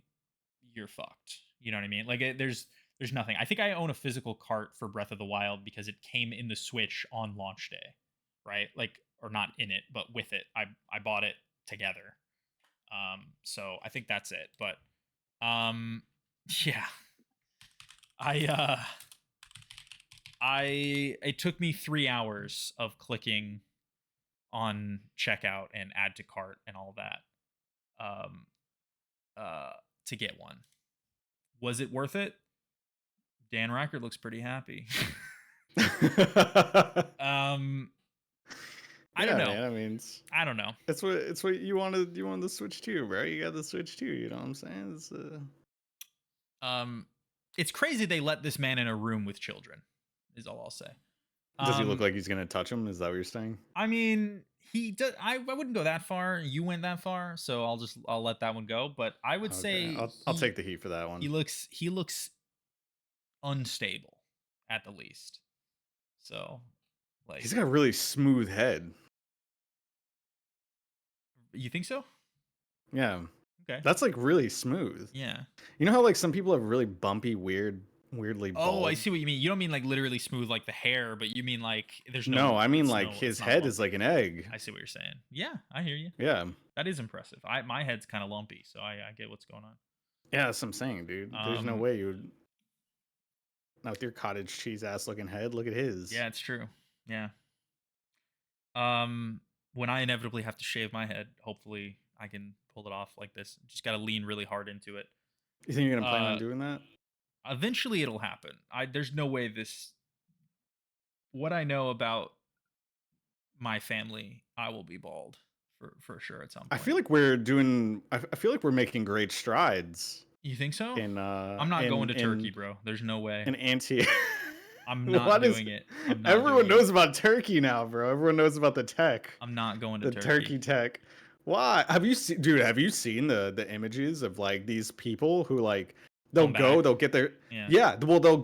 you're fucked. You know what I mean? Like, there's nothing. I think I own a physical cart for Breath of the Wild because it came in the Switch on launch day, right? Like, or not in it, but with it. I bought it together. So I think that's it. But yeah, I it took me 3 hours of clicking on checkout and add to cart and all that um to get one. Was it worth it? Dan Reichert looks pretty happy. um I don't Yeah, know. man. I mean, I don't know. it's what you wanted. You wanted the Switch too, bro. You got the Switch too. You know what I'm saying? Um it's crazy they let this man in a room with children, is all I'll say. Does he look Um like he's gonna touch him? Is that what you're saying? I mean, he does. I wouldn't go that far. You went that far, so I'll let that one go. But I would Okay, say I'll take the heat for that one. he looks unstable at the least. So, like, He's got a really smooth head. you think so? Yeah, Okay. that's like really smooth. Yeah. You know how like some people have really bumpy, weirdly Oh, I bald. see what you mean. You don't mean like literally smooth like the hair, but you mean like there's No, no. I mean It's like no. It's his not head is lumpy. like an egg. I see what you're saying. Yeah, I hear you. Yeah, That is impressive. My head's kind of lumpy, so I get what's going on. yeah, that's what I'm saying, dude. There's no Um. way you would. Not with your cottage cheese ass looking head. Look at his. Yeah, it's true. Yeah. When I inevitably have to shave my head, hopefully I can pull it off like this. Just got to lean really hard into it. You think you're gonna plan on Uh, doing that? Eventually it'll happen. There's no way what I know about my family, I will be bald for sure at some I point. feel like we're doing. I feel like we're making great strides You think so? in I'm not going to Turkey, bro. There's no way. in anti. I'm not What is? doing it. I'm not Everyone doing it. knows about Turkey now, bro. Everyone knows about the tech, I'm not going to the Turkey. Turkey tech. Why? Have you seen, dude? Have you seen the images of like these people who like they'll Come back. they'll get their Yeah. yeah. Well, they'll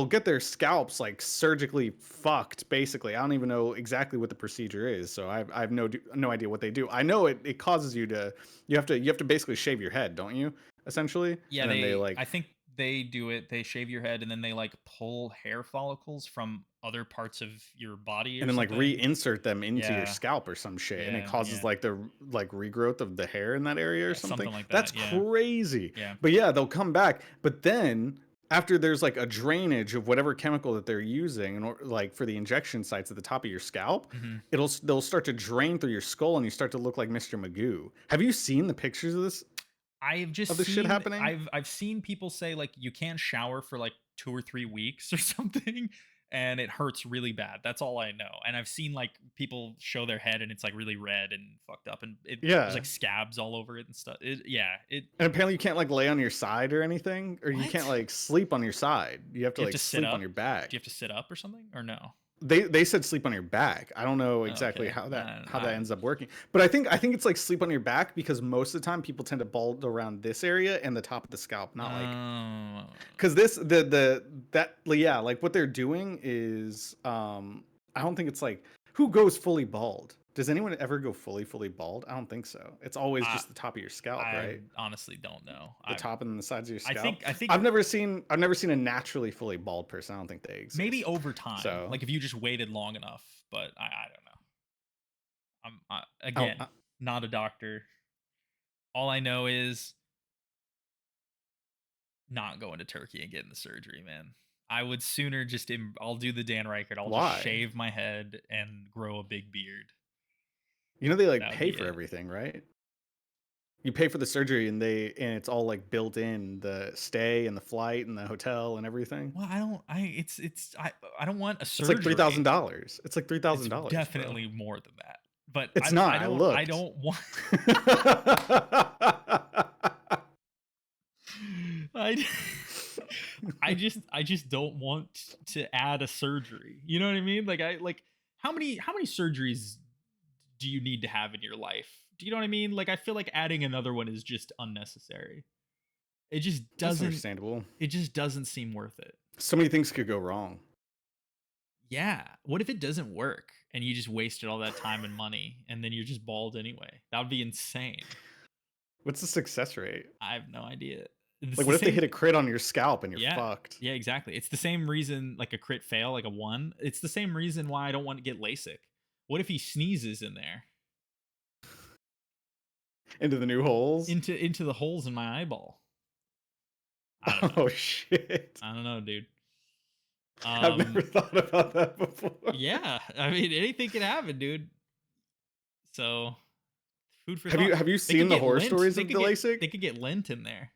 get their scalps like surgically fucked. Basically, I don't even know exactly what the procedure is, so I've no idea what they do. I know it causes you have to basically shave your head, don't you? Essentially, Yeah, and then they like I think they do it. They shave your head and then they like pull hair follicles from other parts of your body and or then like something. reinsert them into your Yeah. scalp or some shit, and it Yeah, causes yeah. like the like regrowth of the hair in that area or Yeah, something. something like That's that. Yeah. crazy. Yeah. But yeah, they'll come back, but then after there's like a drainage of whatever chemical that they're using and like for the injection sites at the top of your scalp, Mhm. they'll start to drain through your skull and you start to look like Mr. Magoo. Have you seen the pictures I've just of this shit seen happening? I've seen people say like you can't shower for like 2 or 3 weeks or something and it hurts really bad. That's all I know. And I've seen like people show their head and it's like really red and fucked up and there's Yeah. like scabs all over it and stuff. It And apparently you can't like lay on your side or anything, or you can't what? like sleep on your side. You have Do to you have like to sit sleep on up? your Do you back. have to sit up or something or no? They said sleep on your back. I don't know Oh, exactly okay. how that ends up working, but I think it's like sleep on your back because most of the time people tend to bald around this area and the top of the scalp, not like Oh. because this the that yeah, like what they're doing is I don't think it's like who goes fully bald. Does anyone ever go fully bald? I don't think so. It's always I just the top of your scalp, I right? honestly don't know. The top and the sides of your I scalp. think I think I've never seen a naturally fully bald person. I don't think they maybe exist. over time, So like if you just waited long enough, but I don't know. I'm I, again. not a doctor. All I know is not going to Turkey and getting the surgery, man. I would sooner just I'll do the Dan Reichert. I'll just Why? shave my head and grow a big beard. You know they like That would pay be for it. everything, right? You pay for the surgery and it's all like built in, the stay and the flight and the hotel and everything. Well, I don't want a It's like surgery. $3,000. It's like It's $3,000, bro. definitely more than that. But It's I not. I don't I looked. don't want I I just don't want to add a surgery. You know what I mean? Like how many surgeries do you need to have in your life? Do you know what I mean? Like I feel like adding another one is just unnecessary. It just That's doesn't understandable. it just doesn't seem worth it. So many things could go wrong. Yeah. What if it doesn't work and you just wasted all that time and money and then you're just bald anyway? That would be insane. What's the success rate? I have no idea. It's Like, the what if they same. hit a crit on your scalp and you're Yeah. fucked? Yeah, exactly. It's the same reason like a crit fail, like a 1. It's the same reason why I don't want to get LASIK. What if he sneezes in there? Into the new holes? Into the holes in my eyeball. I don't know. Oh, shit. I don't know, dude. I've never thought about that before. Yeah, I mean anything can happen, dude. So, food for Have thought. you They seen could the get horror lint. stories They of could the get LASIK? they could get lint in there.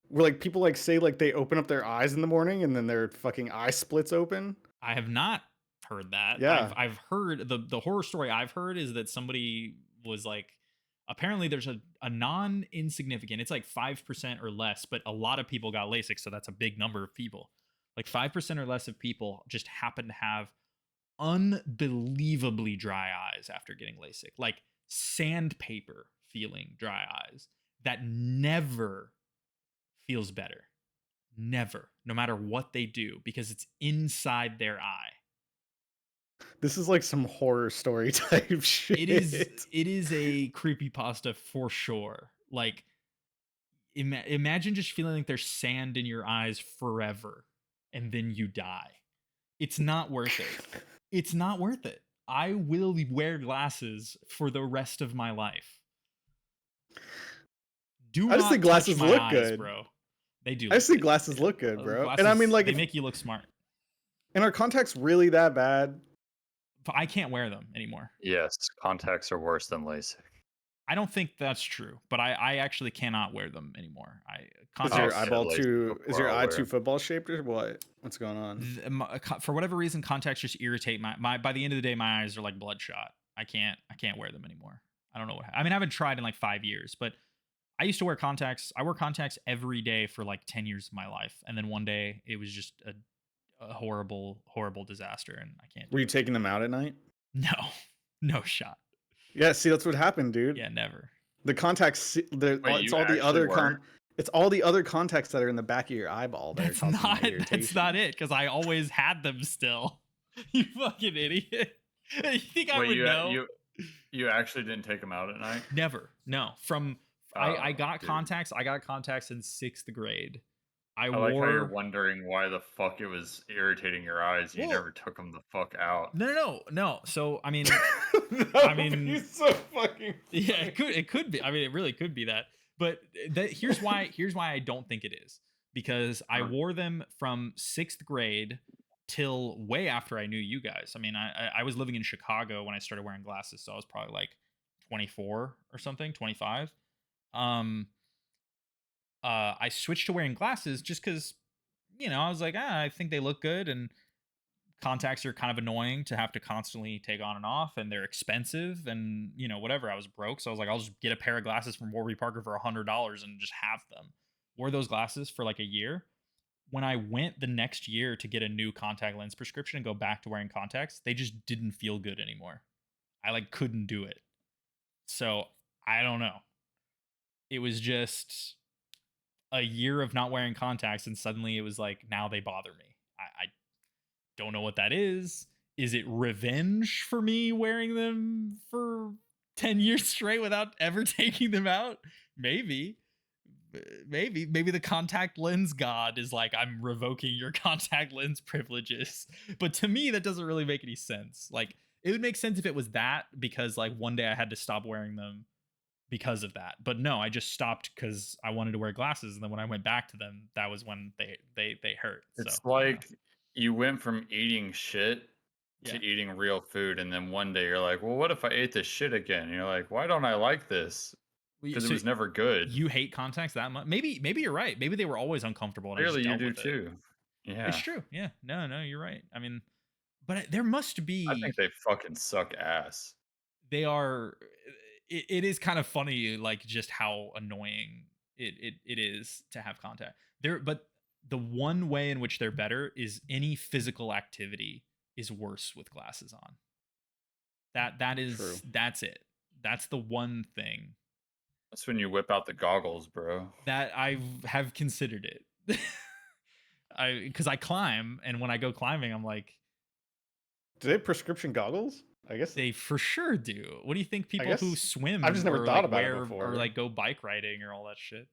Where like people like say like they open up their eyes in the morning and then their fucking eye splits open. I have not heard that. Yeah. I've heard the horror story I've heard is that somebody was like, apparently there's a non insignificant, it's like 5% or less, but a lot of people got LASIK, so that's a big number of people. Like 5% or less of people just happen to have unbelievably dry eyes after getting LASIK, like sandpaper feeling dry eyes that never feels better. Never, no matter what they do, because it's inside their eye. This is like some horror story type shit. It is a creepypasta for sure. Like imagine just feeling like there's sand in your eyes forever and then you die. It's not worth it. It's not worth it. I will wear glasses for the rest of my life. Do I just not think touch glasses my look eyes, good. bro. They do. I just look think good. glasses Yeah. look good, bro. Glasses, And I mean, like, they make you look smart. and are contacts really that bad? But I can't wear them anymore. Yes, contacts are worse than LASIK. I don't think that's true, but I actually cannot wear them anymore. Is your I'll eyeball get LASIK too? Is before your I'll eye wear too 'em. football shaped or what? What's going on? For whatever reason, contacts just irritate my. By the end of the day, my eyes are like bloodshot. I can't wear them anymore. I don't know what. I mean, I haven't tried in like 5 years, but I used to wear contacts. I wore contacts every day for like 10 years of my life, and then one day it was just a horrible disaster, and I can't. Were you taking them out at night? No, no shot. Yeah, see, that's what happened, dude. Yeah, never. The contacts, Wait, it's you all the actually other weren't? It's all the other contacts that are in the back of your eyeball that That's are causing not. the irritation. That's not it. Because I always had them still. You fucking idiot. You think I Wait, would know? you actually didn't take them out at night? Never. No. I Oh, got dude. contacts. I got contacts in 6th grade. I I like how you're wore. wondering why the fuck it was irritating your eyes. You Well- never took them the fuck out. No. So I mean, That I would mean- be so fucking. yeah, it could be. I mean, it really could be that. But here's why I don't think it is, because I wore them from 6th grade till way after I knew you guys. I mean, I was living in Chicago when I started wearing glasses, so I was probably like 24 or something, 25. I switched to wearing glasses just because, I was like, I think they look good, and contacts are kind of annoying to have to constantly take on and off, and they're expensive, and whatever. I was broke, so I was like, I'll just get a pair of glasses from Warby Parker for $100 and just have them. Wore those glasses for like a year. When I went the next year to get a new contact lens prescription and go back to wearing contacts, they just didn't feel good anymore. I like couldn't do it. So I don't know. It was just a year of not wearing contacts, and suddenly it was like, now they bother me. I don't know what that is. Is it revenge for me wearing them for 10 years straight without ever taking them out? Maybe the contact lens god is like, I'm revoking your contact lens privileges. But to me, that doesn't really make any sense. Like, It would make sense if it was that because like one day I had to stop wearing them because of that. But no, I just stopped because I wanted to wear glasses, and then when I went back to them, that was when they hurt. So It's you know, like you went from eating shit to yeah. eating real food, and then one day you're like, "Well, what if I ate this shit again?" And you're like, "Why don't I like this? Because it So was never good." you hate contacts that much? Maybe you're right. Maybe they were always uncomfortable, and I just Clearly, you dealt do with it. too. It's Yeah. true. Yeah. No, you're right. I mean, but there must I think be. they fucking suck ass. They are. It is kind of funny, like just how annoying it is to have contact there. But the one way in which they're better is any physical activity is worse with glasses on. True. That's it. That's the one thing That's when you whip out the goggles, bro. that I have considered it. I because I climb, and when I go climbing, I'm like, Do they have prescription goggles? I guess. they for sure do. What do you think I people who guess. I've just swim never or thought like about it wear or before. like go bike riding or all that shit?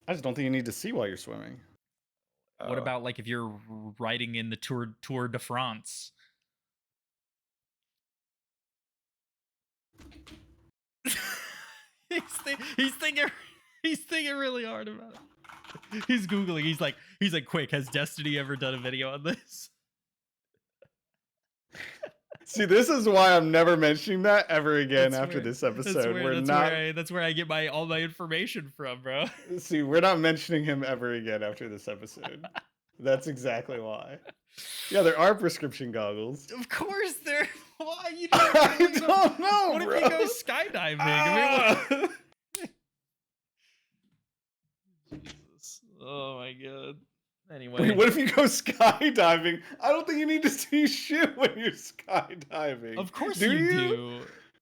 I just don't think you need to see while you're swimming. What Oh, about like if you're riding in the Tour de France? He's thinking he's thinking really hard about it. He's googling. He's like, quick. Has Destiny ever done a video on this? See, this is why I'm never mentioning that ever again That's after where this episode. We're not. that's where I get my all my information from, bro. See, we're not mentioning him ever again after this episode. That's exactly why. Yeah, there are prescription goggles. Of course, there. Why you just I googling them? don't know, What if bro. you go skydiving? Ah! I mean, Jesus. Oh my god. Anyway, Wait, what if you go skydiving? I don't think you need to see shit when you're skydiving. of course Do you you? do.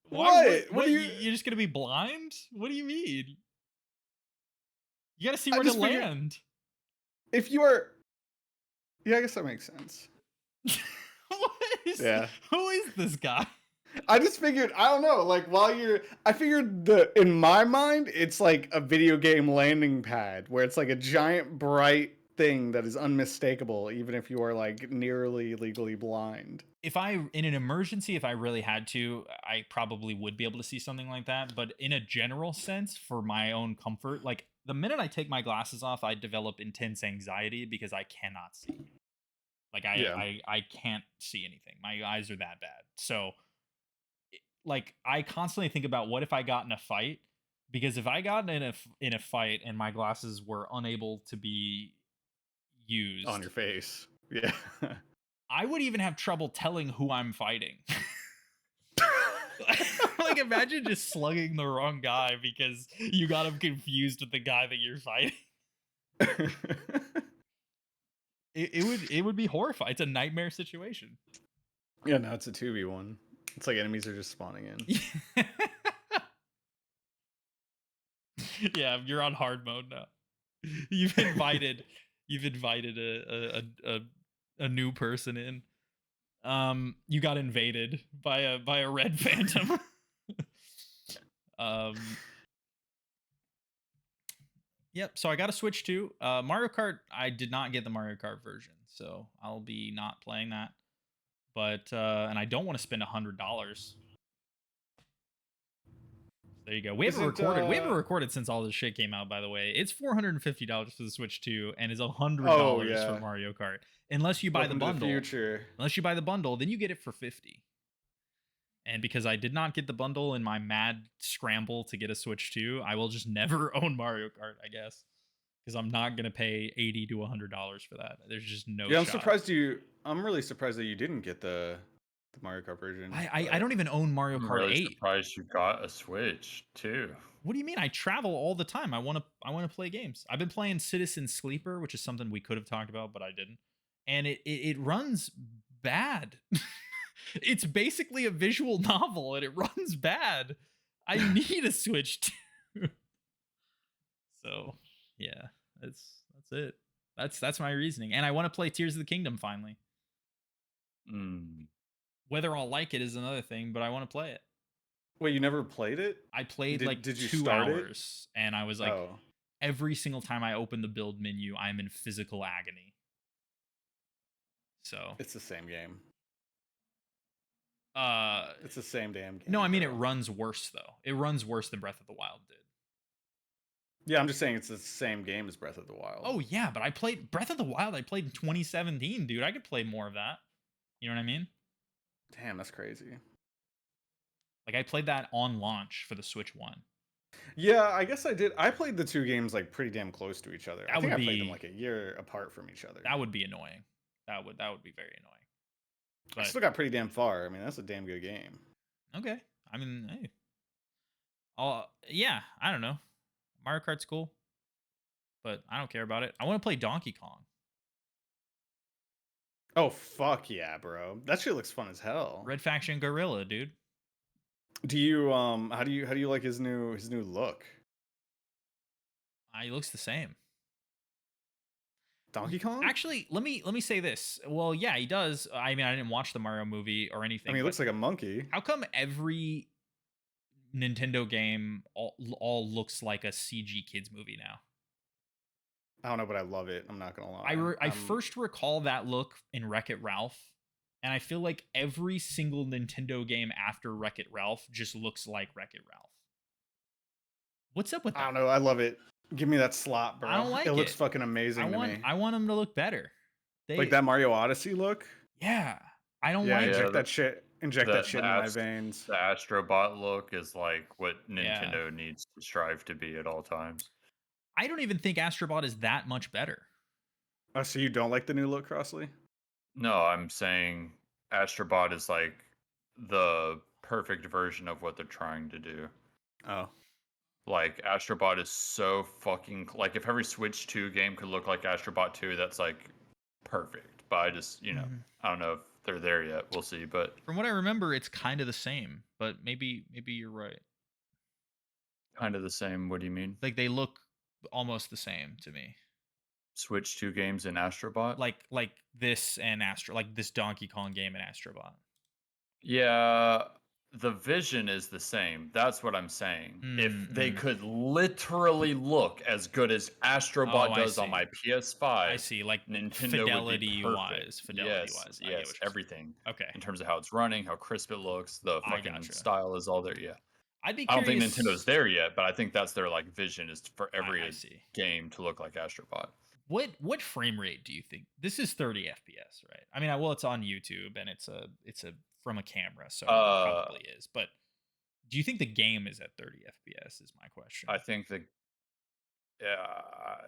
Why? What? What What? do you? You're just gonna be blind? What do you mean? You gotta see I where to just figured land. if you are. Yeah, I guess that makes sense. What is? Yeah. Who is this guy? I just figured, I don't know, like while you're, I figured in my mind, it's like a video game landing pad where it's like a giant bright thing that is unmistakable, even if you are like nearly legally blind. If I in an emergency, if I really had to, I probably would be able to see something like that. But in a general sense, for my own comfort, like the minute I take my glasses off, I develop intense anxiety because I cannot see. Like Yeah. I can't see anything. My eyes are that bad. So like I constantly think about what if I got in a fight, because if I got in a fight and my glasses were unable to be On used, your face. Yeah. I would even have trouble telling who I'm fighting. Like imagine just slugging the wrong guy because you got him confused with the guy that you're fighting. It would be horrifying. It's a nightmare situation. Yeah, no, it's a 2v1. It's like enemies are just spawning in. Yeah, you're on hard mode now. You've invited you've invited a new person in. You got invaded by a red phantom. um Yep, so I got a Switch too. Mario Kart, I did not get the Mario Kart version, so I'll be not playing that. But and I don't want to spend $100. There you go. We haven't Isn't recorded. We haven't recorded since all this shit came out. By the way, it's $450 for the Switch 2, and is $100 Oh for yeah. Mario Kart. Unless you buy the Welcome to the bundle. future. Unless you buy the bundle, then you get it for 50. And because I did not get the bundle in my mad scramble to get a Switch 2, I will just never own Mario Kart, I guess. Because I'm not gonna pay $80 to $100 for that. There's just no Yeah, I'm shot. surprised you. I'm really surprised that you didn't get the Mario Kart version. I don't even own Mario I'm Kart really 8. surprised you got a Switch too. What do you mean? I travel all the time. I want to play games. I've been playing Citizen Sleeper, which is something we could have talked about, but I didn't. And it runs bad. It's basically a visual novel, and it runs bad. I need a Switch too. So yeah, that's it. That's my reasoning. And I want to play Tears of the Kingdom finally. Mm. Whether I'll like it is another thing, but I want to play it. Wait, you never played it? I played like Did you 2 start it? hours, and I was like, Oh, every single time I open the build menu, I'm in physical agony. So it's the same game. It's the same damn game. No, I mean it bro. runs worse though. It runs worse than Breath of the Wild did. Yeah, I'm just saying it's the same game as Breath of the Wild. Oh yeah, but I played Breath of the Wild. I played in 2017, dude. I could play more of that. You know what I mean? Damn, that's crazy. Like I played that on launch for the Switch One. Yeah, I guess I did. I played the two games like pretty damn close to each other. I That think would I played them be like a year apart from each other. that would be annoying. That would be very annoying. I But still got pretty damn far. I mean, that's a damn good game. okay. I mean, hey. Yeah, I don't know. Mario Kart's cool, but I don't care about it. I want to play Donkey Kong. Oh fuck yeah, bro! That shit looks fun as hell. Red Faction Gorilla, dude. Do you how do you like his new look? He looks the same. Donkey Kong? Actually, let me say this. Well, yeah, he does. I mean, I didn't watch the Mario movie or anything. I mean, he but looks like a monkey. how come every Nintendo game all looks like a CG kids movie now? I don't know, but I love it. I'm not gonna lie. I first recall that look in Wreck-It Ralph, and I feel like every single Nintendo game after Wreck-It Ralph just looks like Wreck-It Ralph. What's up with that? I don't know. I love it. Give me that slot, bro. I don't like it. Looks it. fucking amazing to me. I want them to look better. Like that Mario Odyssey look. Yeah, I don't Yeah, like inject it. that shit. Inject that shit in my veins. The Astrobot look is like what Nintendo needs to strive to be at all times. I don't even think Astrobot is that much better. Oh, so you don't like the new look, Crossley? No, I'm saying Astrobot is like the perfect version of what they're trying to do. Oh. Like Astrobot is so fucking like if every Switch 2 game could look like Astrobot 2, that's like perfect. But I just, I don't know if they're there yet. We'll see, but from what I remember it's kind of the same, but maybe you're right. Kind of the same. What do you mean? Like they look almost the same to me. Switch 2 games in Astrobot? Like this and like this Donkey Kong game and Astrobot. Yeah, the vision is the same. That's what I'm saying. If they could literally look as good as Astrobot does on my PS5, I see. Like Nintendo fidelity would be wise, yes, everything. Okay. In terms of how it's running, how crisp it looks, the fucking style is all there. Yeah. I'd be I curious. don't think Nintendo's there yet, but I think that's their like vision is for every game to look like Astrobot. What frame rate do you think? This is 30 FPS, right? I mean, well, it's on YouTube and it's a from a camera, so it probably is. But do you think the game is at 30 FPS? Is my question. I think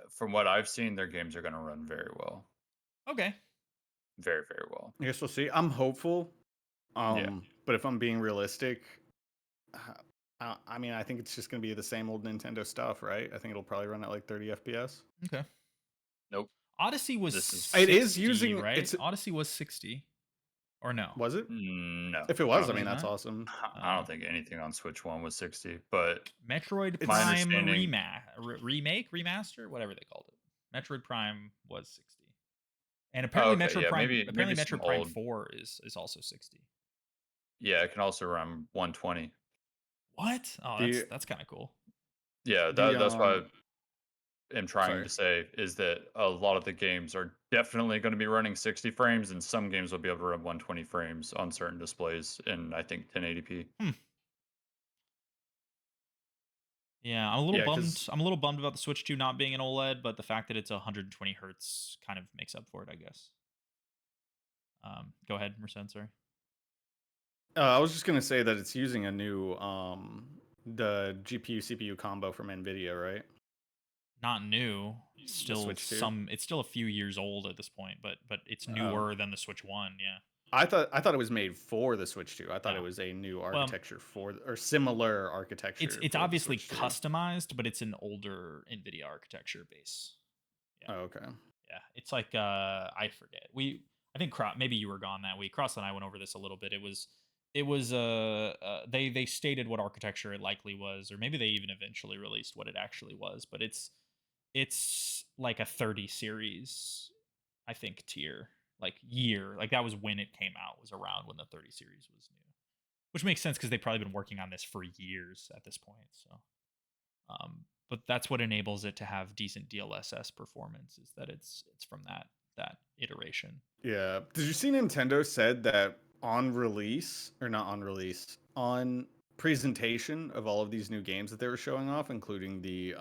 from what I've seen, their games are going to run very well. Okay. Very, very well. I guess we'll see. I'm hopeful. But if I'm being realistic, I mean, I think it's just going to be the same old Nintendo stuff, right? I think it'll probably run at like 30 FPS. Okay. Nope. Odyssey was 60, it is using right? Odyssey was 60. Or no? Was it? No. If it was, I mean, that's awesome. I don't think anything on Switch 1 was 60, but Metroid Prime remake, remaster, whatever they called it. Metroid Prime was 60. And apparently Metroid Prime 4 is also 60. Yeah, it can also run 120. What? Oh, that's kind of cool. Yeah, that's why I'm trying to say is that a lot of the games are definitely going to be running 60 frames, and some games will be able to run 120 frames on certain displays in, I think, 1080p. Yeah, I'm a little bummed. I'm a little bummed about the Switch 2 not being an OLED, but the fact that it's 120 hertz kind of makes up for it, I guess. Go ahead, Merced, sorry. I was just gonna say that it's using a new the GPU CPU combo from NVIDIA, right? Not new. Still it's still a few years old at this point, but it's newer than the Switch 1, yeah. I thought it was made for the Switch 2. I thought it was a new architecture or similar architecture. It's obviously customized, but it's an older NVIDIA architecture base. Yeah. Oh, okay. Yeah, it's like I forget. I think maybe you were gone that week. Cross and I went over this a little bit. It was they stated what architecture it likely was, or maybe they even eventually released what it actually was, but it's like a 30 series, I think, tier, like year. Like that was when it came out, was around when the 30 series was new. Which makes sense because they've probably been working on this for years at this point. So but that's what enables it to have decent DLSS performance, is that it's from that iteration. Yeah. Did you see Nintendo said that on release, or not on release, on presentation of all of these new games that they were showing off, including the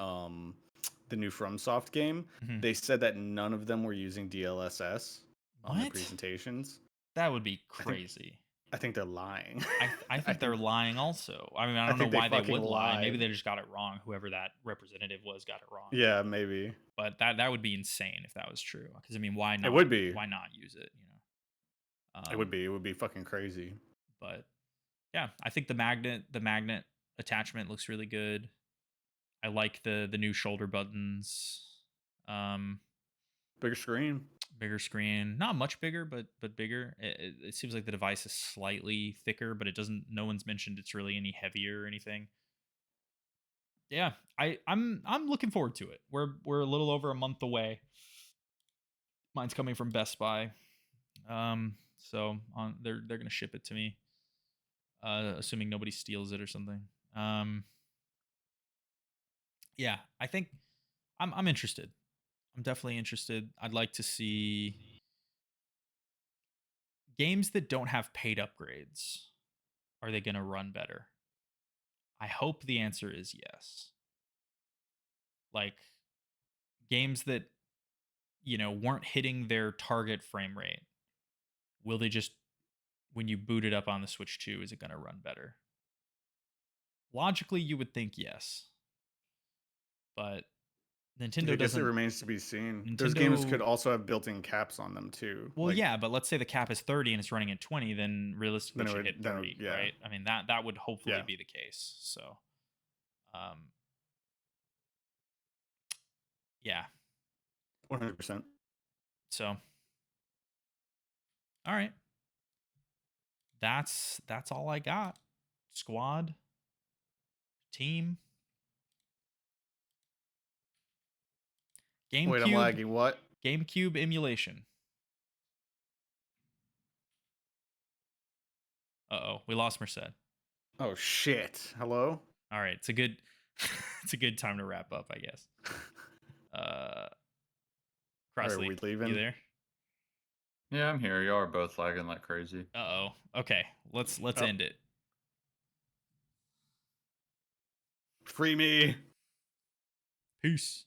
new FromSoft game, Mhm. they said that none of them were using DLSS on the What? presentations. That would be I think crazy. I think they're lying. I I think they're think lying also. I mean, I I don't know think they why they fucking would lie. Maybe lied. they just got it wrong. Whoever that representative was got it wrong. Yeah, maybe. But that would be insane if that was true. Because I mean, why It not? would be. Why not use it? It would be. It would be fucking crazy. But yeah, I think the magnet attachment looks really good. I like the new shoulder buttons. Um, Bigger screen. Bigger screen, not much bigger, but bigger. It seems like the device is slightly thicker, but it doesn't. No one's mentioned it's really any heavier or anything. Yeah, I'm looking forward to it. We're a little over a month away. Mine's coming from Best Buy. So on they're gonna ship it to me. Assuming nobody steals it or something. Yeah, I think I'm interested. I'm definitely interested. I'd like to see games that don't have paid upgrades. Are they gonna run better? I hope the answer is yes. Like games that, weren't hitting their target frame rate. Will they just when you boot it up on the Switch 2, is it going to run better? Logically, you would think yes. But I Nintendo guess it doesn't remains to be seen. Those games could Nintendo also have built-in caps on them too. well, Like yeah, but let's say the cap is 30 and it's running at 20, then realistically then it it should would hit then 30, yeah. right? I mean that would hopefully Yeah. be the case. So, um yeah. 100%. So, all right. That's all I got. Squad, team, Wait, I'm GameCube, lagging. What? GameCube emulation. Uh-oh, we lost Merced. Oh shit. Hello? All right, it's a good it's a good time to wrap up, I guess. Uh Are Crossley, we you leaving? there? Yeah, I'm here. Y'all are both lagging like crazy. Uh-oh. Okay, let's Oh, end it. free me. Peace.